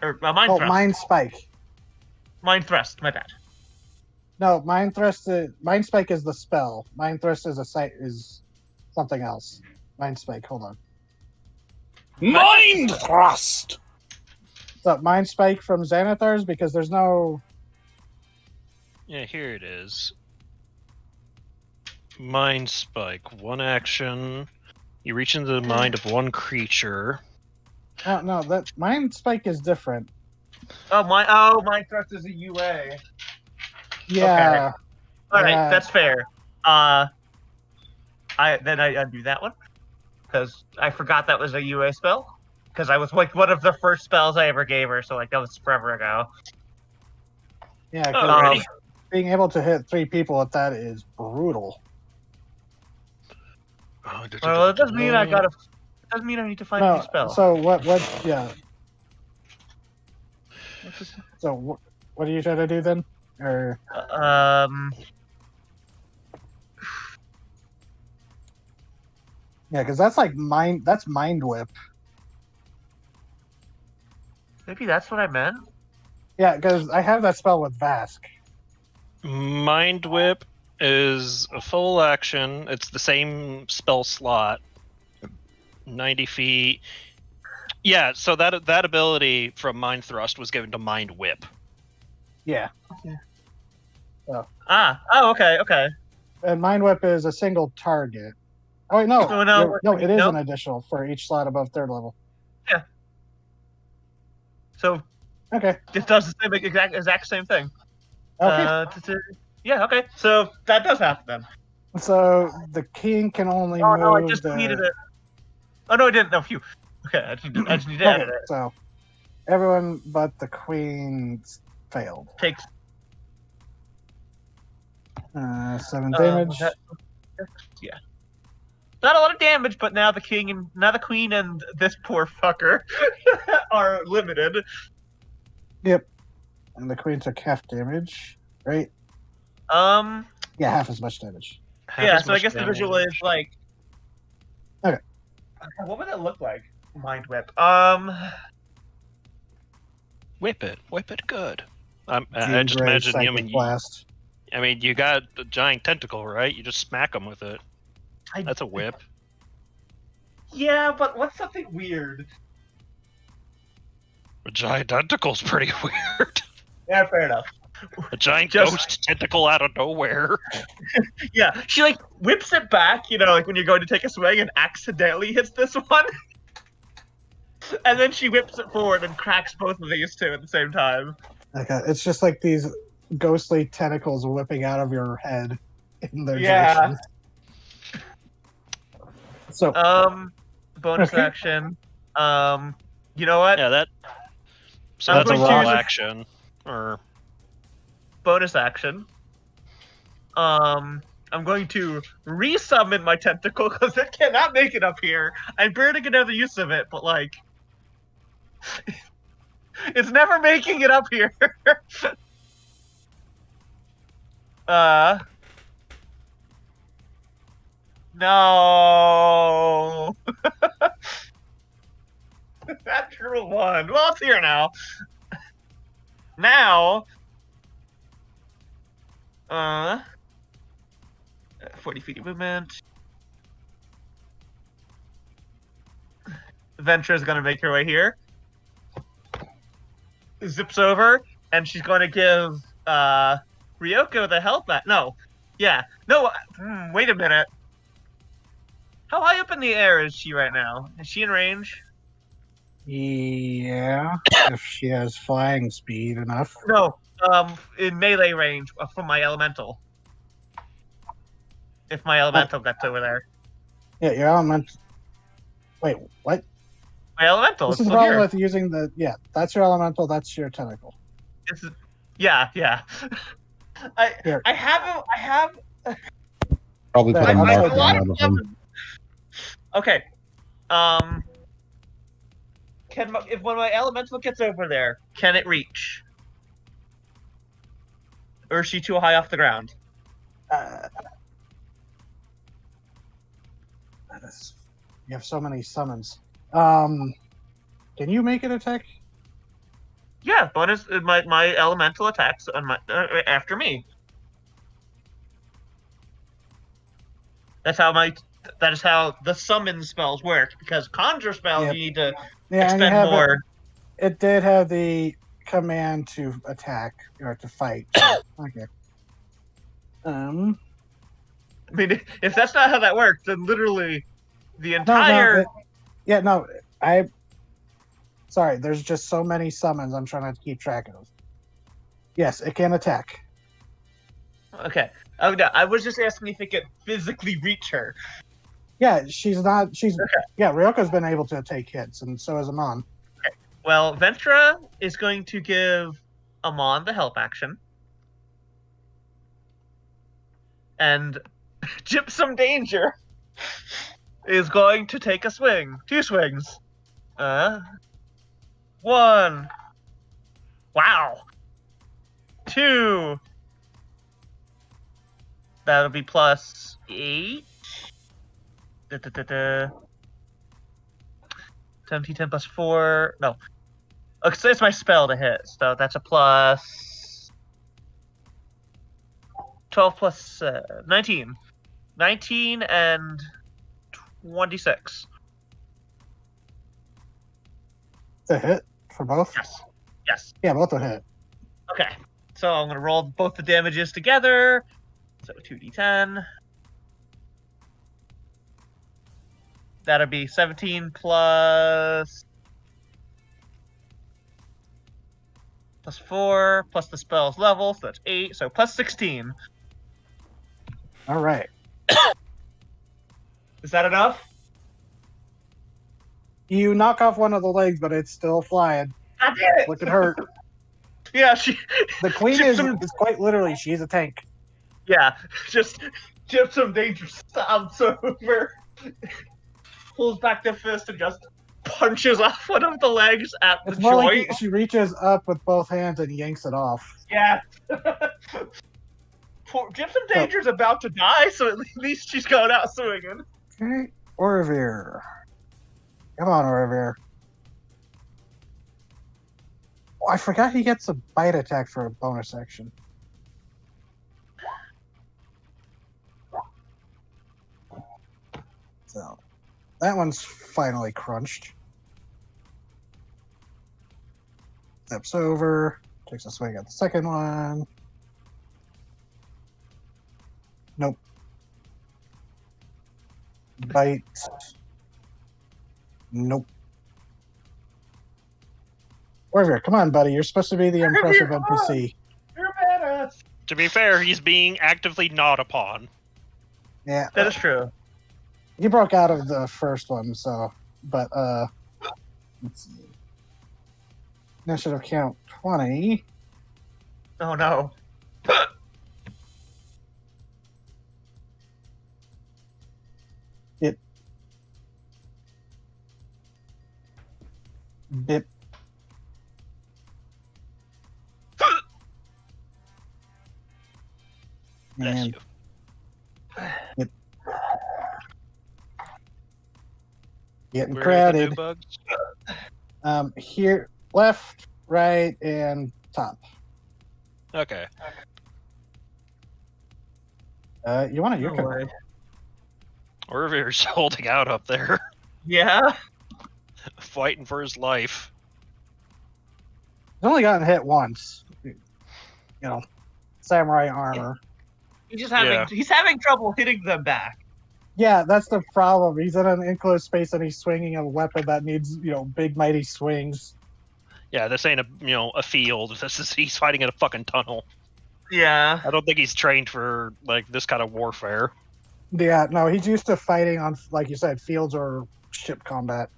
Or Mind Thrust. Mind Spike. Mind Thrust, my bad. No, Mind Spike is the spell. Mind Thrust is something else. Mind Spike, hold on. Mind Thrust! So, Mind Spike from Xanathar's? Because there's no... Yeah, here it is. Mind Spike. 1 action. You reach into the mind of one creature. No, that Mind Spike is different. Mind Thrust is a UA. Yeah. Okay. Alright, that's fair. I undo that one. Because I forgot that was a UA spell. Because I was like one of the first spells I ever gave her, so like that was forever ago. Yeah, because being able to hit 3 people with that is brutal. Well, it doesn't mean I need to find a new spell. So yeah. So what are you trying to do then? Or yeah, because that's like mind whip. Maybe that's what I meant. Yeah, because I have that spell with Vask. Mind Whip is a full action. It's the same spell slot. 90 feet. Yeah, so that ability from Mind Thrust was given to Mind Whip. Yeah. Oh. Okay. And Mind Whip is a single target. Oh wait, no, it is an additional for each slot above 3rd level. Yeah. So. Okay. It does the same exact same thing. Okay. Yeah. Okay. So that does happen then. So the king can only move. No, I just needed it. Oh no, I didn't. No, phew. Okay, I just need to edit it. So everyone but the queen failed. Takes 7 damage. Yeah. Not a lot of damage, but now the queen and this poor fucker are limited. Yep. And the queen took half damage, right? Yeah, half as much damage. So I guess the visual is like. Okay. What would that look like? Mind Whip. Whip it good. I just Jean Grey's imagine. I psychic mean, blast. you got a giant tentacle, right? You just smack them with it. That's a whip. Yeah, but what's something weird? A giant tentacle's pretty weird. Yeah, fair enough. A giant Just- ghost tentacle out of nowhere. Yeah, she like whips it back, you know, like when you're going to take a swing and accidentally hits this one. And then she whips it forward and cracks both of these two at the same time. Okay, it's just like these ghostly tentacles whipping out of your head in their Yeah. direction. So, Bonus Okay. action. You know what? Yeah, that. So I'm that's a going to raw use- action. Or Bonus action. I'm going to resummon my tentacle because it cannot make it up here. I'm burning another use of it, but like, it's never making it up here. No. Natural one. Well, it's here now. Now, 40 feet of movement. Ventura is going to make her way here. Zips over, and she's going to give Ryoko the health back. No. Yeah. No. Wait a minute. How high up in the air is she right now? Is she in range? yeah, if she has flying speed enough. No. In melee range from my elemental. If my elemental gets over there. Yeah, your element. Wait, what? My elemental. This It's is the still problem here. with using the. Yeah, that's your elemental, that's your tentacle. This is, yeah. Here. I have Probably put a I'm I mark have a lot out of of him. weapons. Okay. If when my elemental gets over there, can it reach? Or is she too high off the ground? You have so many summons. Can you make an attack? Yeah, bonus my elemental attacks on my after me. That is how the summon spells work. Because conjure spells, Yep. you need to Yeah, and you expend have more. It did have the command to attack or to fight. Okay. I mean, if that's not how that works, then literally the entire. Sorry, there's just so many summons I'm trying to keep track of. Yes, it can attack. Okay. Oh no, I was just asking if it could physically reach her. Yeah, Ryoko's been able to take hits, and so has Amon. Well, Ventra is going to give Amon the help action. And Gypsum Danger is going to take a swing. 2 swings. 1. Wow. 2. That'll be plus 8. 17, 10 plus 4. No. Okay, so it's my spell to hit. So that's a plus 12 plus 19. 19 and 26. The hit for both? Yes. Yes. Yeah, both will hit. Okay. So I'm going to roll both the damages together. So 2d10. That'll be 17 plus 4 plus the spell's level, so that's 8. So plus 16. All right. Is that enough? You knock off one of the legs, but it's still flying. I did it. Looking hurt. Yeah, The queen Gypsum- is quite literally, she's a tank. Yeah, just Gypsum Danger stomps over, pulls back the fist, and just punches off one of the legs at the It's more joint. like she reaches up with both hands and yanks it off. Yeah. Poor Gypsum Danger's about to die, so at least she's going out swinging. Okay, Orvir. Come on, Orvir. Oh, I forgot he gets a bite attack for a bonus action. So that one's finally crunched. Steps over, takes a swing at the second one. Nope. Bite. Nope. Orvir, come on, buddy. You're supposed to be the impressive NPC. You're badass. To be fair, he's being actively gnawed upon. Yeah. That is true. He broke out of the first one, so. But, let's see. Initiative count 20. Oh no. Bip. Bless And you. getting Where are the new crowded. bugs? Here, left, right, and top. Okay. You want to No Yuka? way. Orvir's holding out up there, Yeah. fighting for his life. He's only gotten hit once. You know, samurai armor. He's having trouble hitting them back. Yeah, that's the problem. He's in an enclosed space and he's swinging a weapon that needs, big mighty swings. Yeah, this ain't a field. He's fighting in a fucking tunnel. Yeah. I don't think he's trained for this kind of warfare. Yeah, no, he's used to fighting on, like you said, fields or ship combat.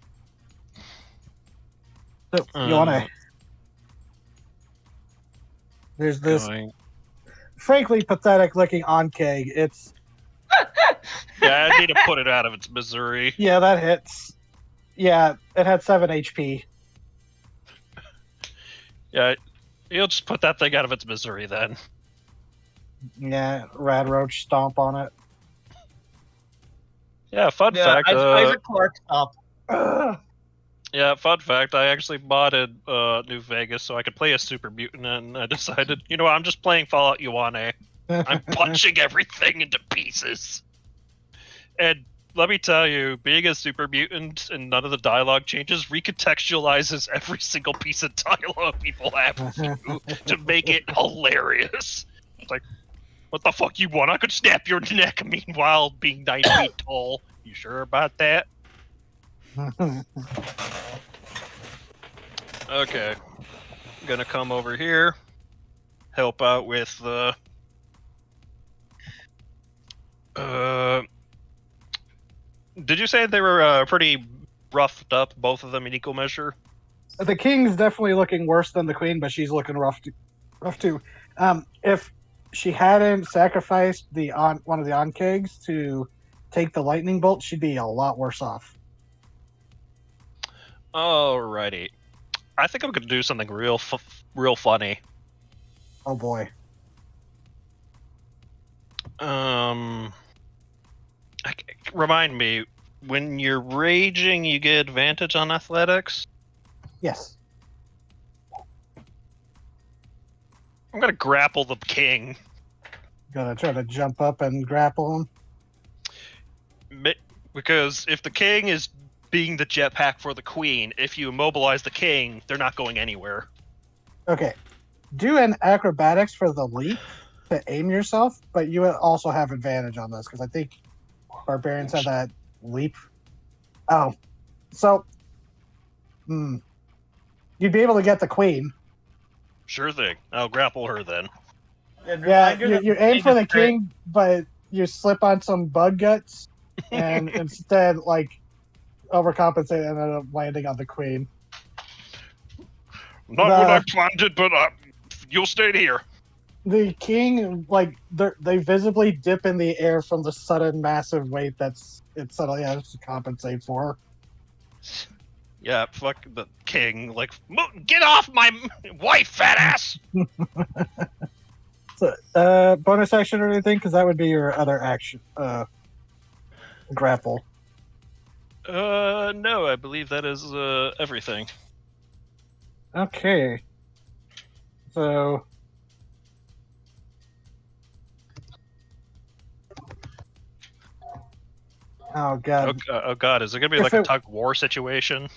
So, you want to... There's this frankly pathetic looking Ankeg. It's... Yeah, I need to put it out of its misery. Yeah, that hits. Yeah, it had 7 HP. Yeah, you'll just put that thing out of its misery then. Yeah, Rad Roach stomp on it. Yeah, fun fact. Isaac Clarke up. Yeah, fun fact. I actually modded New Vegas so I could play a super mutant, and I decided, you know what, I'm just playing Fallout Yuane. I'm punching everything into pieces. And let me tell you, being a super mutant and none of the dialogue changes recontextualizes every single piece of dialogue people have with you to make it hilarious. It's like, what the fuck you want? I could snap your neck, meanwhile being 9 feet tall. You sure about that? Okay. I'm gonna come over here, help out with the... did you say they were pretty roughed up, both of them in equal measure? The king's definitely looking worse than the queen, but she's looking rough too. If she hadn't sacrificed one of the Ankegs to take the lightning bolt, she'd be a lot worse off. Alrighty. I think I'm gonna do something real funny. Oh boy. Remind me, when you're raging, you get advantage on athletics? Yes. I'm gonna grapple the king. Gonna try to jump up and grapple him. Because if the king is being the jetpack for the queen, if you immobilize the king, they're not going anywhere. Okay. Do an acrobatics for the leap to aim yourself, but you also have advantage on this, because I think barbarians have that leap. Oh. So, you'd be able to get the queen. Sure thing. I'll grapple her then. Yeah, you aim for the king, but you slip on some bug guts, and instead, overcompensate and end up landing on the queen. Not what I planned it, but you'll stay here. The king, they visibly dip in the air from the sudden massive weight it suddenly has to compensate for. Yeah, fuck the king. Get off my wife, fat ass! So, bonus action or anything? Because that would be your other action. Grapple. No, I believe that is everything. Okay. So. Oh god. Oh god, is it gonna be If like a it- tug of war situation?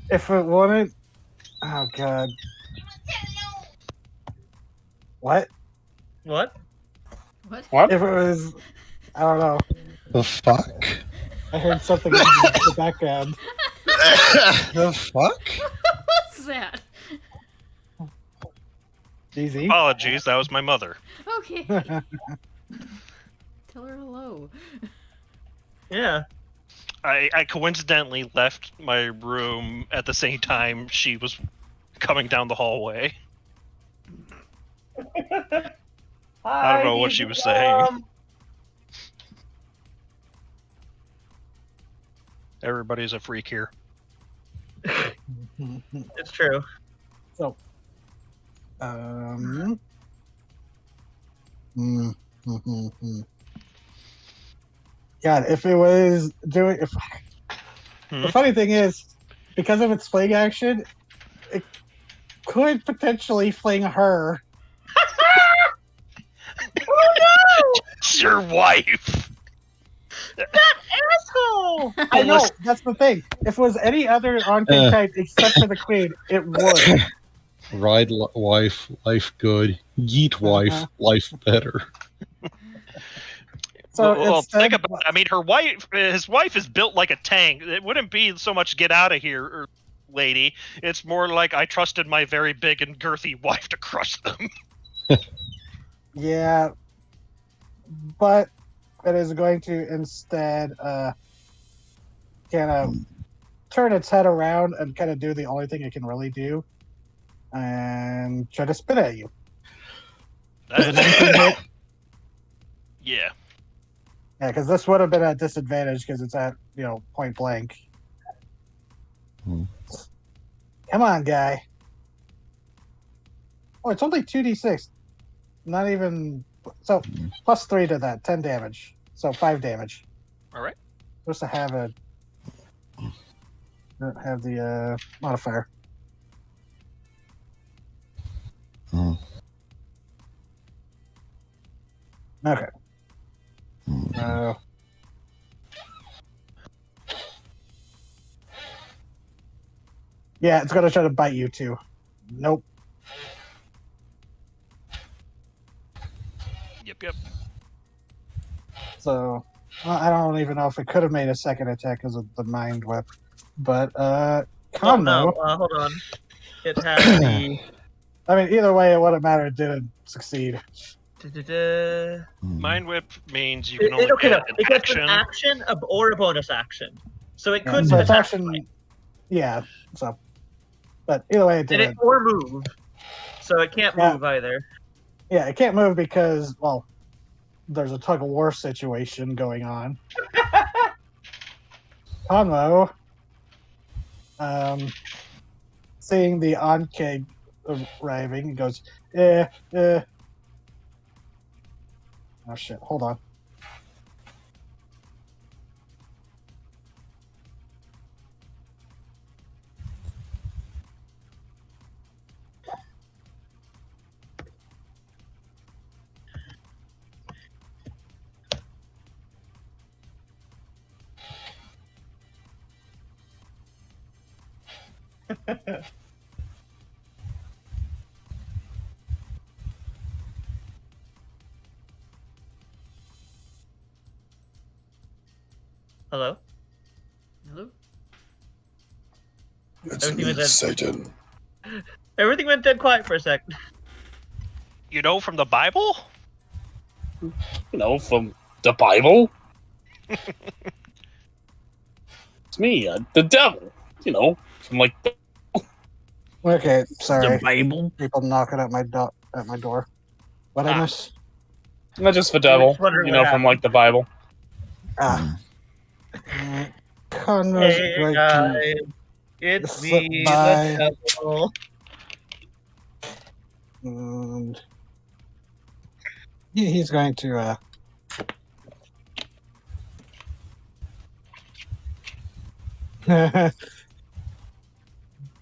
If it wanted. Oh god. What? What? What? What? If it was. I don't know. The fuck? I heard something in the background. The fuck? What's that? DZ? Apologies, that was my mother. Okay. Tell her hello. Yeah. I coincidentally left my room at the same time she was coming down the hallway. I don't know what she was saying. Everybody's a freak here. It's true. So. Hmm. God, if it was doing. The funny thing is, because of its fling action, it could potentially fling her. Oh no! It's your wife! Asshole! I know, that's the thing. If it was any other on-king type except for the queen, it would. Ride wife, life good. Yeet wife, life better. So well, instead, think about it. I mean, his wife is built like a tank. It wouldn't be so much get out of here, lady. It's more like I trusted my very big and girthy wife to crush them. yeah, but it is going to instead kind of turn its head around and kind of do the only thing it can really do, and try to spit at you. Is it 19 hit? Yeah. Yeah, because this would have been at disadvantage because it's at, point blank. Hmm. Come on, guy. Oh, it's only 2d6. Not even... So, plus 3 to that. 10 damage. So, 5 damage. Alright. Supposed to have a... Don't have the modifier. Hmm. Okay. Yeah, it's going to try to bite you, too. Nope. Yep. So, I don't even know if it could have made a second attack because of the mind whip. But, Oh, Conmo... no, hold on. It has the... I mean, either way, it wouldn't matter. It didn't succeed. Mind whip means you can only Okay, get no, an it gets action. an action or a bonus action. So it Yeah, could so it's attack action. Yeah, so. But either way, it and didn't. it or move. So it can't Yeah. move either. Yeah, it can't move because, well, there's a tug of war situation going on. Conmo, seeing the on-keg arriving, he goes, Oh shit, hold on. Hello? Hello? It's Everything me, was dead. Satan. Everything went dead quiet for a sec. You know from the Bible? From the Bible. It's me, the devil. From like the Okay, sorry. Bible. People knocking at my door. What I miss? not just the devil. just wondering what From like the Bible. Conroe's Hey going guys, to it's slip me, by. the devil. And he's going to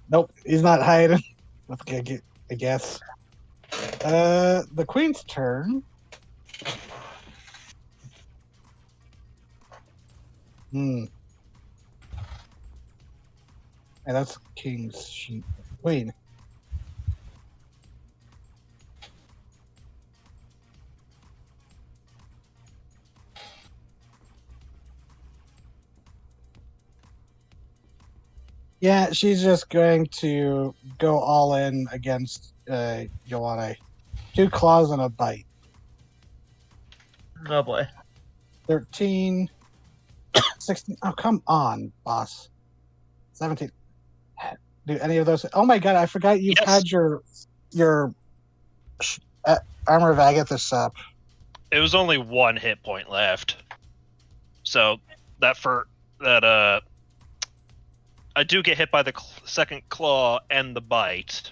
nope, he's not hiding. Okay, I guess. The queen's turn. Hmm. And that's king's sheep. Queen. Yeah, she's just going to go all in against Joanna. 2 claws and a bite. Oh boy. 13, 16. Oh, come on, boss. 17. Do any of those? Oh my god, I forgot you've Yes. had your Armor of Agathis up. It was only 1 hit point left. So that I do get hit by the second claw and the bite.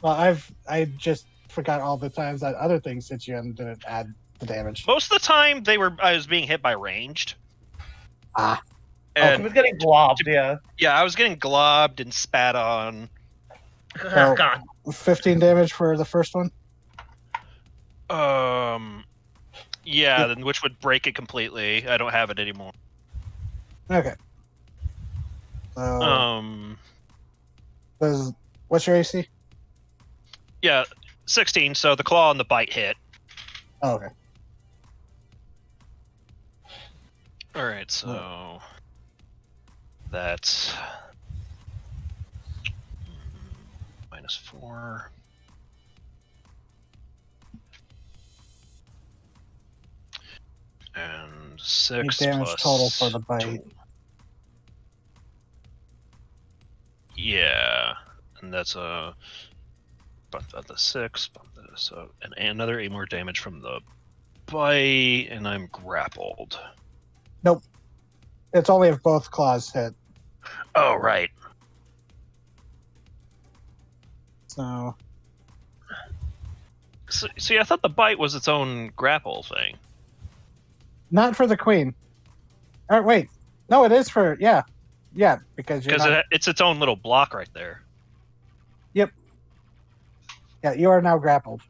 Well, I just forgot all the times that other things hit you and didn't add the damage. Most of the time, I was being hit by ranged. Ah. He And was getting globbed, yeah. yeah, I was getting globbed and spat on. Oh, God. 15 damage for the first one. Yeah, then which would break it completely. I don't have it anymore. Okay. What's your AC? Yeah, 16. So the claw and the bite hit. Oh, okay. All right, so that's -4. And 6 damage plus total for the bite. Yeah, and that's a bump that to 6. Bump that, so and another 8 more damage from the bite, and I'm grappled. Nope. It's only if both claws hit. Oh right. So. See, I thought the bite was its own grapple thing. Not for the queen. Wait. No, it is for yeah, because it's its own little block right there. Yep. Yeah, you are now grappled.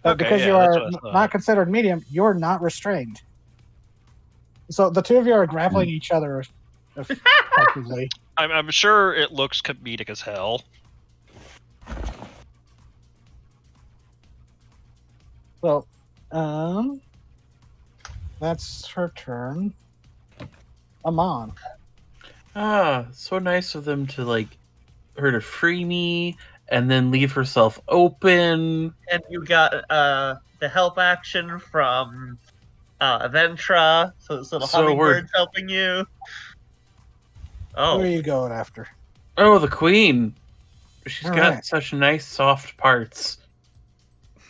But Okay, because yeah, you that's are what I thought. not considered medium, you're not restrained. So the two of you are grappling each other effectively. I'm sure it looks comedic as hell. So, that's her turn. Amon. So nice of them to her to free me and then leave herself open. And you got the help action from Ventra, so this little hummingbird's helping you. Who are Oh, you going after? Oh, the queen. She's All got right. such nice soft parts.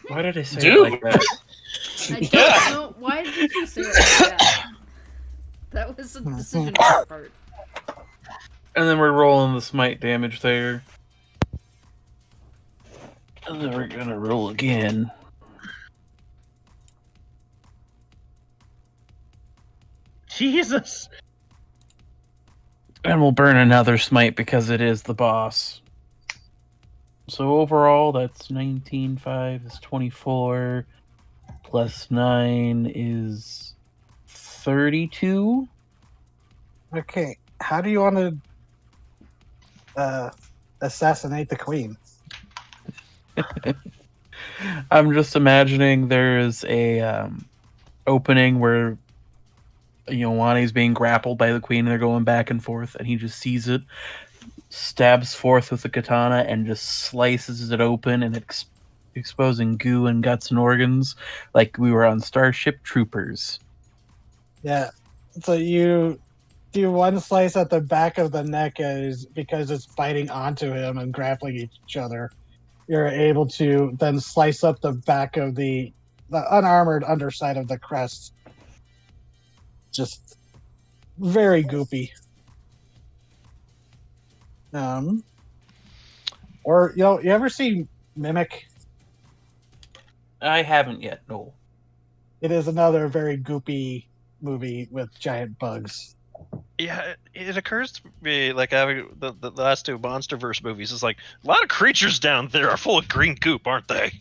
Why did I say Dude. it like that? I don't know. Why did you say it like that? That was a decision on your part. And then we're rolling the smite damage there. And then we're gonna roll again. Jesus. And we'll burn another smite because it is the boss. So overall, that's 19, 5 is 24, plus 9 is 32. Okay, how do you want to assassinate the queen? I'm just imagining there's a opening where Wani's being grappled by the queen and they're going back and forth, and he just sees it, stabs forth with the katana, and just slices it open, and exposing goo and guts and organs like we were on Starship Troopers. Yeah, so you do one slice at the back of the neck because it's biting onto him and grappling each other. You're able to then slice up the back of the unarmored underside of the crest. Just very goopy. Or you ever see Mimic? I haven't yet, no. It is another very goopy movie with giant bugs. Yeah, it occurs to me having the last two MonsterVerse movies is a lot of creatures down there are full of green goop, aren't they?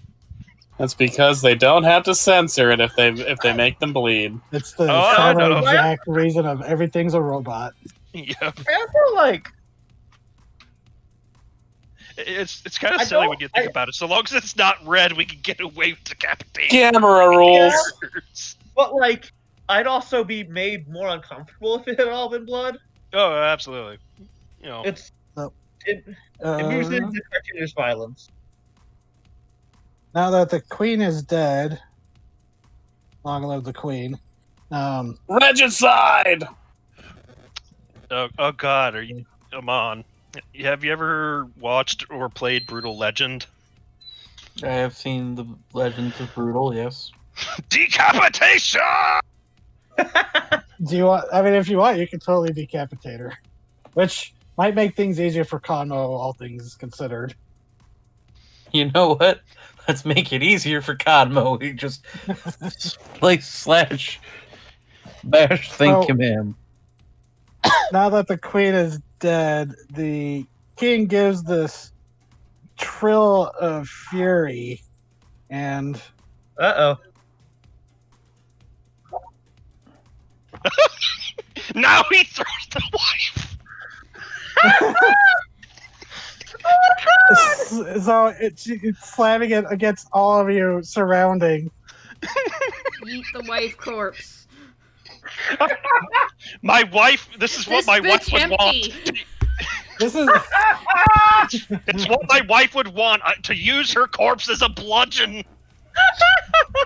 That's because they don't have to censor it if they make them bleed. It's the Oh, I Samurai know. Jack reason of everything's a robot. Yep. I feel like It's kind of I silly don't- when you think about it. So long as it's not red, we can get away with decapitation. Camera rules. but like I'd also be made more uncomfortable if it had all been blood. Oh, absolutely. You know, It's So, it moves Uh, into cartoonish violence. now that the queen is dead, long live the queen. Regicide! oh God, are you? Come on. Have you ever watched or played Brutal Legend? I have seen the Legends of Brutal, yes. Decapitation! Do you want? I mean, if you want, you can totally decapitate her, which might make things easier for Conmo, all things considered. You know what? Let's make it easier for Codmo. He just slash bash think So- command. Now that the queen is dead, the king gives this trill of fury, and Uh Now he throws the wife. so it's slamming it against all of you surrounding. Eat the wife corpse. My wife. This is what This my wife bitch would want. empty. This is It's what my wife would want to use her corpse as a bludgeon.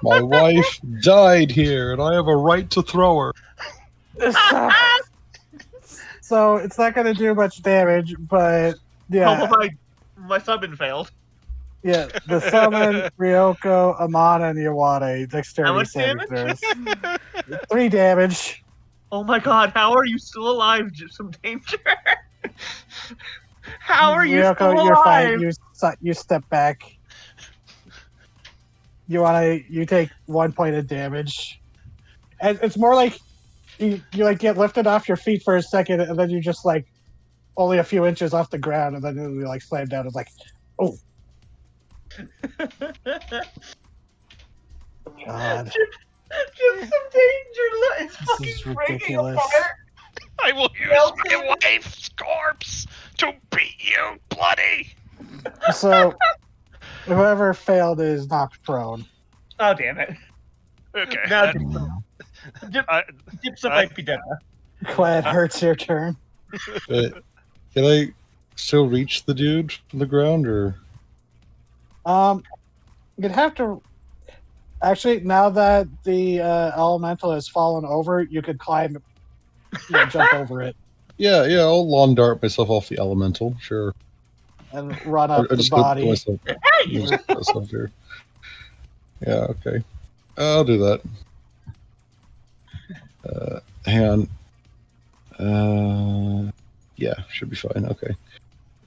My wife died here, and I have a right to throw her. so it's not going to do much damage, but oh. yeah, My summon failed. yeah. The summon, Ryoko, Amana, and Yawade How dexterity much saving damage? throws. 3 damage. Oh my god, how are you still alive? Just some danger. How are you Ryoko, still you're alive? fine. You step back. You take 1 point of damage. And it's more like you like get lifted off your feet for a second, and then you just like only a few inches off the ground, and then you like slam down. It's like, oh god, Just some danger. Look, it's This fucking is breaking ridiculous. apart. I will use Melted. my wife's corpse to beat you bloody. so whoever failed is knocked prone. Oh damn it! Okay. Now I- Gypsum I- might be dead. Quad hurts your turn. Can I still reach the dude from the ground, or You'd have to. Actually, now that the elemental has fallen over, you could climb, jump over it, yeah, I'll lawn dart myself off the elemental, sure. and run Or up the just put body. myself, just put myself here. Yeah, okay, I'll do that. Hang on. Yeah, should be fine. Okay,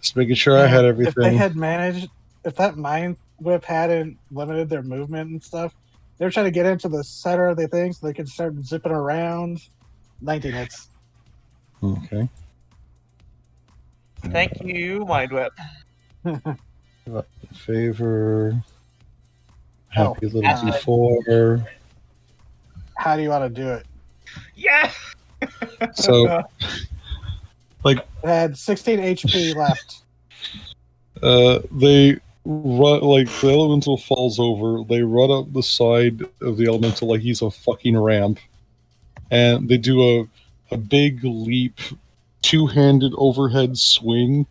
just making sure I had If they everything. had managed, if that mind whip hadn't limited their movement and stuff, they were trying to get into the center of the thing so they could start zipping around. 19 hits. Okay. Thank you, Mind Whip. Favor. Happy little uh, D4. How do you want to do it? Yes. So, It had 16 HP left. they run, like, the elemental falls over. They run up the side of the elemental like he's a fucking ramp. And they do a big leap, two-handed overhead swing.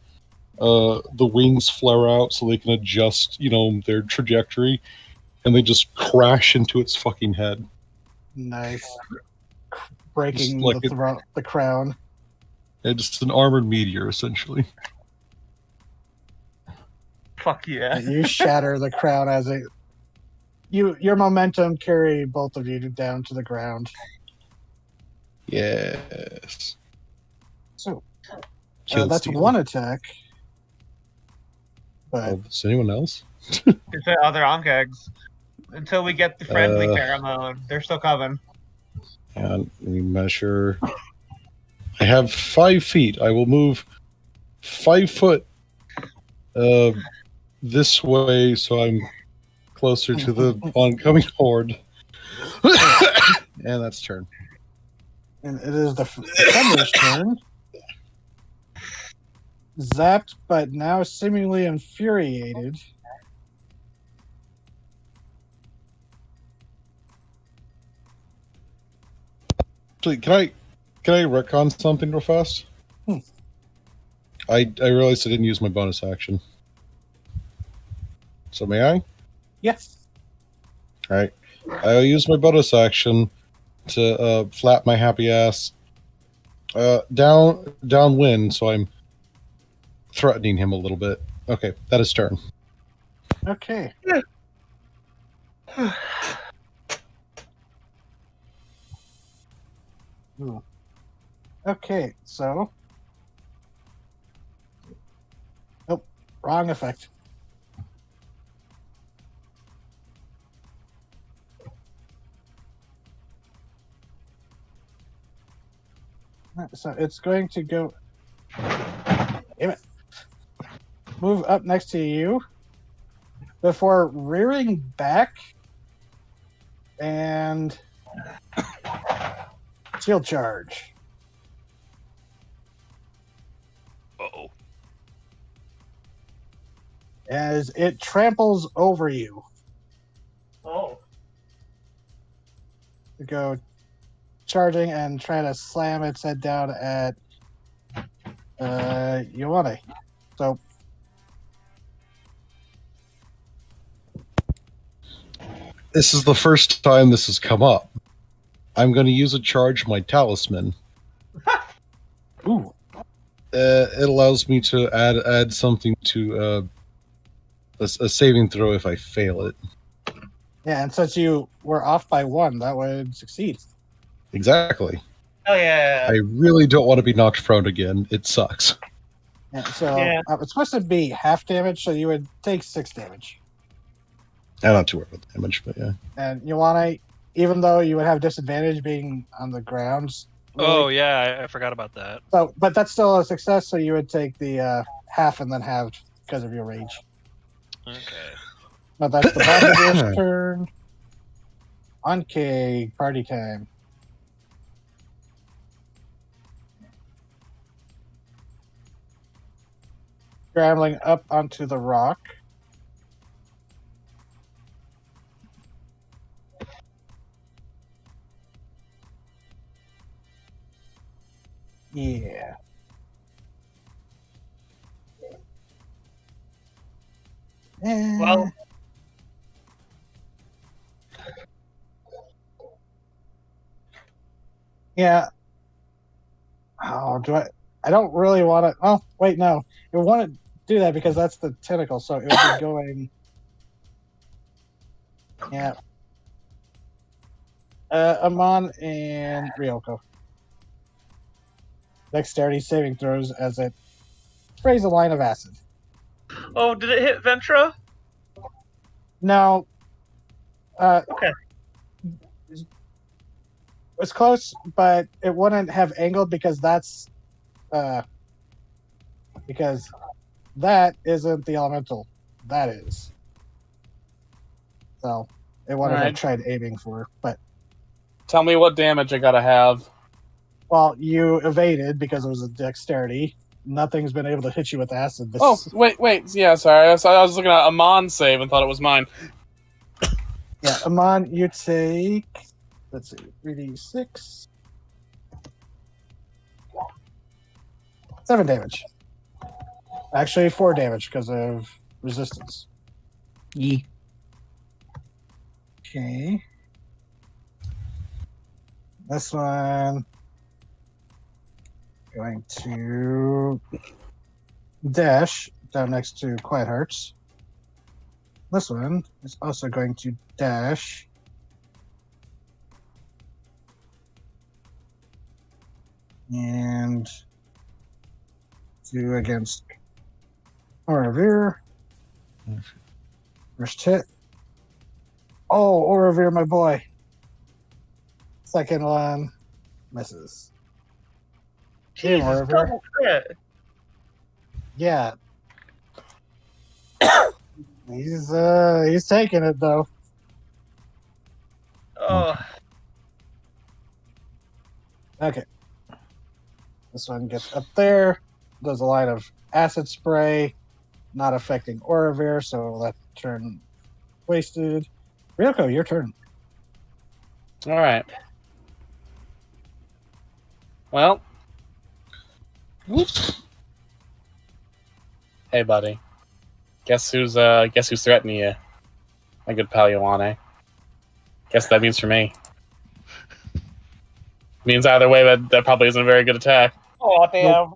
The wings flare out so they can adjust, their trajectory. And they just crash into its fucking head. Nice. Breaking Just like the crown. It's just an armored meteor, essentially. Fuck yeah. You shatter the crown as it. Your momentum carry both of you down to the ground. Yes. So Kill that's steal. one attack. But Oh, is anyone else? It's the other Onkegs. Until we get the friendly Uh, pheromone, they're still coming. And we measure. I have 5 feet. I will move 5 foot this way, so I'm closer to the oncoming horde. And that's turn. And it is the defender's turn. Zapped, but now seemingly infuriated. Actually, can I retcon something real fast? I realized I didn't use my bonus action. So may I? Yes. All right. I'll use my bonus action to flap my happy ass downwind, so I'm threatening him a little bit. Okay, that is turn. Okay. Ooh. Okay, so. Nope, wrong effect. So it's going to go. Damn it. Move up next to you before rearing back and shield charge. Uh-oh. As it tramples over you. Oh. To go charging and try to slam its head down at Ioane. So This is the first time this has come up. I'm going to use a charge my talisman. ooh. It allows me to add something to a saving throw if I fail it. Yeah, and since you were off by 1, that would succeed. Exactly. Oh yeah. I really don't want to be knocked prone again. It sucks. Yeah, so Yeah. it's supposed to be half damage, so you would take 6 damage. I'm not too worried about the damage, but yeah. And Ioane, even though you would have disadvantage being on the ground. Oh, yeah, I forgot about that. So, but that's still a success, so you would take the half and then halved because of your rage. Okay. But that's the Bombadil's turn. Okay, party time. Scrambling up onto the rock. Yeah. Well, yeah. Oh, do I don't really want to. Oh, wait, no. I want to do that because that's the tentacle, so it would be going. Yeah. Amon and Ryoko. Dexterity saving throws as it sprays a line of acid. oh, did it hit Ventra? No. Okay. It's close, but it wouldn't have angled because because that isn't the elemental. That is. So it wouldn't have Alright. tried aiming for, but Tell me what damage I gotta have. well, you evaded because it was a dexterity. Nothing's been able to hit you with acid. Oh, wait. Yeah, sorry. I was looking at Amon save and thought it was mine. Yeah, Amon, you take, let's see, 3d6. 7 damage. Actually, 4 damage because of resistance. Yee. Okay. This one going to dash down next to Quiet Hearts. This one is also going to dash and do against Oravir. First hit. Oh, Oravir, my boy. Second one misses. Hey, Jesus, Oravir. double crit. Yeah. He's taking it though. Oh, Okay. This one gets up there. Does a line of acid spray, not affecting Auravir, so that turn wasted. Ryoko, your turn. All right. Well. Hey, buddy. Guess who's threatening you? My good pal Ioane. Guess what that means for me. Means either way that probably isn't a very good attack. oh damn.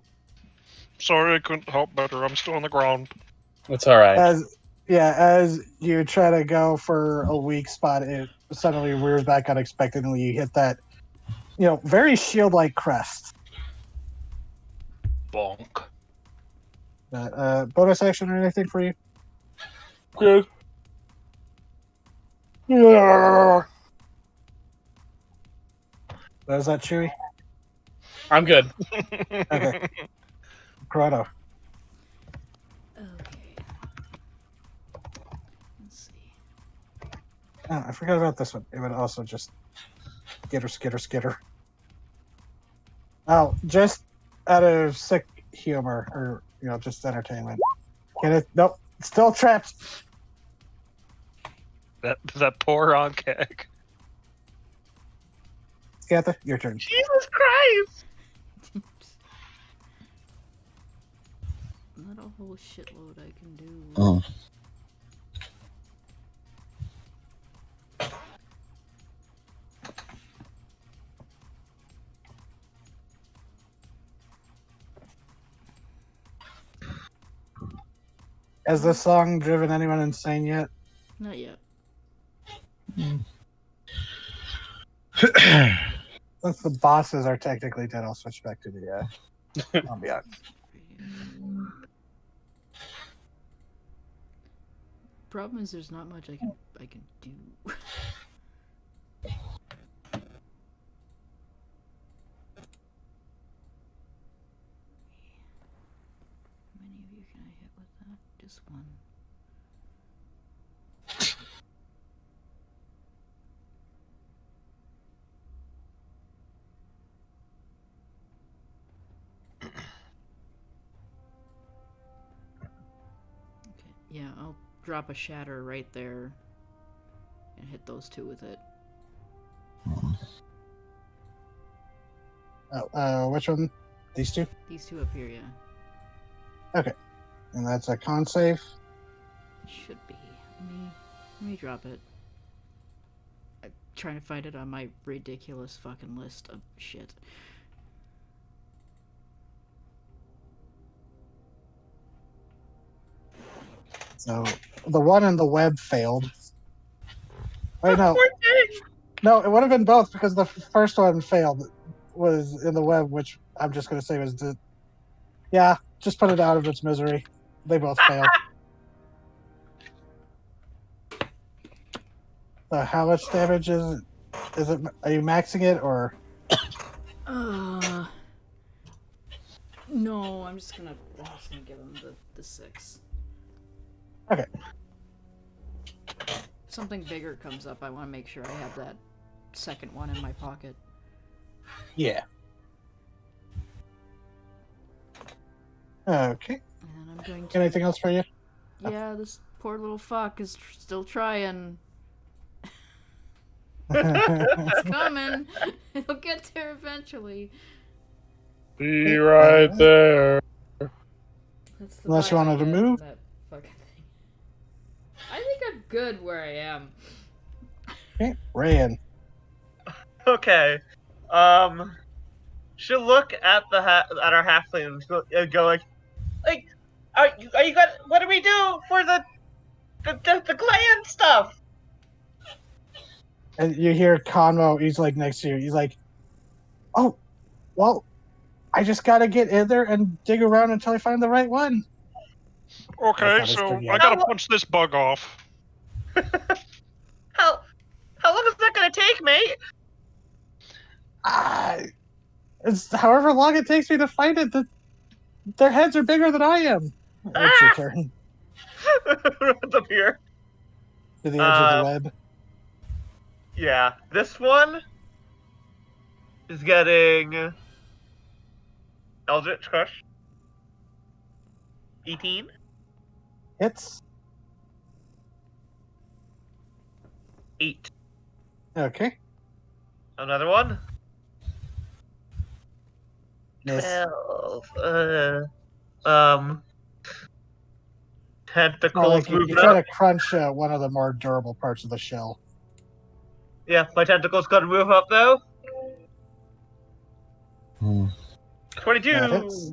Sorry, I couldn't help better. I'm still on the ground. It's all right. As you try to go for a weak spot, it suddenly rears back unexpectedly. You hit that, very shield-like crest. Bonk. Bonus action or anything for you? Good. Was that Chewy? I'm good. Okay. Corrado. Okay. Let's see. Oh, I forgot about this one. It would also just skitter. Oh, just out of sick humor or just entertainment. Nope, still trapped. That poor Onkeg. Scatha, your turn. Jesus Christ! Not a whole shitload I can do. Oh. Has this song driven anyone insane yet? Not yet. Since the bosses are technically dead, I'll switch back to the ambiance. Problem is, there's not much I can do. How many of you can I hit with that? Just one. Okay, yeah, I'll drop a shatter right there and hit those two with it. Which one? These two? These two up here, yeah. Okay. And that's a con save. Should be. Let me drop it. I'm trying to find it on my ridiculous fucking list of shit. So the one in the web failed. Wait, no. No, it would have been both because the first one failed. Was in the web, which I'm just going to say was yeah, just put it out of its misery. They both failed. So how much damage is it? Are you maxing it or? No, I'm just gonna give him the 6. Okay. If something bigger comes up, I want to make sure I have that second one in my pocket. Yeah. Okay. And I'm going to... Anything else for you? Yeah, this poor little fuck is still trying. It's coming. It'll get there eventually. Be right there. That's the Unless you vibe I wanted to get move? from that fucking thing. I think I'm good where I am. Okay, Rayan. Okay. She'll look at at our halfling and go like, are you got? What do we do for the gland stuff? And you hear Convo, he's like next to you. He's like, oh, well, I just gotta get in there and dig around until I find the right one. Okay, That's not so as good I yet. gotta punch this bug off. How long is that gonna take, mate? It's however long it takes me to find it. Their heads are bigger than I am. It's your turn. Runs up here. To the edge of the web. Yeah, this one is getting Eldritch Crush. 18. Hits. 8. Okay. Another one. Miss. 12. Well, Tentacles you moving try up. to crunch one of the more durable parts of the shell. Yeah, my tentacles gotta move up though. Hmm. 22. That hits.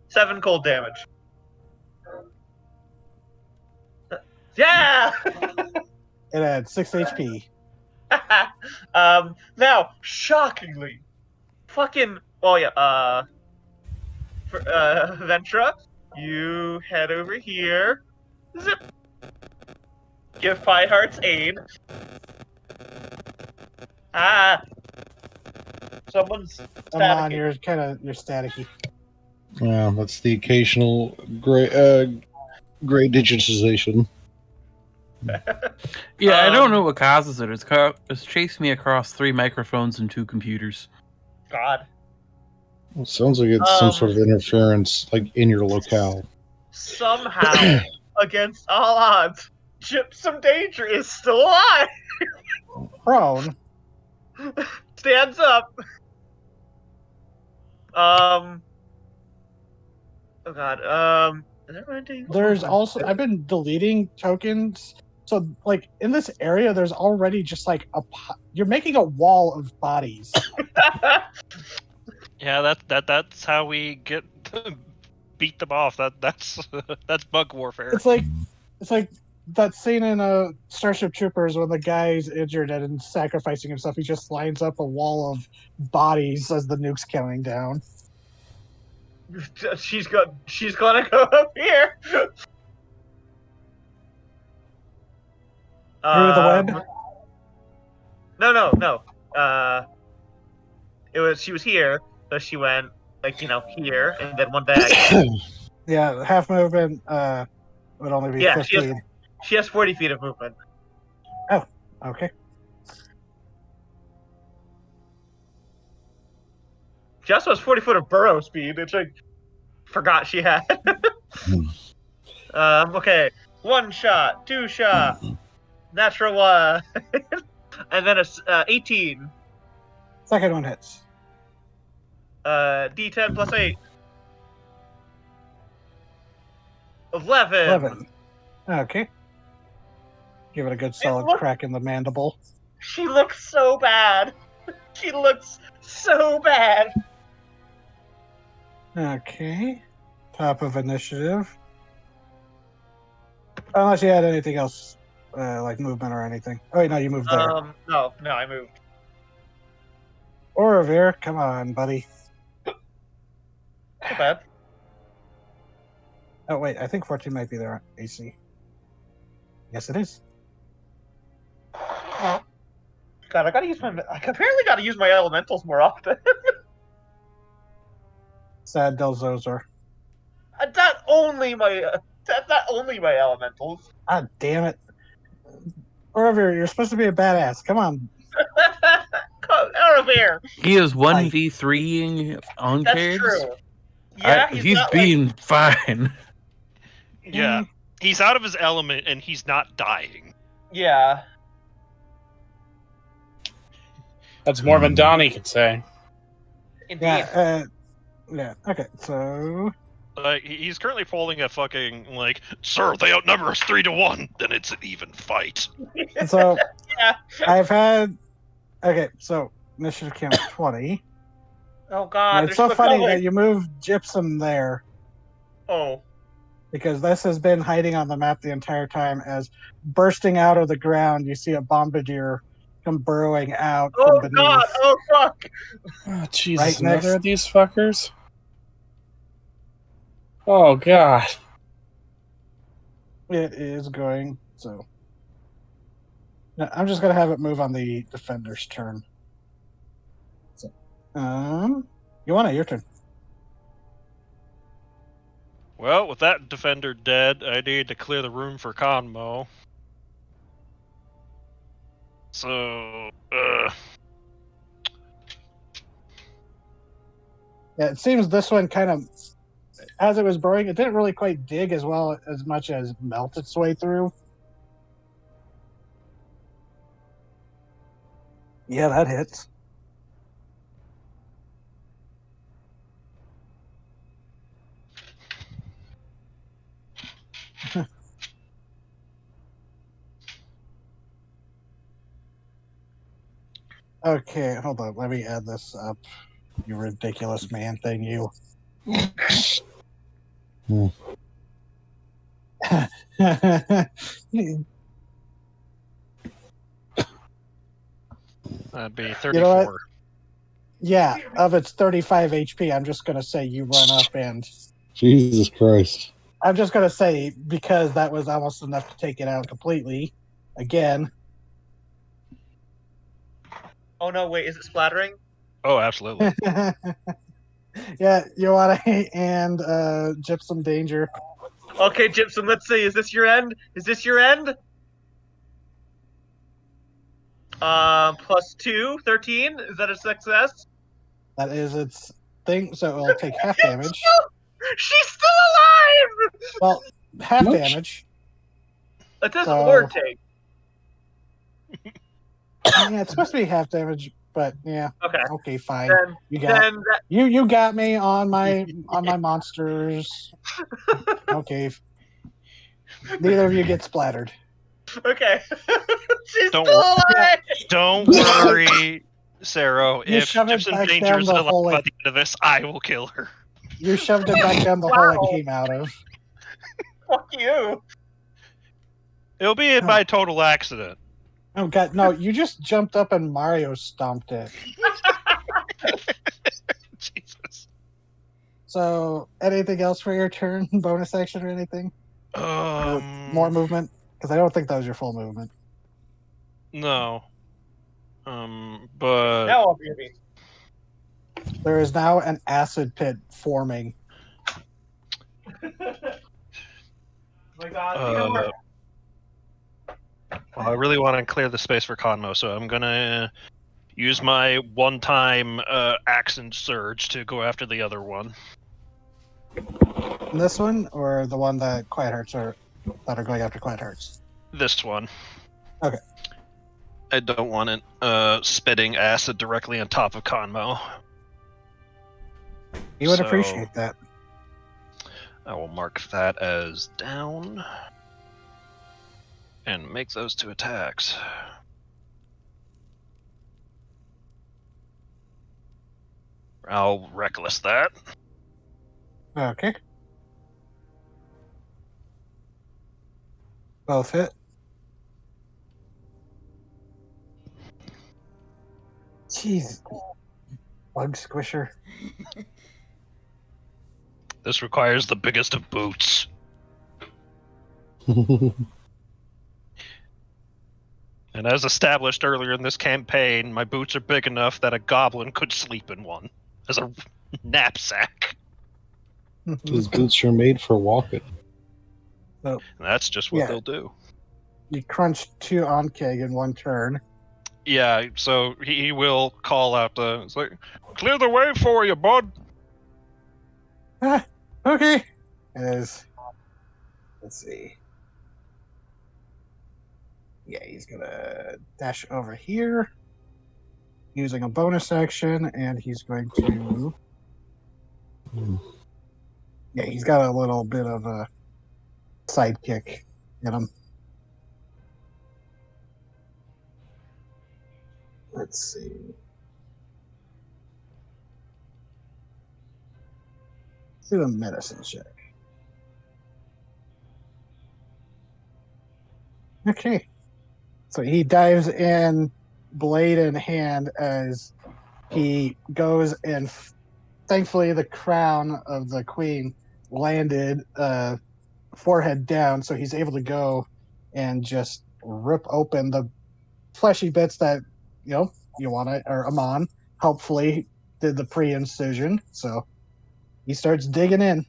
7 cold damage. Yeah! It had 6 HP. Now, shockingly, fucking, Ventra, you head over here. Zip. Give Pie Hearts aid. Ah! Someone's Come on, staticky. you're staticky. Yeah, that's the occasional great digitization. Yeah, I don't know what causes it. It's chased me across 3 microphones and 2 computers. God. Well, it sounds like it's some sort of interference, like in your locale. Somehow, against all odds, Gypsum Danger is still alive! Prone. Stands up. Oh god. Is there anything? There's also I've been deleting tokens. So like in this area, there's already just like you're making a wall of bodies. Yeah, that's how we get beat them off. That's bug warfare. It's like that scene in Starship Troopers when the guy's injured and sacrificing himself. He just lines up a wall of bodies as the nuke's counting down. She's gonna go up here. Through the web? No. She was here, so she went here, and then one diagonal. Yeah, half movement would only be 15. She has 40 feet of movement. Oh, okay. She also has 40 foot of burrow speed, which I forgot she had. Okay. 1 shot, 2 shot, natural 1, and then a 18. Second one hits. D10 plus 8. 11. 11. Okay. Give it a good solid crack in the mandible. She looks so bad. She looks so bad. Okay. Top of initiative. Unless you had anything else, like movement or anything. Oh, wait, no, you moved there. No, I moved. Orovir, come on, buddy. Not bad. Oh, wait, I think 14 might be their AC. Yes, it is. God, I apparently gotta use my elementals more often. Sad Delzozor. Not only my elementals. Ah, damn it. Orovir, you're supposed to be a badass. Come on. Orovir. He is 1v3ing on That's cards. true. Yeah, he's being fine. Yeah, he's out of his element and he's not dying. Yeah. That's more than Donnie could say. Indeed. Yeah, okay, so... He's currently falling at fucking, sir, they outnumber us 3-1, then it's an even fight. So, yeah. I've had... Okay, so, initiative count 20. Oh god, And it's so funny that you moved Gypsum there. Oh. Because this has been hiding on the map the entire time as bursting out of the ground, you see a bombardier come burrowing out from beneath. God, oh fuck! Oh, Jesus, Right another next- of these fuckers? Oh, God. It is going, so... No, I'm just going to have it move on the defender's turn. So, your turn. Well, with that defender dead, I need to clear the room for Conmo. So, Yeah, it seems this one kind of, as it was burning, it didn't really quite dig as well as much as melt its way through. Yeah, that hits. Okay, hold on. Let me add this up. You ridiculous man thing, you. that'd be 34. You know what? Yeah, of its 35 HP, I'm just going to say you run up and... Jesus Christ. I'm just going to say, because that was almost enough to take it out completely. Again. Oh no, wait, is it splattering? Oh, absolutely. Yeah, you want to and Gypsum Danger. Okay, Gypsum, let's see. Is this your end? Is this your end? +2, 13. Is that a success? That is its thing, so it'll take half damage. She's still alive! Well, half damage. It says So- Lord take. Yeah, it's supposed to be half damage, but yeah. Okay. Okay, fine. Then, You got then that, you got me on my monsters. Okay. Neither of you get splattered. okay. She's Don't still wor- alive! Don't worry, Sarah. You If shove it Gypsum back Danger down is the alive hole by it- the end of this, I will kill her. You shoved it back down the hole it came out of. Fuck you. It'll be by total accident. Oh god, no, you just jumped up and Mario stomped it. Jesus. So, anything else for your turn? Bonus action or anything? Or more movement? Because I don't think that was your full movement. No. But Now I'll be a beast. There is now an acid pit forming. My god, well, I really want to clear the space for Conmo, so I'm gonna use my one-time accent surge to go after the other one. This one, or the one that Quiet Hearts are going after Quiet Hearts? This one. Okay. I don't want it spitting acid directly on top of Conmo. You would So- appreciate that. I will mark that as down and make those 2 attacks. I'll reckless that. Okay. Both hit. Jeez. Bug squisher. This requires the biggest of boots. And as established earlier in this campaign, my boots are big enough that a goblin could sleep in one as a knapsack. Those boots are made for walking. And that's just what Yeah. they'll do. You crunched 2 on keg in one turn. Yeah, so he will call out it's like, clear the way for you, bud. Ah, okay. Let's see. Yeah, he's gonna dash over here using a bonus action, and he's going to. Yeah, he's got a little bit of a sidekick in him. Let's see. Let's do a medicine check. Okay. So he dives in, blade in hand, as he goes and thankfully the crown of the queen landed forehead down, so he's able to go and just rip open the fleshy bits that you want to, or Amon helpfully did the pre-incision. So he starts digging in.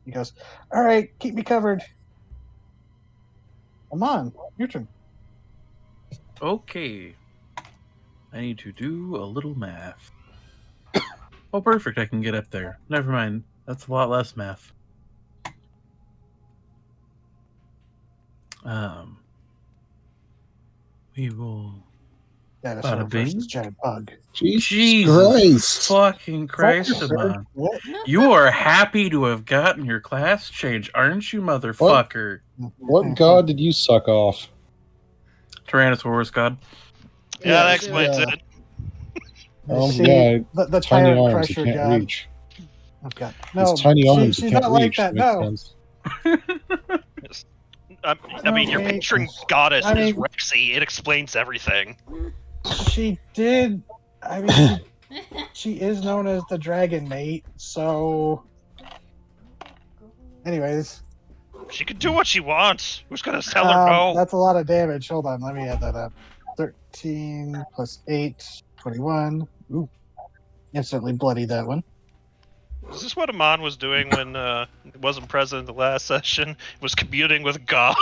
He goes, "All right, keep me covered." Come on, your turn. Okay. I need to do a little math. Oh, perfect. I can get up there. Never mind. That's a lot less math. We will. Dinosaur Bada bing. versus giant bug. Jesus Christ. fucking Christ, Fuck, Amon. what? You are happy to have gotten your class change, aren't you, motherfucker? What god did you suck off? Tyrannosaurus God. Yeah, that Yeah, explains yeah. it. Yeah, the tiny tyrant arms you crusher can't god. reach. Oh god, no, His tiny arms you she's can't not like reach. that. Makes No, sense. I mean, you're Okay. picturing goddess I is mean- Rexy. It explains everything. she did. I mean, she is known as the dragon mate. So, anyways, She can do what she wants. Who's gonna tell her no? that's a lot of damage. Hold on, let me add that up. 13 plus 8, 21. Ooh, instantly bloody that one. Is this what Amon was doing when wasn't present in the last session? Was communing with God.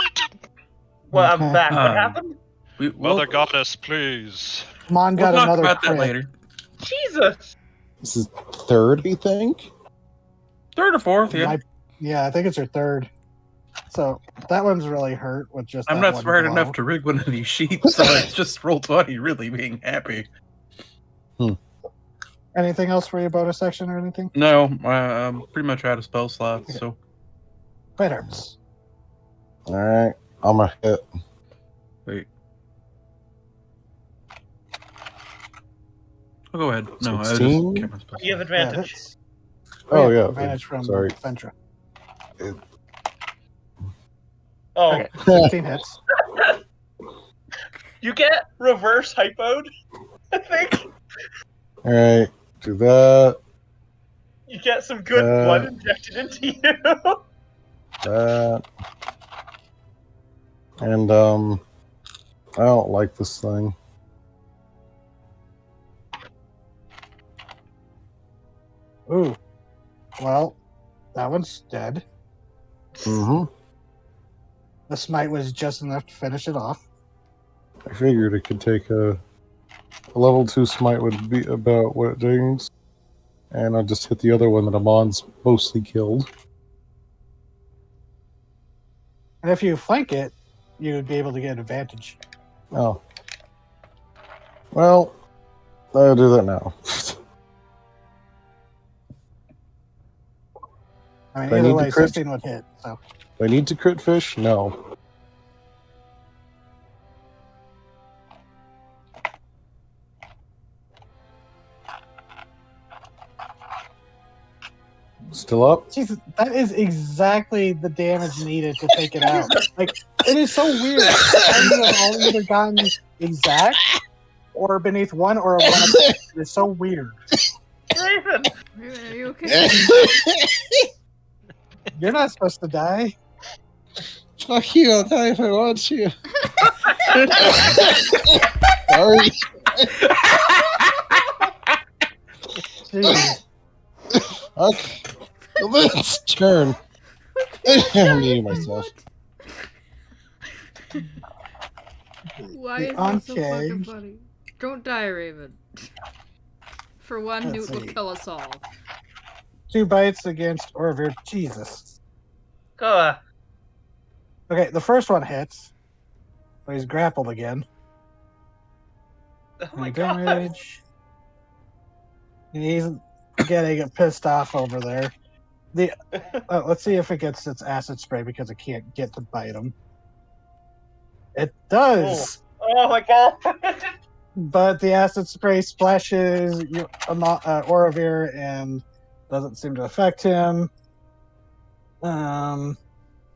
Well, I'm back. What Um, happened? Mother Goddess, please. Mon We'll got talk another about crit. that later. Jesus. This is third, I think. Third or fourth, yeah. Yeah, I think it's her third. So that one's really hurt with just. I'm that not one smart blow. enough to rig one of these sheets, so it's just roll 20, really being happy. Anything else for your bonus section or anything? No, I'm pretty much out of spell slots, so. Quite hurts. All right, I'm gonna hit. Wait. I'll go ahead. No, I just 16? kept my spell You have slots. Yeah, advantage. hits. Oh yeah, Advantage from sorry. Ventra. Oh, Okay, 17 hits. you get reverse hypoed, I think. All right, do that. You get some good blood injected into you. That. And I don't like this thing. Ooh. Well, that one's dead. Mm-hmm. The smite was just enough to finish it off. I figured it could take a level 2 smite would be about what it does. And I'll just hit the other one that Amon's mostly killed. And if you flank it, you would be able to get advantage. Oh. Well, I'll do that now. I mean, Do I either need to way, crit? 16 would hit. So Do I need to crit fish? No. Still up? Jesus, that is exactly the damage needed to take it out. Like, it is so weird. You have all either gotten exact or beneath one or a one. It's so weird. Raven. Raven, are you okay? You're not supposed to die. Fuck you, I'll die if I want to. Sorry. Jeez. Okay. Let's turn. I'm eating myself. Why is that so fucking Encaged. funny? Don't die, Raven. For one, Let's Newt will see. kill us all. 2 bites against Orvir. Jesus. Go. Okay, the first one hits. So he's grappled again. Oh my And god. damage. He's getting pissed off over there. Let's see if it gets its acid spray because it can't get to bite him. It does, Oh my god. but the acid spray splashes Orovir and doesn't seem to affect him. Black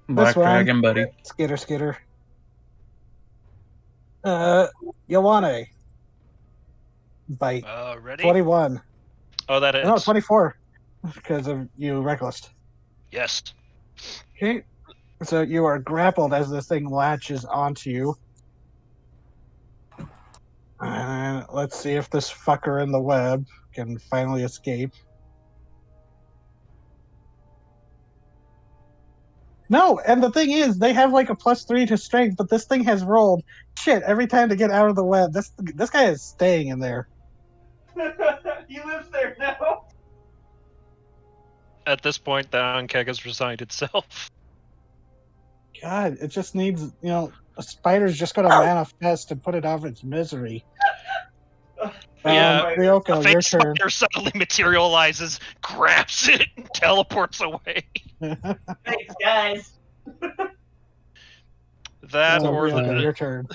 This one. Dragon, buddy. Skitter. Yowane. Bite. Ready? 21. Oh, that is. No, 24. Because of you reckless. Yes. Okay. So you are grappled as this thing latches onto you. And let's see if this fucker in the web can finally escape. No, and the thing is, they have like a +3 to strength, but this thing has rolled shit every time to get out of the web. This guy is staying in there. He lives there now. At this point, the Ankeg has resigned itself. God, it just needs, a spider's just going to manifest and put it out of its misery. Yeah, Ryoko, A your fake turn. spider suddenly materializes, grabs it, and teleports away. Thanks, guys. That So, or Ryoko, the, your turn.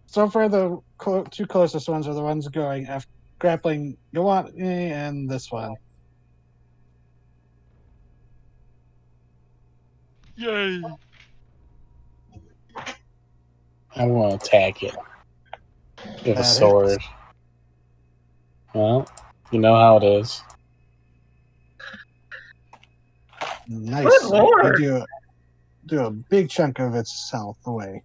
So far, the two closest ones are the ones going after grappling Yawani and this one. Yay! I want to attack it with a That sword. hits. Well, you know how it is. Nice. Good lord. You do a big chunk of its health away.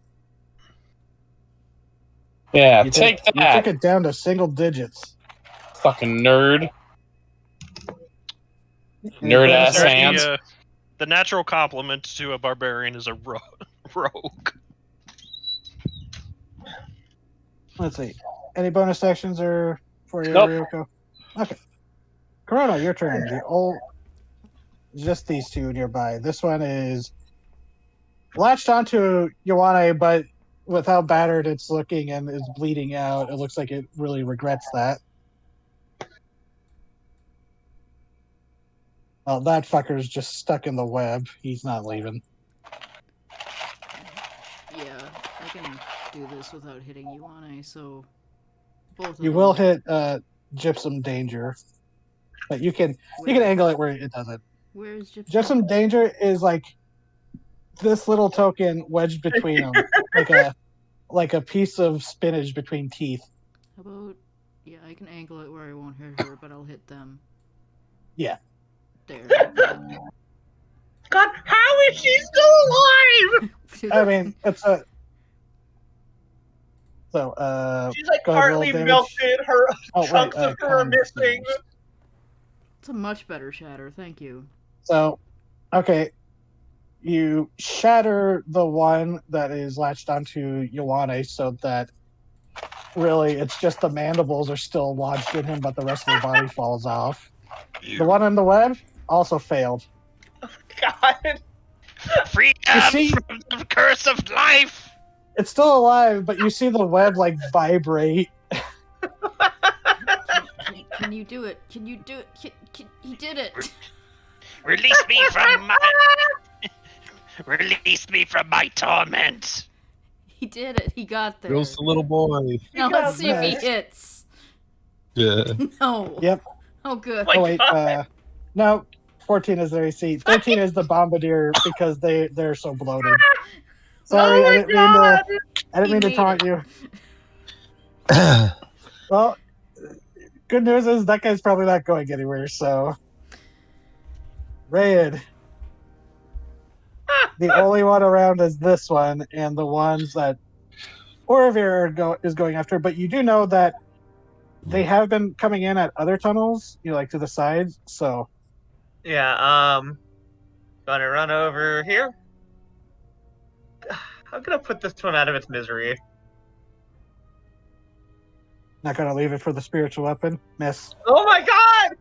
Yeah, You take You that, took it down to single digits. fucking nerd. Nerd ass Sir, hands. the natural complement to a barbarian is a rogue. Let's see. Any bonus actions or for you, Nope. Ryoko? Okay. Corona, your turn. Just these two nearby. This one is latched onto Yawane, but with how battered it's looking and is bleeding out, it looks like it really regrets that. Well, that fucker's just stuck in the web. He's not leaving. Yeah, I can do this without hitting Yuane, so both of You them. will hit Gypsum Danger, but you can angle it where it doesn't. Where is Gypsum? Gypsum Danger is like this little token wedged between them, like a piece of spinach between teeth. How about... Yeah, I can angle it where I won't hit her, but I'll hit them. Yeah. There. God, how is she still alive? I mean, it's a... So, She's like go ahead, roll partly damage. melted. Her Oh, chunks right, of her are con missing. damage. It's a much better shatter, thank you. So, okay, you shatter the one that is latched onto Yawane so that really it's just the mandibles are still lodged in him, but the rest of the body falls off. The one in the web also failed. God. Freedom You see- from the curse of life! It's still alive, but you see the web like vibrate. Can you do it? Can you do it? He did it! Release me from my... Release me from my torment! He did it. He got there. Goes the little boy. Now let's see if he Nice. hits. Yeah. No. Yep. Oh, good. My Oh wait, God. no, 14 is their AC. 13 is the bombardier because they're so bloated. Sorry, Oh I my didn't God. mean to He taunt made you. Well, good news is that guy's probably not going anywhere, so. Raid. The only one around is this one, and the ones that Orovir is going after, but you do know that they have been coming in at other tunnels, like to the sides, so. Yeah, gonna run over here. I'm gonna put this one out of its misery. Not gonna leave it for the spiritual weapon. Miss. Oh my God!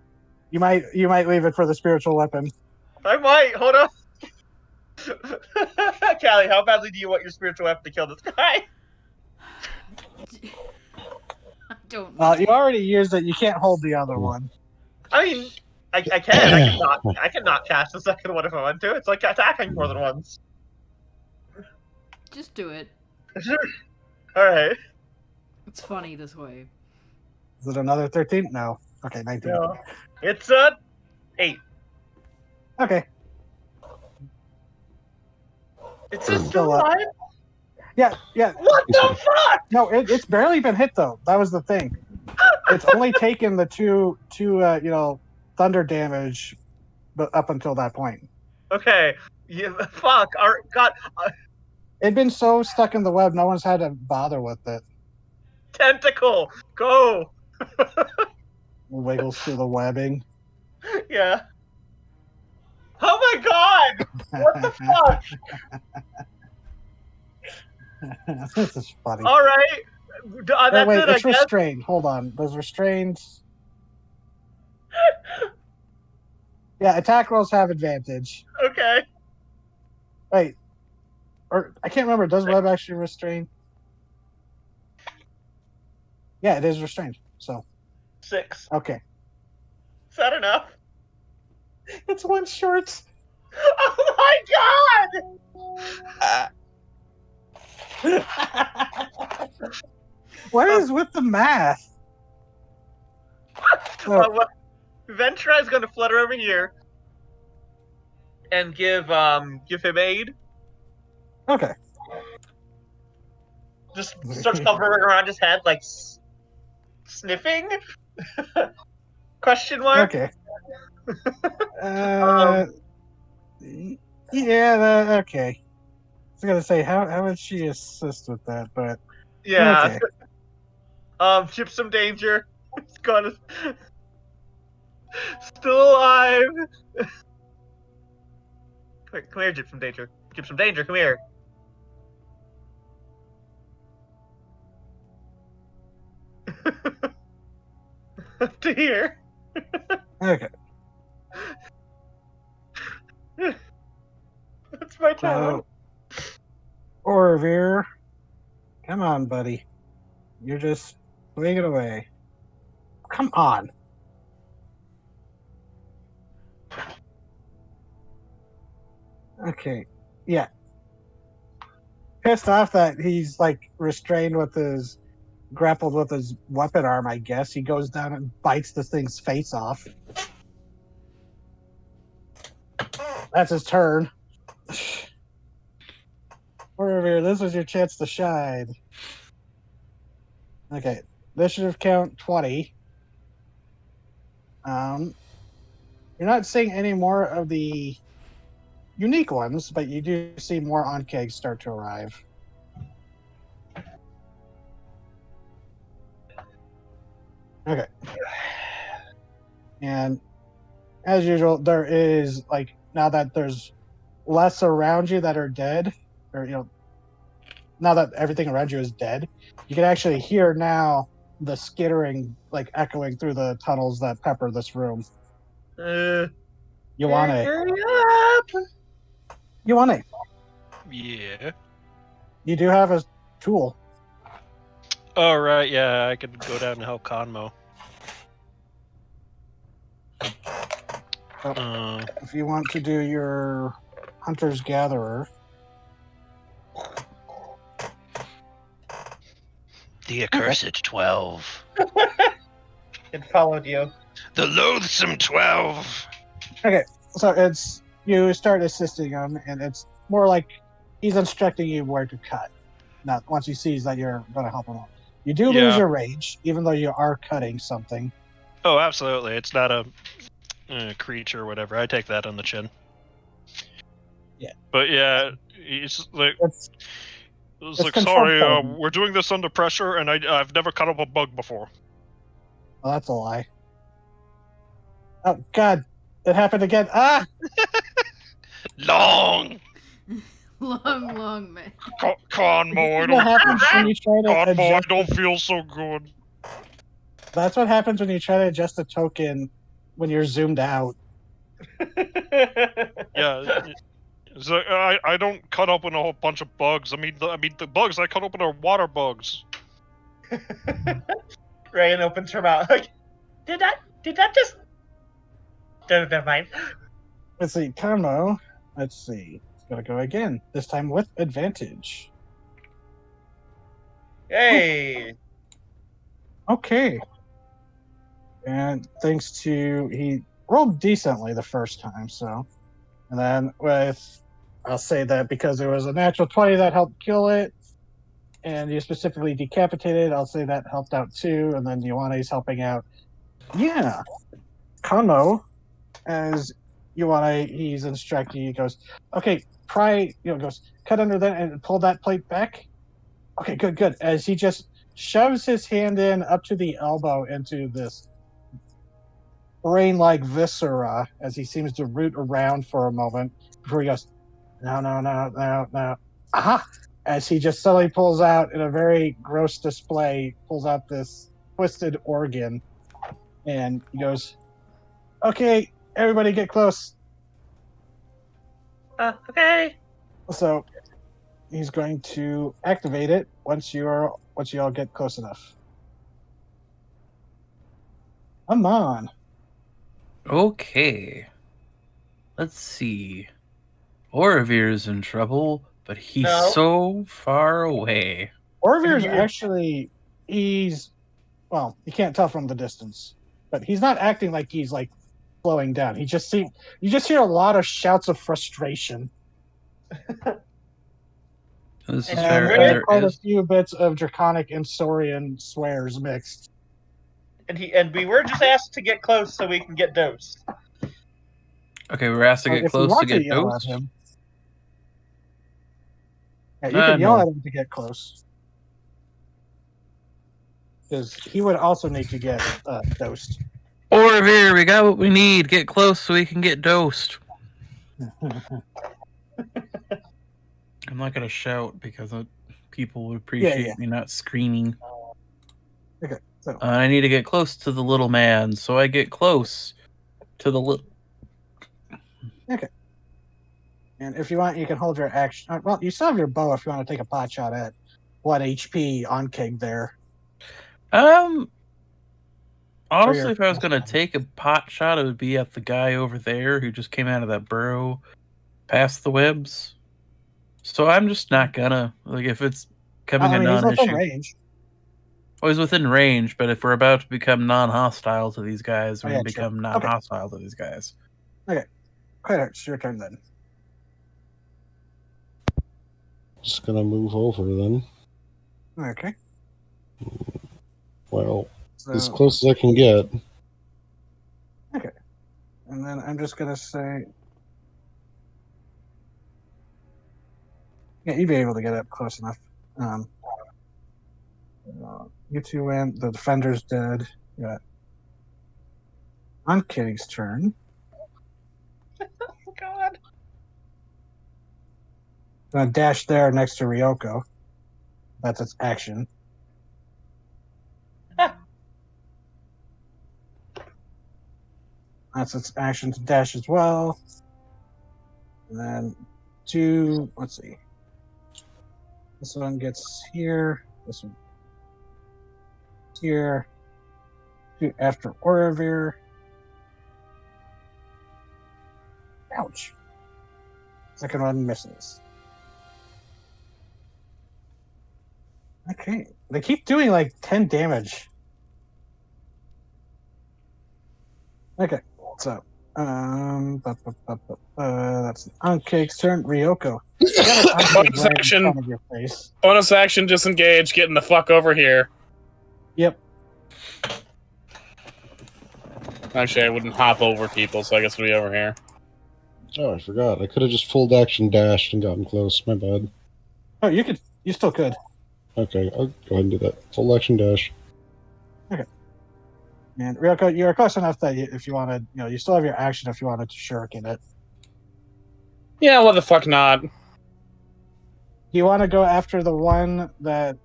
You might leave it for the spiritual weapon. I might. Hold on. Callie, how badly do you want your spiritual weapon to kill this guy? I don't know. Well, you already used it. You can't hold the other one. I mean, I can. I can not cast the second one if I want to. It's like attacking more than once. Just do it. All right. It's funny this way. Is it another 13? No. Okay, 19. No. It's 8. Okay. It's just Still up. alive. Yeah. What the fuck? No, it's barely been hit though. That was the thing. It's only taken the two thunder damage, but up until that point. Okay. Yeah, fuck. God. It'd been so stuck in the web, no one's had to bother with it. Tentacle. Go. Wiggles through the webbing. Yeah. Oh my god! What the fuck? This is funny. All right, that's wait, it. I it's guess. restrained. Hold on. Those restrained. Yeah, attack rolls have advantage. Okay. Wait. Or I can't remember. Does web actually restrain? Yeah, it is restrained. So 6. okay. Is that enough? It's one short. Oh my god! What is with the math? Well, Ventura is going to flutter over here and give him aid. Okay. Just starts hovering around his head, like sniffing. Question mark. Okay. Yeah. Okay. I was gonna say how would she assist with that, but Yeah. okay. Gypsum danger. It's gonna still alive. Come here, Gypsum danger. Gypsum danger, come here. Up to here. Okay. That's my turn. Orvir, come on, buddy. You're just swing it away. Come on. Okay. Yeah. Pissed off that he's like restrained with his grappled with his weapon arm, I guess. He goes down and bites this thing's face off. That's his turn. Orvir, this was your chance to shine. Okay. Initiative count 20. You're not seeing any more of the unique ones, but you do see more on kegs start to arrive. Okay. And as usual, there is like now that there's less around you that are dead, or now that everything around you is dead, you can actually hear now the skittering like echoing through the tunnels that pepper this room. You want it? Hurry up! You want it? Yeah. You do have a tool. Oh, right, yeah, I could go down and help Conmo. If you want to do your hunter's gatherer. The accursed 12. It followed you. The loathsome 12. Okay, so it's you start assisting him, and it's more like he's instructing you where to cut. Now, once he sees that you're going to help him out, you do lose your rage, even though you are cutting something. Oh, absolutely. It's not a creature or whatever. I take that on the chin. Yeah. But yeah, he's like, It's like, sorry, we're doing this under pressure, and I've never cut up a bug before. Well, that's a lie. Oh, God. It happened again. Ah! Long! long, man. Conmo, What happens when you try to I adjust? don't feel so good. That's what happens when you try to adjust a token when you're zoomed out. Yeah. So I don't cut open a whole bunch of bugs. I mean the bugs I cut open are water bugs. Ryan opens her mouth. Like, did that just? Never mind. Let's see, Conmo. Let's see. It's gonna go again. This time with advantage. Hey. Okay. And thanks to he rolled decently the first time, so and then I'll say that because there was a natural 20 that helped kill it, and you specifically decapitated, I'll say that helped out too, and then Ioane's helping out. Yeah. Conmo, as Ioane, he's instructing you, goes, okay, goes, cut under that and pull that plate back. Okay, good. As he just shoves his hand in up to the elbow into this brain-like viscera as he seems to root around for a moment before he goes, no, no, no, no, no. Aha! As he just suddenly pulls out, in a very gross display, pulls out this twisted organ. And he goes, okay, everybody get close. Okay. So he's going to activate it once you all get close enough. Come on. Okay. Let's see. Oravir's in trouble, but he's No. so far away. Orvir's You- actually, well, you can't tell from the distance, but he's not acting like he's like slowing down. You just hear a lot of shouts of frustration. This is And fair. where- And there quite a is. few bits of draconic and Saurian swears mixed. And we were just asked to get close so we can get dosed. Okay, we're asked to Or get if you close to want get yell dosed. at him. Yeah, you can yell No. at him to get close. Because he would also need to get dosed. Oravir, we got what we need. Get close so we can get dosed. I'm not gonna shout because people would appreciate yeah. me not screaming. Okay, so I need to get close to the little man, so I get close to the little. and if you want, you can hold your action. Well, you still have your bow if you want to take a pot shot at 1 HP on King there. Honestly, if I was gonna take a pot shot, it would be at the guy over there who just came out of that burrow, past the webs. So I'm just not gonna if it's coming a he's non-issue. within range. Well, he's within range, but if we're about to become non-hostile to these guys, Oh, we yeah, can become true. non-hostile to these guys. Quite it's your turn then. Just gonna move over then. Okay. Well, So, as close as I can get. and then I'm just gonna say, yeah, you'd be able to get up close enough. You two win. The defender's dead. Yeah. On Kitty's turn. Oh, God. Gonna dash there next to Ryoko. That's its action. That's its action to dash as well. And then let's see. This one gets here. This one here. Two after Oravir. Ouch. Second one misses. Okay. They keep doing like 10 damage. Okay. So, that's Uncake's turn. Ryoko. You got an Uncake Bonus right in action. front of your face. Bonus action, disengage, getting the fuck over here. Yep. Actually, I wouldn't hop over people, so I guess it'll be over here. Oh, I forgot. I could have just full action dashed and gotten close. My bad. Oh, you still could. Okay, I'll go ahead and do that. Full action dash. And Ryoko, you're close enough that if you wanted, you still have your action if you wanted to shuriken it. Yeah, what the fuck not? Do you want to go after the one that's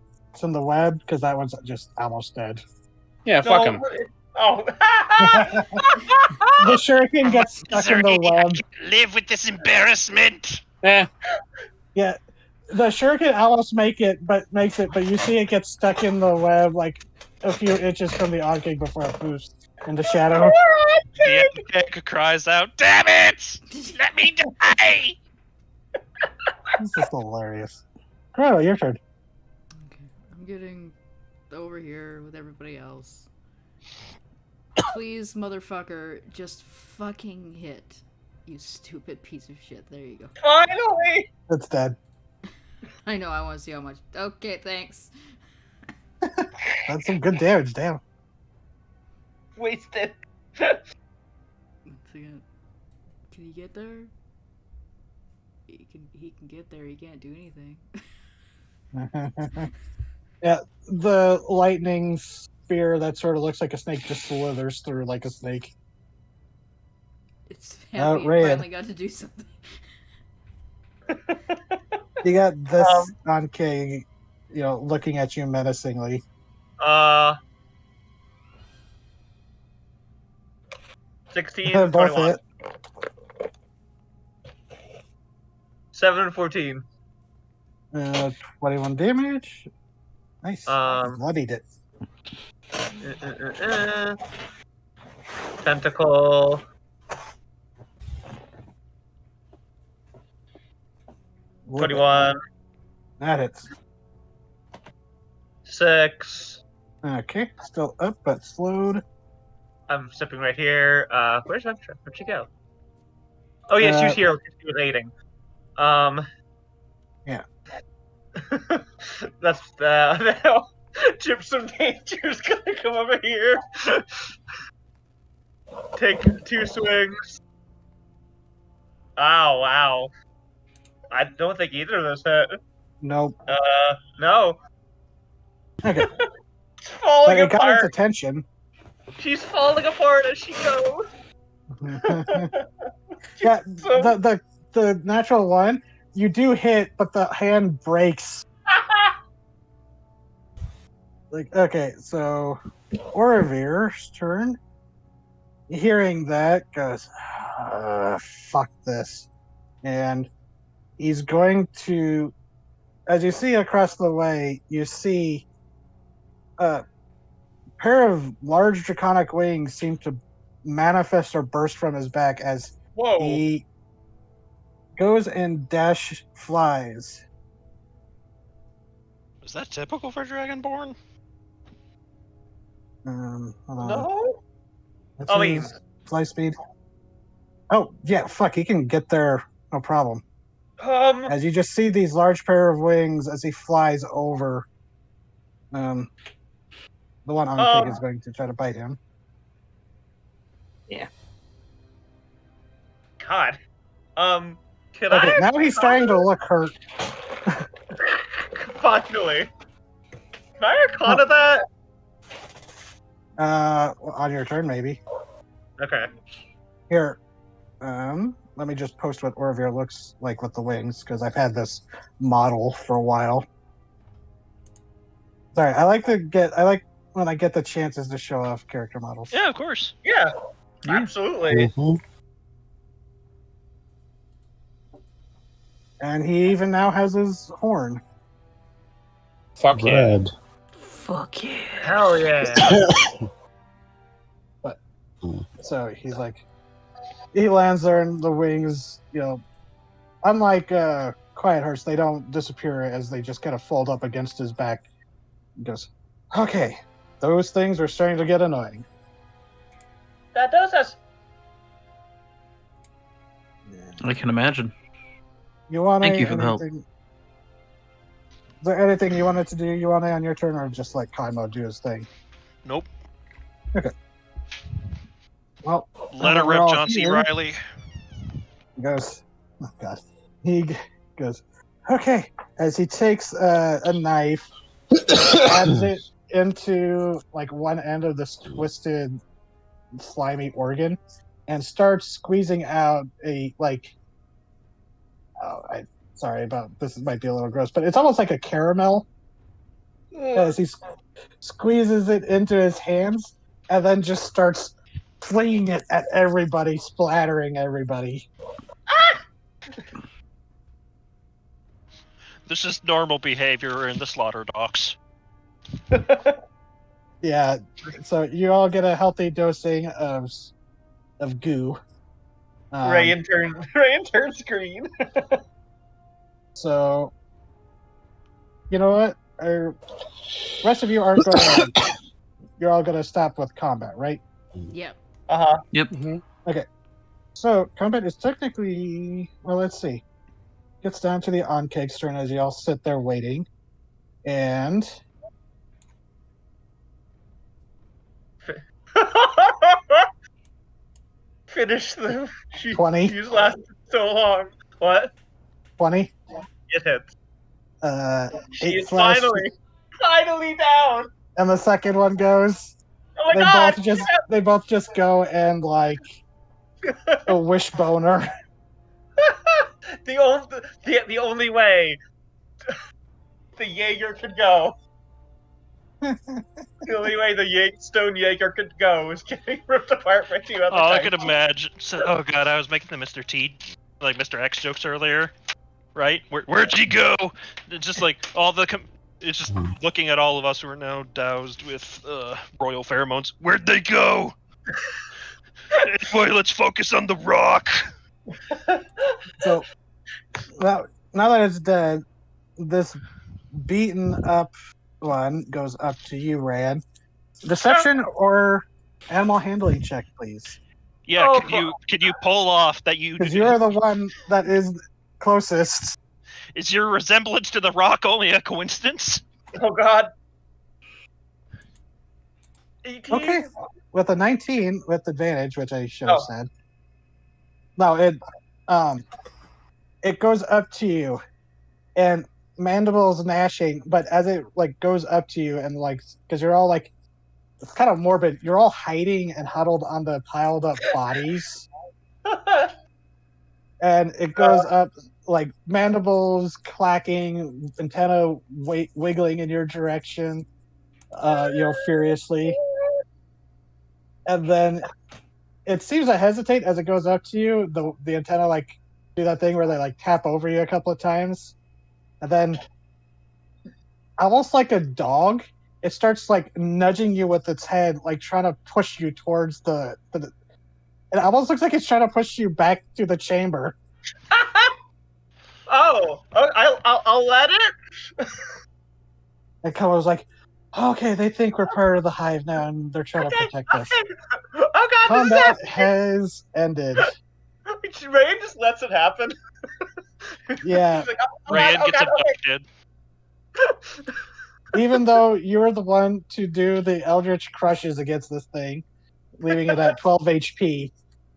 in the web? Because that one's just almost dead. Yeah, fuck him. Oh. The shuriken gets stuck in the web. Live with this embarrassment. Eh. Yeah, the shuriken almost makes it, but you see it gets stuck in the web like a few inches from the Onkig before it moves into shadow. The Epic cries out, "Damn it! Let me die!" This is hilarious. Corrado, your turn. Okay, I'm getting over here with everybody else. Please, motherfucker, just fucking hit. You stupid piece of shit. There you go. Finally! It's dead. I know, I want to see how much. Okay, thanks. That's some good damage, damn. Wasted. Can he get there? He can get there. He can't do anything. Yeah, the lightning spear that sort of looks like a snake just slithers through like a snake. It's family and Red. finally got to do something. You got this Ankeg, looking at you menacingly. 16, Both 21. hit. 7 and 14. 21 damage. Nice. Bloodied it. Tentacle. Whoop it. 21. That hits. 6. Okay, still up but slowed. I'm stepping right here. Where's Ventra? Where'd she go? Oh yeah, she was here. She was aiding. Yeah. That's now. Gypsum Danger's gonna come over here. Take 2 swings. Ow, wow. I don't think either of those hit. Nope. No. Okay. It's falling But it got its apart. attention. She's falling apart as she goes. Yeah, So- the natural one, you do hit, but the hand breaks. Okay, so Oravir's turn. Hearing that, goes, fuck this. And he's going to, as you see across the way, you see a pair of large draconic wings seem to manifest or burst from his back as Whoa. he goes and dash flies. Is that typical for Dragonborn? Hold on. No? What's I his fly speed? Oh, yeah, fuck, he can get there, no problem. As you just see these large pair of wings as he flies over. The one on Pig is going to try to bite him. God. Can Okay, I? now he's starting to look hurt. Finally. Can I Arcana that? On your turn, maybe. Okay. Here, let me just post what Orvir looks like with the wings, because I've had this model for a while. Sorry, I like when I get the chances to show off character models. Yeah, of course. Yeah. Absolutely. Mhm. And he even now has his horn. Fuck yeah. Red. Fuck yeah. Hell yeah. So he's like, he lands there, and the wings, unlike Quiet Hearts, they don't disappear as they just kind of fold up against his back. He goes, okay, those things are starting to get annoying. That does us. I can imagine. You want Thank you for the help. Is there anything you wanted to do? You want to on your turn, or just let Kaimo do his thing? Nope. Okay. Well, Let it we're rip, all John C. here. Riley. He goes, oh god. He goes, okay. As he takes a knife, adds it into one end of this twisted, slimy organ, and starts squeezing out sorry about this. Might be a little gross, but it's almost like a caramel. As he squeezes it into his hands, and then just starts flinging it at everybody, splattering everybody. This is normal behavior in the slaughter docks. Yeah, so you all get a healthy dosing of goo. Ray and turn screen. So, you know what? Rest of you aren't going to... You're all going to stop with combat, right? Yep. Uh-huh. Okay. So, combat is technically... Well, let's see. Gets down to the Ankeg's turn as you all sit there waiting. And... Finish the... 20. She's lasted so long. What? 20. It hits. She 8 is flash. finally down. And the second one goes... Oh my god! They both just go and a wishboner. The only way the Jaeger could go. The only way the Stone Jaeger could go is getting ripped apart by two other I types. could imagine. So, oh god, I was making the Mr. T, like Mr. X jokes earlier, right? Where'd she go? It's just like all the. It's just looking at all of us who are now doused with royal pheromones. Where'd they go? Anyway, let's focus on the rock. So now that it's dead, this beaten up one goes up to you, Rand. Deception or animal handling check, please. Yeah, Oh, can you pull off that you? Because you're the one that is closest. Is your resemblance to the rock only a coincidence? Oh god. 18? Okay, with a 19 with advantage, which I should have said. No, it goes up to you, and mandibles gnashing. But as it like goes up to you, and like because you're all like, it's kind of morbid. You're all hiding and huddled on the piled up bodies, and it goes up like mandibles clacking, antenna wiggling in your direction, furiously. And then it seems to hesitate as it goes up to you. The antenna like do that thing where they like tap over you a couple of times, and then almost like a dog, it starts like nudging you with its head, like trying to push you towards the it almost looks like it's trying to push you back to the chamber. I'll let it. And Komo's like, okay, they think we're part of the hive now, and they're trying to protect us. Oh god, Combat this is has ended. Rayan just lets it happen. Yeah. He's like, Rand gets abducted. Even though you were the one to do the Eldritch crushes against this thing, leaving it at 12 HP,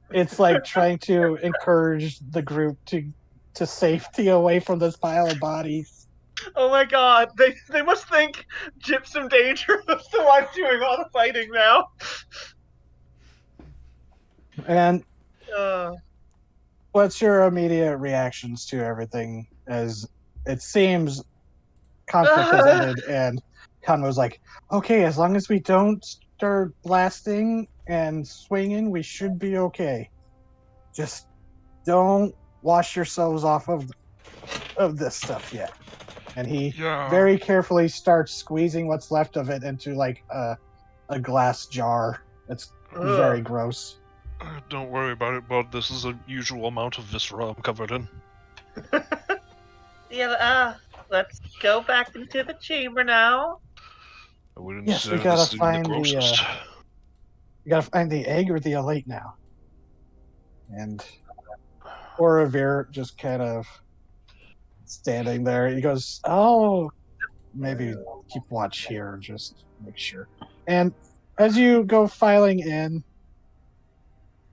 it's like trying to encourage the group to safety away from this pile of bodies. Oh my god, they must think Gypsum Danger is the one doing all the fighting now. And what's your immediate reactions to everything? As it seems conflict has ended, and Conwo's like, okay, as long as we don't start blasting and swinging, we should be okay. Just don't wash yourselves off of this stuff yet. And he very carefully starts squeezing what's left of it into like a glass jar. It's very gross. Don't worry about it, bud. This is a usual amount of viscera I'm covered in. Yeah, let's go back into the chamber now. I wouldn't Yes, say we gotta this is find the grossest. we gotta find the egg or the elite now. And Oravir just kind of standing there. He goes, oh, maybe keep watch here, just make sure. And as you go filing in,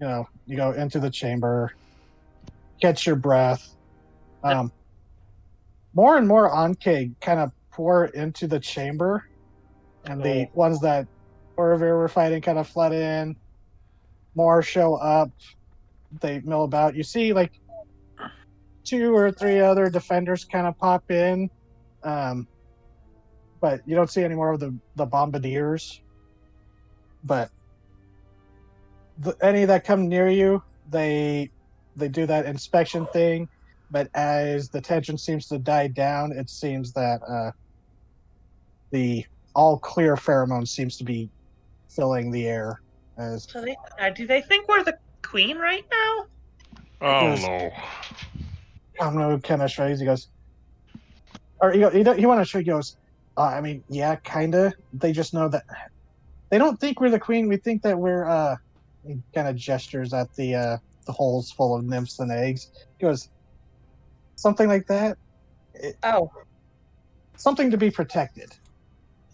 you go into the chamber, catch your breath. More and more Ankeg kind of pour into the chamber, and the ones that Oravir were fighting kind of flood in. More show up. They mill about. You see, like, 2 or 3 other defenders kind of pop in, but you don't see any more of the bombardiers. But any that come near you, they do that inspection thing. But as the tension seems to die down, it seems that the all clear pheromone seems to be filling the air. So do they think we're the queen right now? Oh no. Kamno kind of shrugs. He goes, or he want to shrug. He goes, I mean, yeah, kinda. They just know that they don't think we're the queen. We think that we're he kind of gestures at the holes full of nymphs and eggs. He goes, something like that. Something to be protected.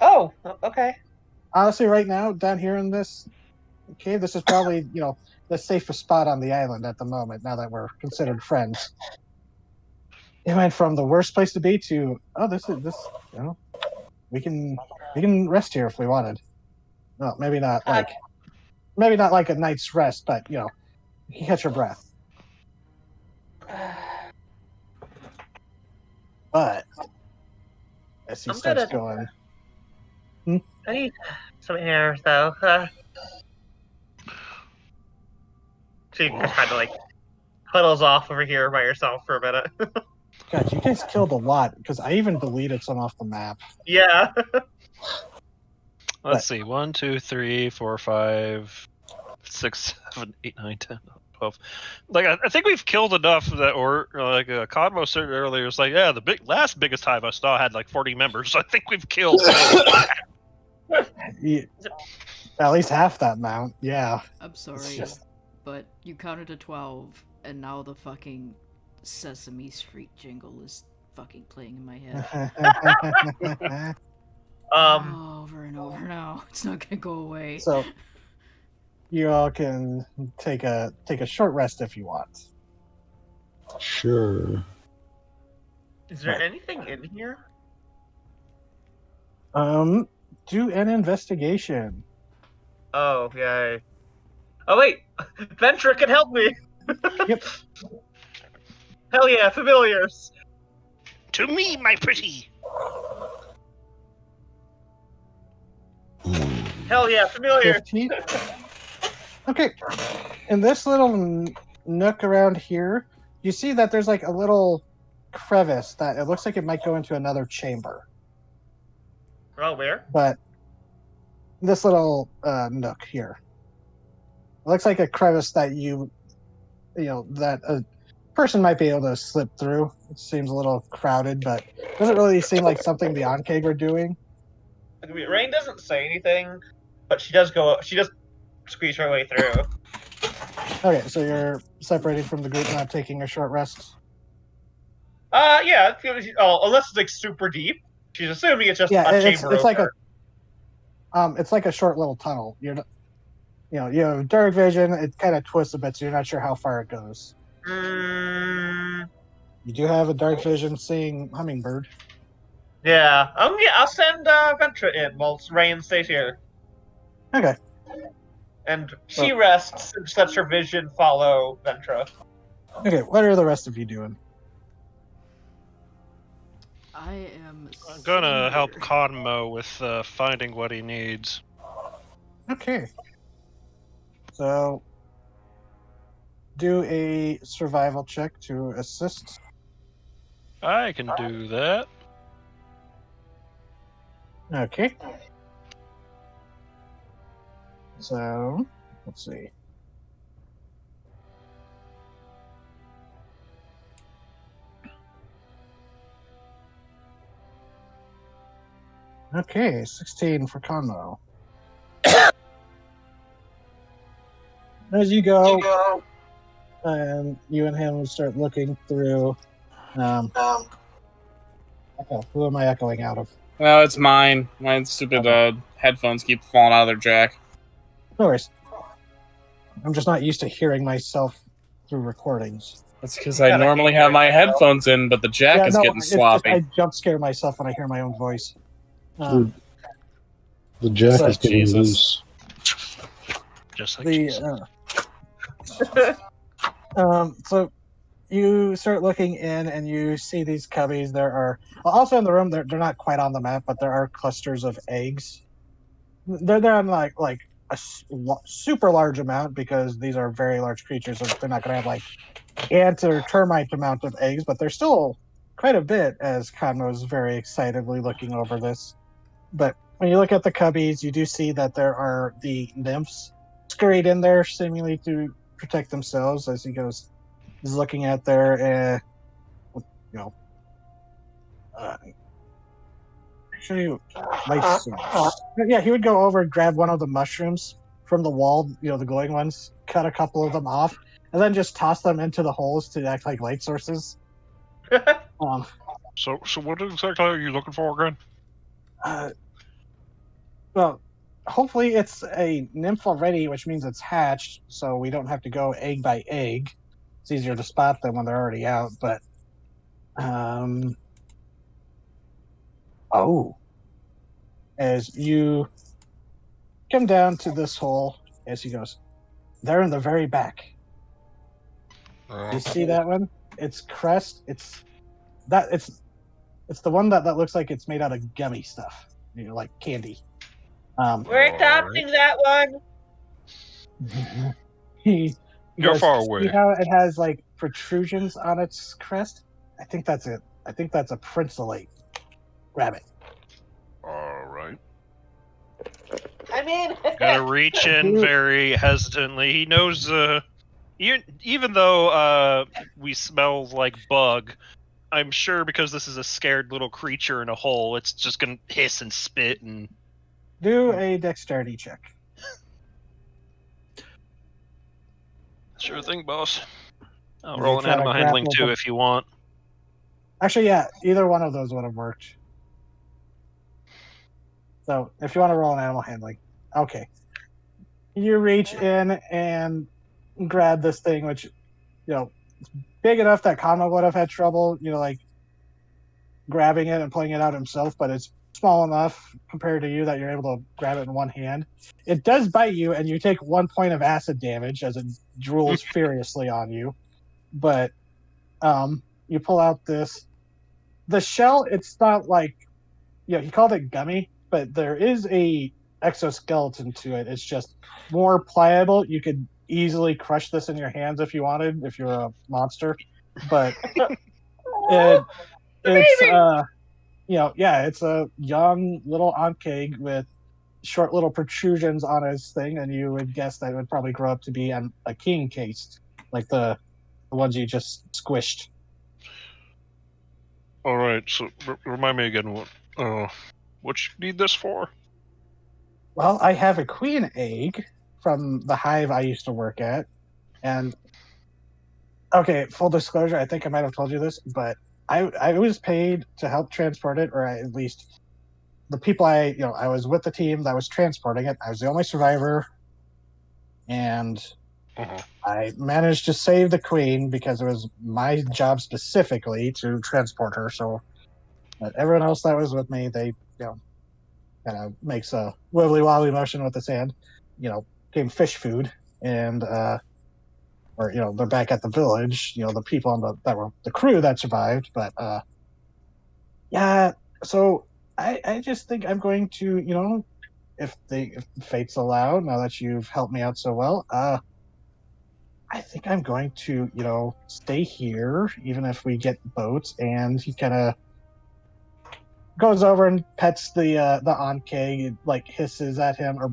Oh, okay. Honestly, right now, down here in this cave, this is probably, the safest spot on the island at the moment, now that we're considered friends. It went from the worst place to be to, we can rest here if we wanted. No, maybe not like a night's rest, but, You can catch your breath. But as he I'm starts gonna- going, I need some air, though. So you kind of like huddles off over here by yourself for a minute. God, you guys killed a lot because I even deleted some off the map. Yeah. Let's see. 1, 2, 3, 4, 5, 6, 7, 8, 9, 10, 12. Like I think we've killed enough that, or like Codmo said earlier, it's like yeah, the last biggest hive I saw had like 40 members. So I think we've killed. At least half that amount. Yeah. I'm sorry, just- but you counted to 12, and now the fucking Sesame Street jingle is fucking playing in my head. Over and over now. It's not gonna go away. So you all can take a short rest if you want. Sure. Is there anything in here? Do an investigation. Oh, yay. Oh, wait! Ventra can help me! Yep. Hell yeah, familiars! To me, my pretty. Hell yeah, familiars! 15. Okay. In this little nook around here, you see that there's like a little crevice that it looks like it might go into another chamber. Oh, where? But this little nook here. It looks like a crevice that that a person might be able to slip through. It seems a little crowded, but it doesn't really seem like something the Enclave are doing. Rain doesn't say anything, but she does squeeze her way through. Okay, so you're separating from the group, not taking a short rest. Yeah, unless it's like super deep. She's assuming it's just a chamber it's like over. it's like a short little tunnel. You have dark vision. It kind of twists a bit, so you're not sure how far it goes. You do have a dark vision seeing hummingbird. Yeah. I'll send Ventra in while Rain stays here. Okay. And she rests and lets her vision follow Ventra. Okay, what are the rest of you doing? I am. I'm gonna help here. Codmo with finding what he needs. Okay. So, do a survival check to assist. I can do that. Okay. So, let's see. Okay, 16 for Conmo. As you go, and you and him start looking through. Echo. Who am I echoing out of? Well, it's mine. My stupid headphones keep falling out of their jack. No worries. I'm just not used to hearing myself through recordings. That's because I normally have my headphones in, but the jack is getting sloppy. I jump scare myself when I hear my own voice. The jack is getting Jesus. loose. Just like Jesus. So you start looking in and you see these cubbies. There are also in the room. They're not quite on the map, but there are clusters of eggs. They're on like a super large amount because these are very large creatures. So they're not going to have like ant or termite amount of eggs, but they're still quite a bit. As Conmo is very excitedly looking over this, but when you look at the cubbies, you do see that there are the nymphs scurried in there, seemingly to protect themselves. As he's looking at their, actually, yeah, he would go over and grab one of the mushrooms from the wall, the glowing ones, cut a couple of them off, and then just toss them into the holes to act like light sources. So what exactly are you looking for again? Well, hopefully it's a nymph already, which means it's hatched, so we don't have to go egg by egg. It's easier to spot them when they're already out, but as you come down to this hole, as he goes, they're in the very back. You see that one? Its crest. It's the one that looks like it's made out of gummy stuff. Like candy. We're adopting that one. He You're goes, far see away. how it has like protrusions on its crest? I think that's it. I think that's a princelate rabbit. All right. I mean, Gonna reach in very hesitantly. He knows, even though we smell like bug, I'm sure because this is a scared little creature in a hole, it's just gonna hiss and spit and. Do a dexterity check. Sure thing, boss. I'll You roll an try to animal handling grapple too the- if you want. Actually, yeah, either one of those would have worked. So if you want to roll an animal handling, okay. You reach in and grab this thing, which, big enough that Kama would have had trouble, like grabbing it and pulling it out himself, but it's small enough compared to you that you're able to grab it in one hand. It does bite you, and you take 1 point of acid damage as it drools furiously on you. But you pull out this. The shell, it's not like, he called it gummy, but there is a exoskeleton to it. It's just more pliable. You could easily crush this in your hands if you wanted, if you're a monster. But it's it's a young little Ankeg with short little protrusions on his thing, and you would guess that it would probably grow up to be a king case, like the ones you just squished. All right. So remind me again what you need this for? Well, I have a queen egg from the hive I used to work at, and okay, full disclosure, I think I might have told you this, but I was paid to help transport it, or at least the people I was with the team that was transporting it. I was the only survivor, and I managed to save the queen because it was my job specifically to transport her. So, but everyone else that was with me, they kind of makes a wibbly wobbly motion with his hand, became fish food, and they're back at the village. The people that were the crew that survived, but yeah. So I just think I'm going to, if the fates allow, now that you've helped me out so well, I think I'm going to, stay here, even if we get boats. And he kind of goes over and pets the Ankeg, like hisses at him, or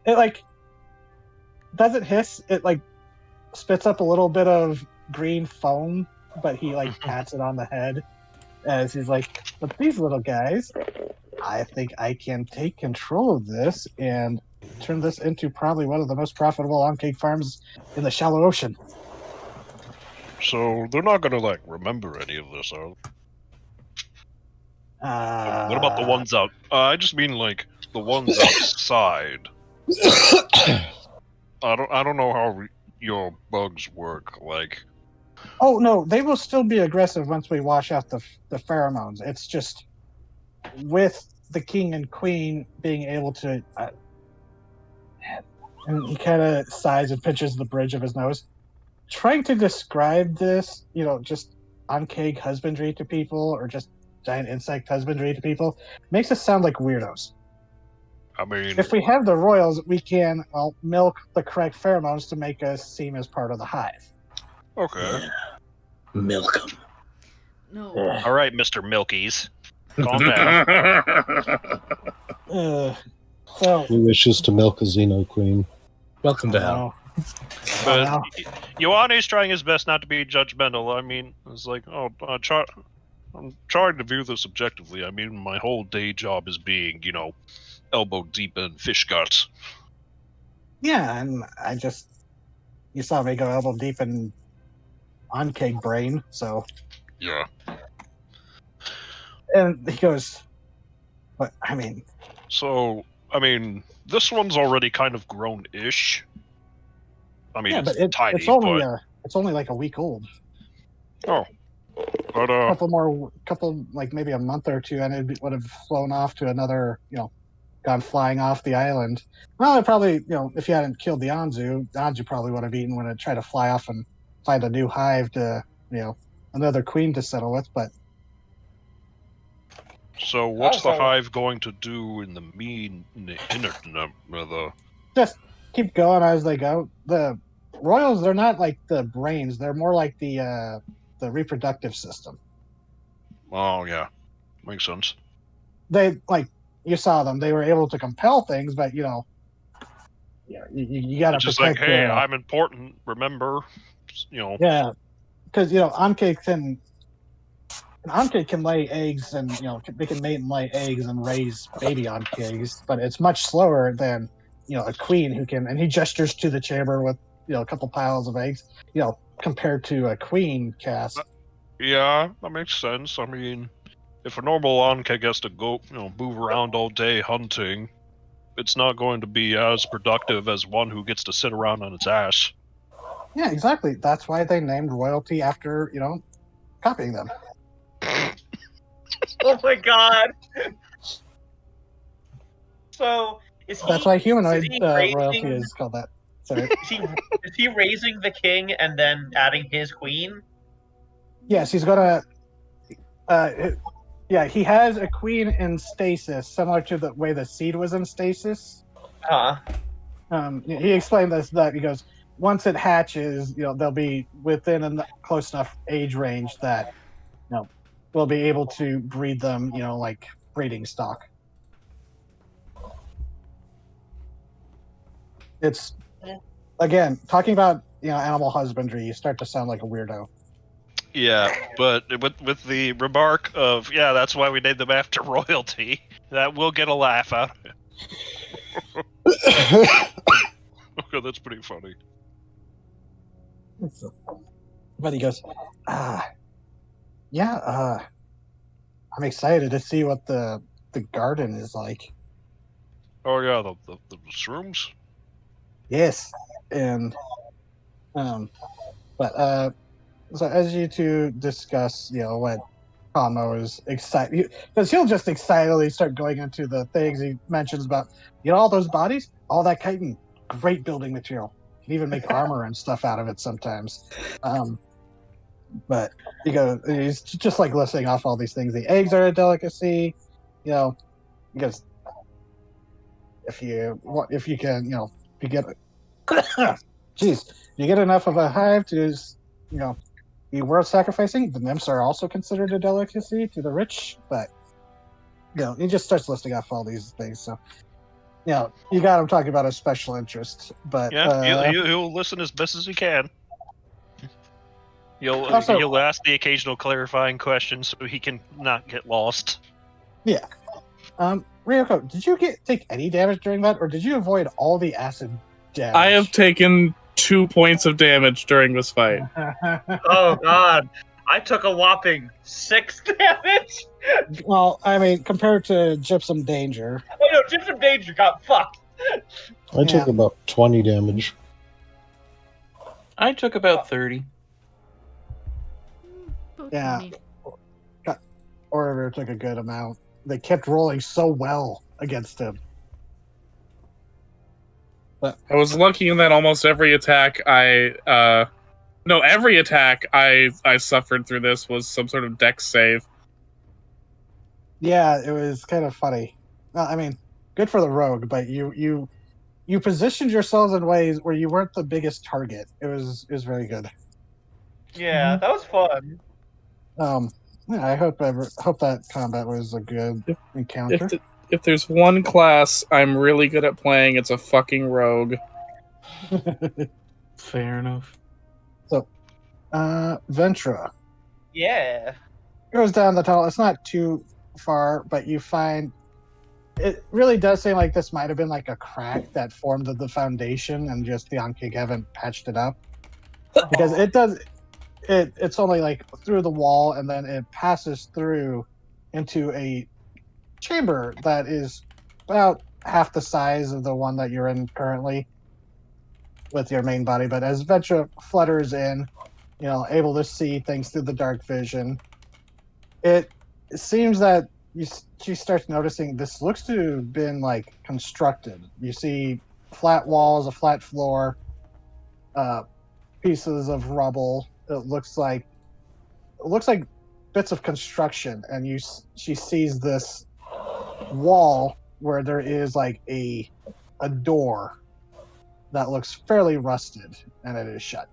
it like doesn't hiss. It like spits up a little bit of green foam, but he like pats it on the head as he's like, "But these little guys, I think I can take control of this and turn this into probably one of the most profitable Ankeg farms in the shallow ocean." So they're not gonna remember any of this, are they? What about the ones out? I just mean the ones outside. I don't know how your bugs work. Oh no, they will still be aggressive once we wash out the pheromones. It's just with the king and queen being able to. And he kind of sighs and pinches the bridge of his nose, trying to describe this, just Ankeg husbandry to people, or just giant insect husbandry to people, makes us sound like weirdos. I mean, if we have the royals, we can milk the correct pheromones to make us seem as part of the hive. Okay. Yeah. Milk 'em. No. All right, Mr. Milkies. Calm down. So He wishes to milk a Xeno queen. Welcome to hell. But Ioanni's trying his best not to be judgmental. I mean, it's like, I'm trying to view this objectively. I mean, my whole day job is being, elbow deep in fish guts. Yeah, and you saw me go elbow deep in Ankeg brain, so. Yeah. And he goes, but I mean. So, this one's already kind of grown-ish. Yeah, it's but tiny, it's only like a week old. Oh. But, couple, maybe a month or two, and it would have flown off to another, gone flying off the island. Well, it probably, if you hadn't killed the Anzu probably would have eaten when it tried to fly off and find a new hive to, another queen to settle with. But So what's the Also- hive going to do in the just keep going as they go. The royals, they're not like the brains; they're more like the reproductive system. Oh yeah, makes sense. They like you saw them; they were able to compel things, but you got to It's just protect. like, hey, I'm important. Remember, Yeah, because Anke can lay eggs, and they can mate and lay eggs and raise baby Anke's, but it's much slower than a queen who can. And he gestures to the chamber with a couple piles of eggs. Compared to a queen cast. Yeah, that makes sense. I mean, if a normal Anke gets to go, move around all day hunting, it's not going to be as productive as one who gets to sit around on its ass. Yeah, exactly. That's why they named royalty after copying them. Oh my god. So is he? That's why humanoid is he royalty raising- is called that. Sorry. Is he raising the king and then adding his queen? Yes, he's gonna. Yeah, he has a queen in stasis, similar to the way the seed was in stasis. Huh. He explained that he goes, once it hatches, they'll be within a close enough age range that, we'll be able to breed them, like breeding stock. It's again talking about animal husbandry. You start to sound like a weirdo. Yeah, but with the remark of, yeah, that's why we named them after royalty, that will get a laugh out of it. Okay, that's pretty funny. But he goes, yeah, I'm excited to see what the garden is like. Oh yeah, the shrooms? Yes, and but so as you two discuss, what Conmo is excited, because he'll just excitedly start going into the things he mentions about, all those bodies, all that chitin, great building material. You can even make armor and stuff out of it sometimes. But he's just like listing off all these things. The eggs are a delicacy, because if you can, if you get, jeez, you get enough of a hive to, be worth sacrificing. The nymphs are also considered a delicacy to the rich, but he just starts listing off all these things. So, you got him talking about a special interest, but Yeah, he'll listen as best as he can. You'll ask the occasional clarifying question so he can not get lost. Yeah. Ryoko, did you take any damage during that, or did you avoid all the acid damage? I have taken 2 points of damage during this fight. Oh god. I took a whopping 6 damage. Well, I mean, compared to Gypsum Danger. Oh no, Gypsum Danger got fucked. I took about 20 damage. I took about 30. Yeah. Orator took a good amount. They kept rolling so well against him. I was lucky in that almost every attack every attack I suffered through this was some sort of dex save. Yeah, it was kind of funny. I mean, good for the rogue, but you positioned yourselves in ways where you weren't the biggest target. It was very good. Yeah, that was fun. Yeah, I hope that combat was a good encounter. If there's one class I'm really good at playing, it's a fucking rogue. Fair enough. So, Ventra Yeah. goes down the tunnel. It's not too far, but you find it really does seem like this might have been like a crack that formed of the foundation, and just the Ankig haven't patched it up, because it does. It's only like through the wall, and then it passes through into a chamber that is about half the size of the one that you're in currently with your main body. But as Ventra flutters in, able to see things through the dark vision, it seems that she starts noticing this looks to have been like constructed. You see flat walls, a flat floor, pieces of rubble. It looks like bits of construction, and she sees this wall where there is like a door that looks fairly rusted, and it is shut.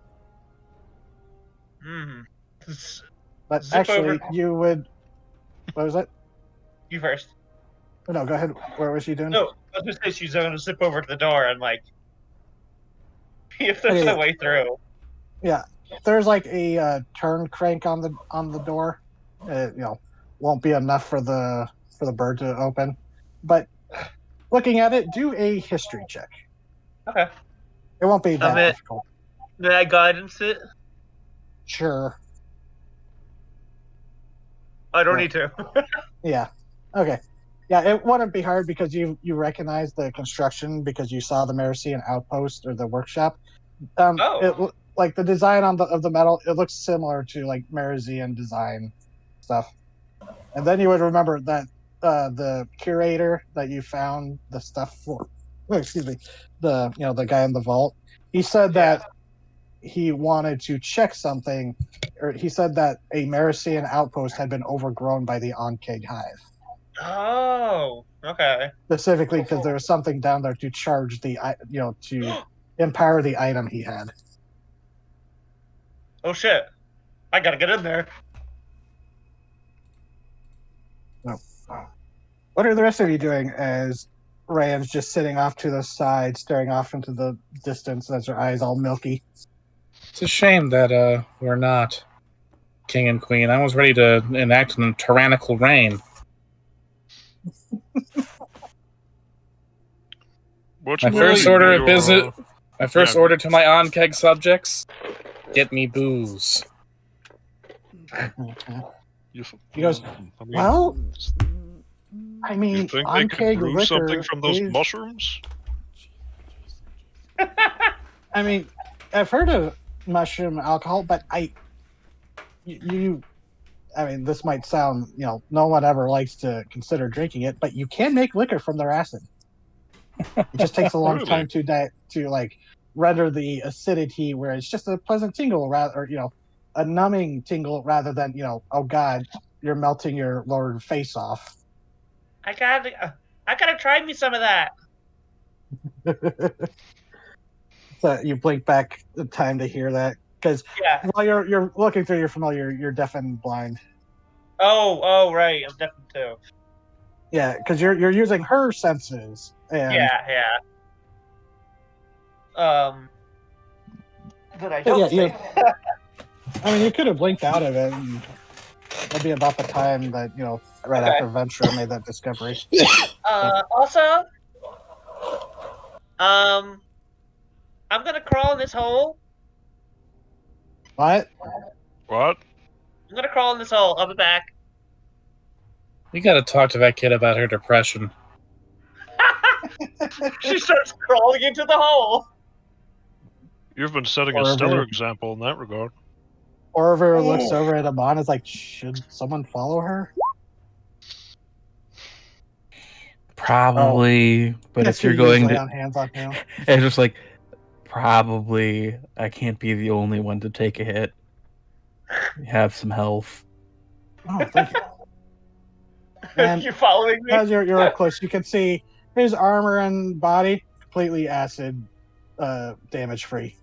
Hmm. But Zip actually, over. you would. What was it? You first. Oh, no, go ahead. What was she doing? No, I was gonna say she's gonna zip over to the door and like see if there's Okay. a way through. Yeah, there's like a turn crank on the door. Won't be enough for the bird to open. But looking at it, do a history check. Okay. It won't be that it. difficult. Did I guidance it? Sure. I don't Yeah. need to. Yeah. Okay. Yeah, it wouldn't be hard because you recognize the construction because you saw the Mercian outpost or the workshop. Oh. Like the design of the metal, it looks similar to like Mercian design stuff. And then you would remember that the curator that you found the stuff for, excuse me, the guy in the vault, he said that he wanted to check something, or he said that a Mercian outpost had been overgrown by the Onkeg hive. Oh, okay. Specifically because there was something down there to charge the, to empower the item he had. Oh shit! I gotta get in there. What are the rest of you doing as Rand's just sitting off to the side, staring off into the distance as her eyes all milky? It's a shame that we're not king and queen. I was ready to enact a tyrannical reign. My first order of business. My first order to my Onkeg subjects: get me booze. He goes, well, I mean, you think they Onkeg could brew liquor something from those is... mushrooms? I mean, I've heard of mushroom alcohol, but I mean, this might sound, no one ever likes to consider drinking it, but you can make liquor from their acid. It just takes a long time to like render the acidity where it's just a pleasant tingle or a numbing tingle rather than, oh God, you're melting your lower face off. I gotta try me some of that. So you blink back the time to hear that because while you're looking through your familiar, you're deaf and blind. Oh, right, I'm deaf too. Yeah, because you're using her senses. And Yeah. But I don't say that. I mean, you could have blinked out of it. And it'll be about the time that right after Ventura made that discovery. Also, I'm gonna crawl in this hole. What? What? I'm gonna crawl in this hole. I'll be back. We gotta talk to that kid about her depression. She starts crawling into the hole. You've been setting a stellar example in that regard. Orver looks over at Amon and is like, should someone follow her? Probably, but if you're going to... lay on hands on him. It's just like, probably, I can't be the only one to take a hit. Have some health. Oh, thank you. And you following me? As you're up close, you can see his armor and body completely acid damage free.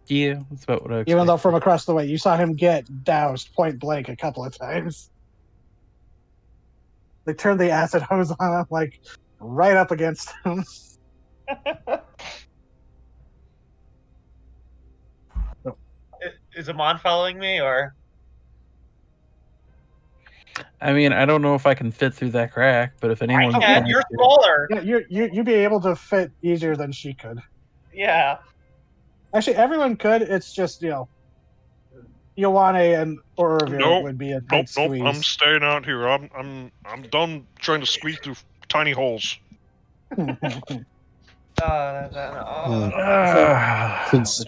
Yeah, that's about what I expected. Even though from across the way you saw him get doused point blank a couple of times. They turned the acid hose on him like right up against him. Is Amon following me or? I mean, I don't know if I can fit through that crack, but if anyone can, you're smaller. Yeah, you'd be able to fit easier than she could. Yeah. Actually, everyone could. It's just Ioane and Oroville would be a tight squeeze. Nope. I'm staying out here. I'm done trying to squeeze through tiny holes. Since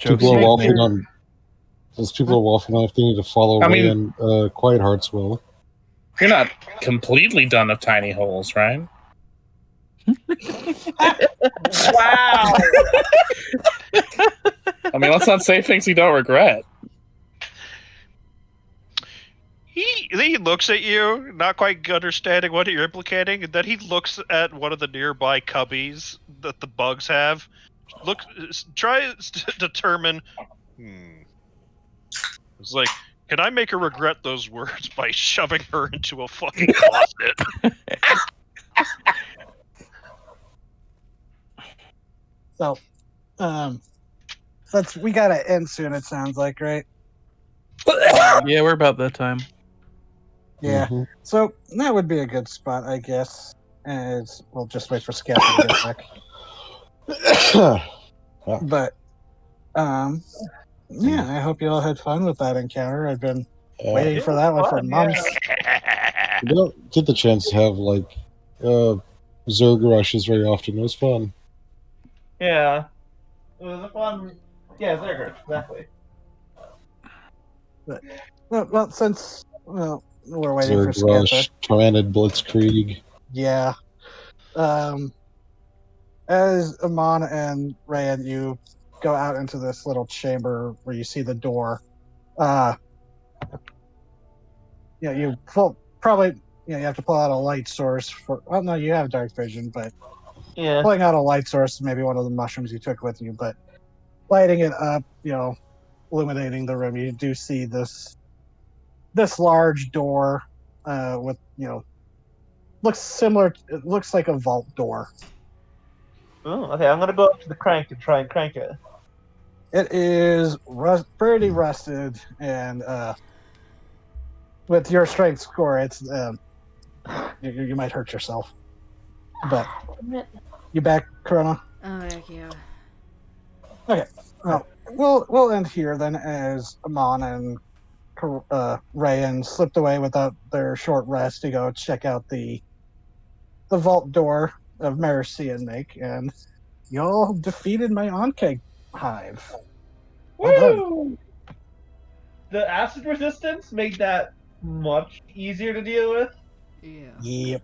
people are walking on, if they need to follow Ray and Quiet Heart's will. You're not completely done of tiny holes, right? Wow. let's not say things you don't regret. He looks at you, not quite understanding what you're implicating, and then he looks at one of the nearby cubbies that the bugs have. Tries to determine. It's like, can I make her regret those words by shoving her into a fucking closet? So, since we gotta end soon, it sounds like, right? Yeah, we're about that time. Yeah. Mhm. So that would be a good spot, I guess. As we'll just wait for Scatty to get back. But, yeah, I hope you all had fun with that encounter. I've been waiting for that one for months. We don't get the chance to have like Zerg rushes very often. It was fun. Yeah. It was a fun. Yeah, Zerger, exactly. Well, since we're waiting for Zerg Scatty. rush, Tyranid Blitzkrieg. Yeah. As Amon and Rand, you go out into this little chamber where you see the door. You probably you have to pull out a light source for. Oh no, you have dark vision, but Yeah. pulling out a light source, maybe one of the mushrooms you took with you, but lighting it up, illuminating the room, you do see this large door with looks similar. It looks like a vault door. Oh, okay. I'm gonna go up to the crank and try and crank it. It is pretty rusted, and with your strength score, it's you might hurt yourself. But you back, Corona? Oh, heck yeah. Okay. Well, we'll end here then, as Amon and Rayan slipped away without their short rest to go check out the vault door of Mercian make, and y'all defeated my Ankeg hive. Well done. Woo! The acid resistance made that much easier to deal with. Yeah. Yep.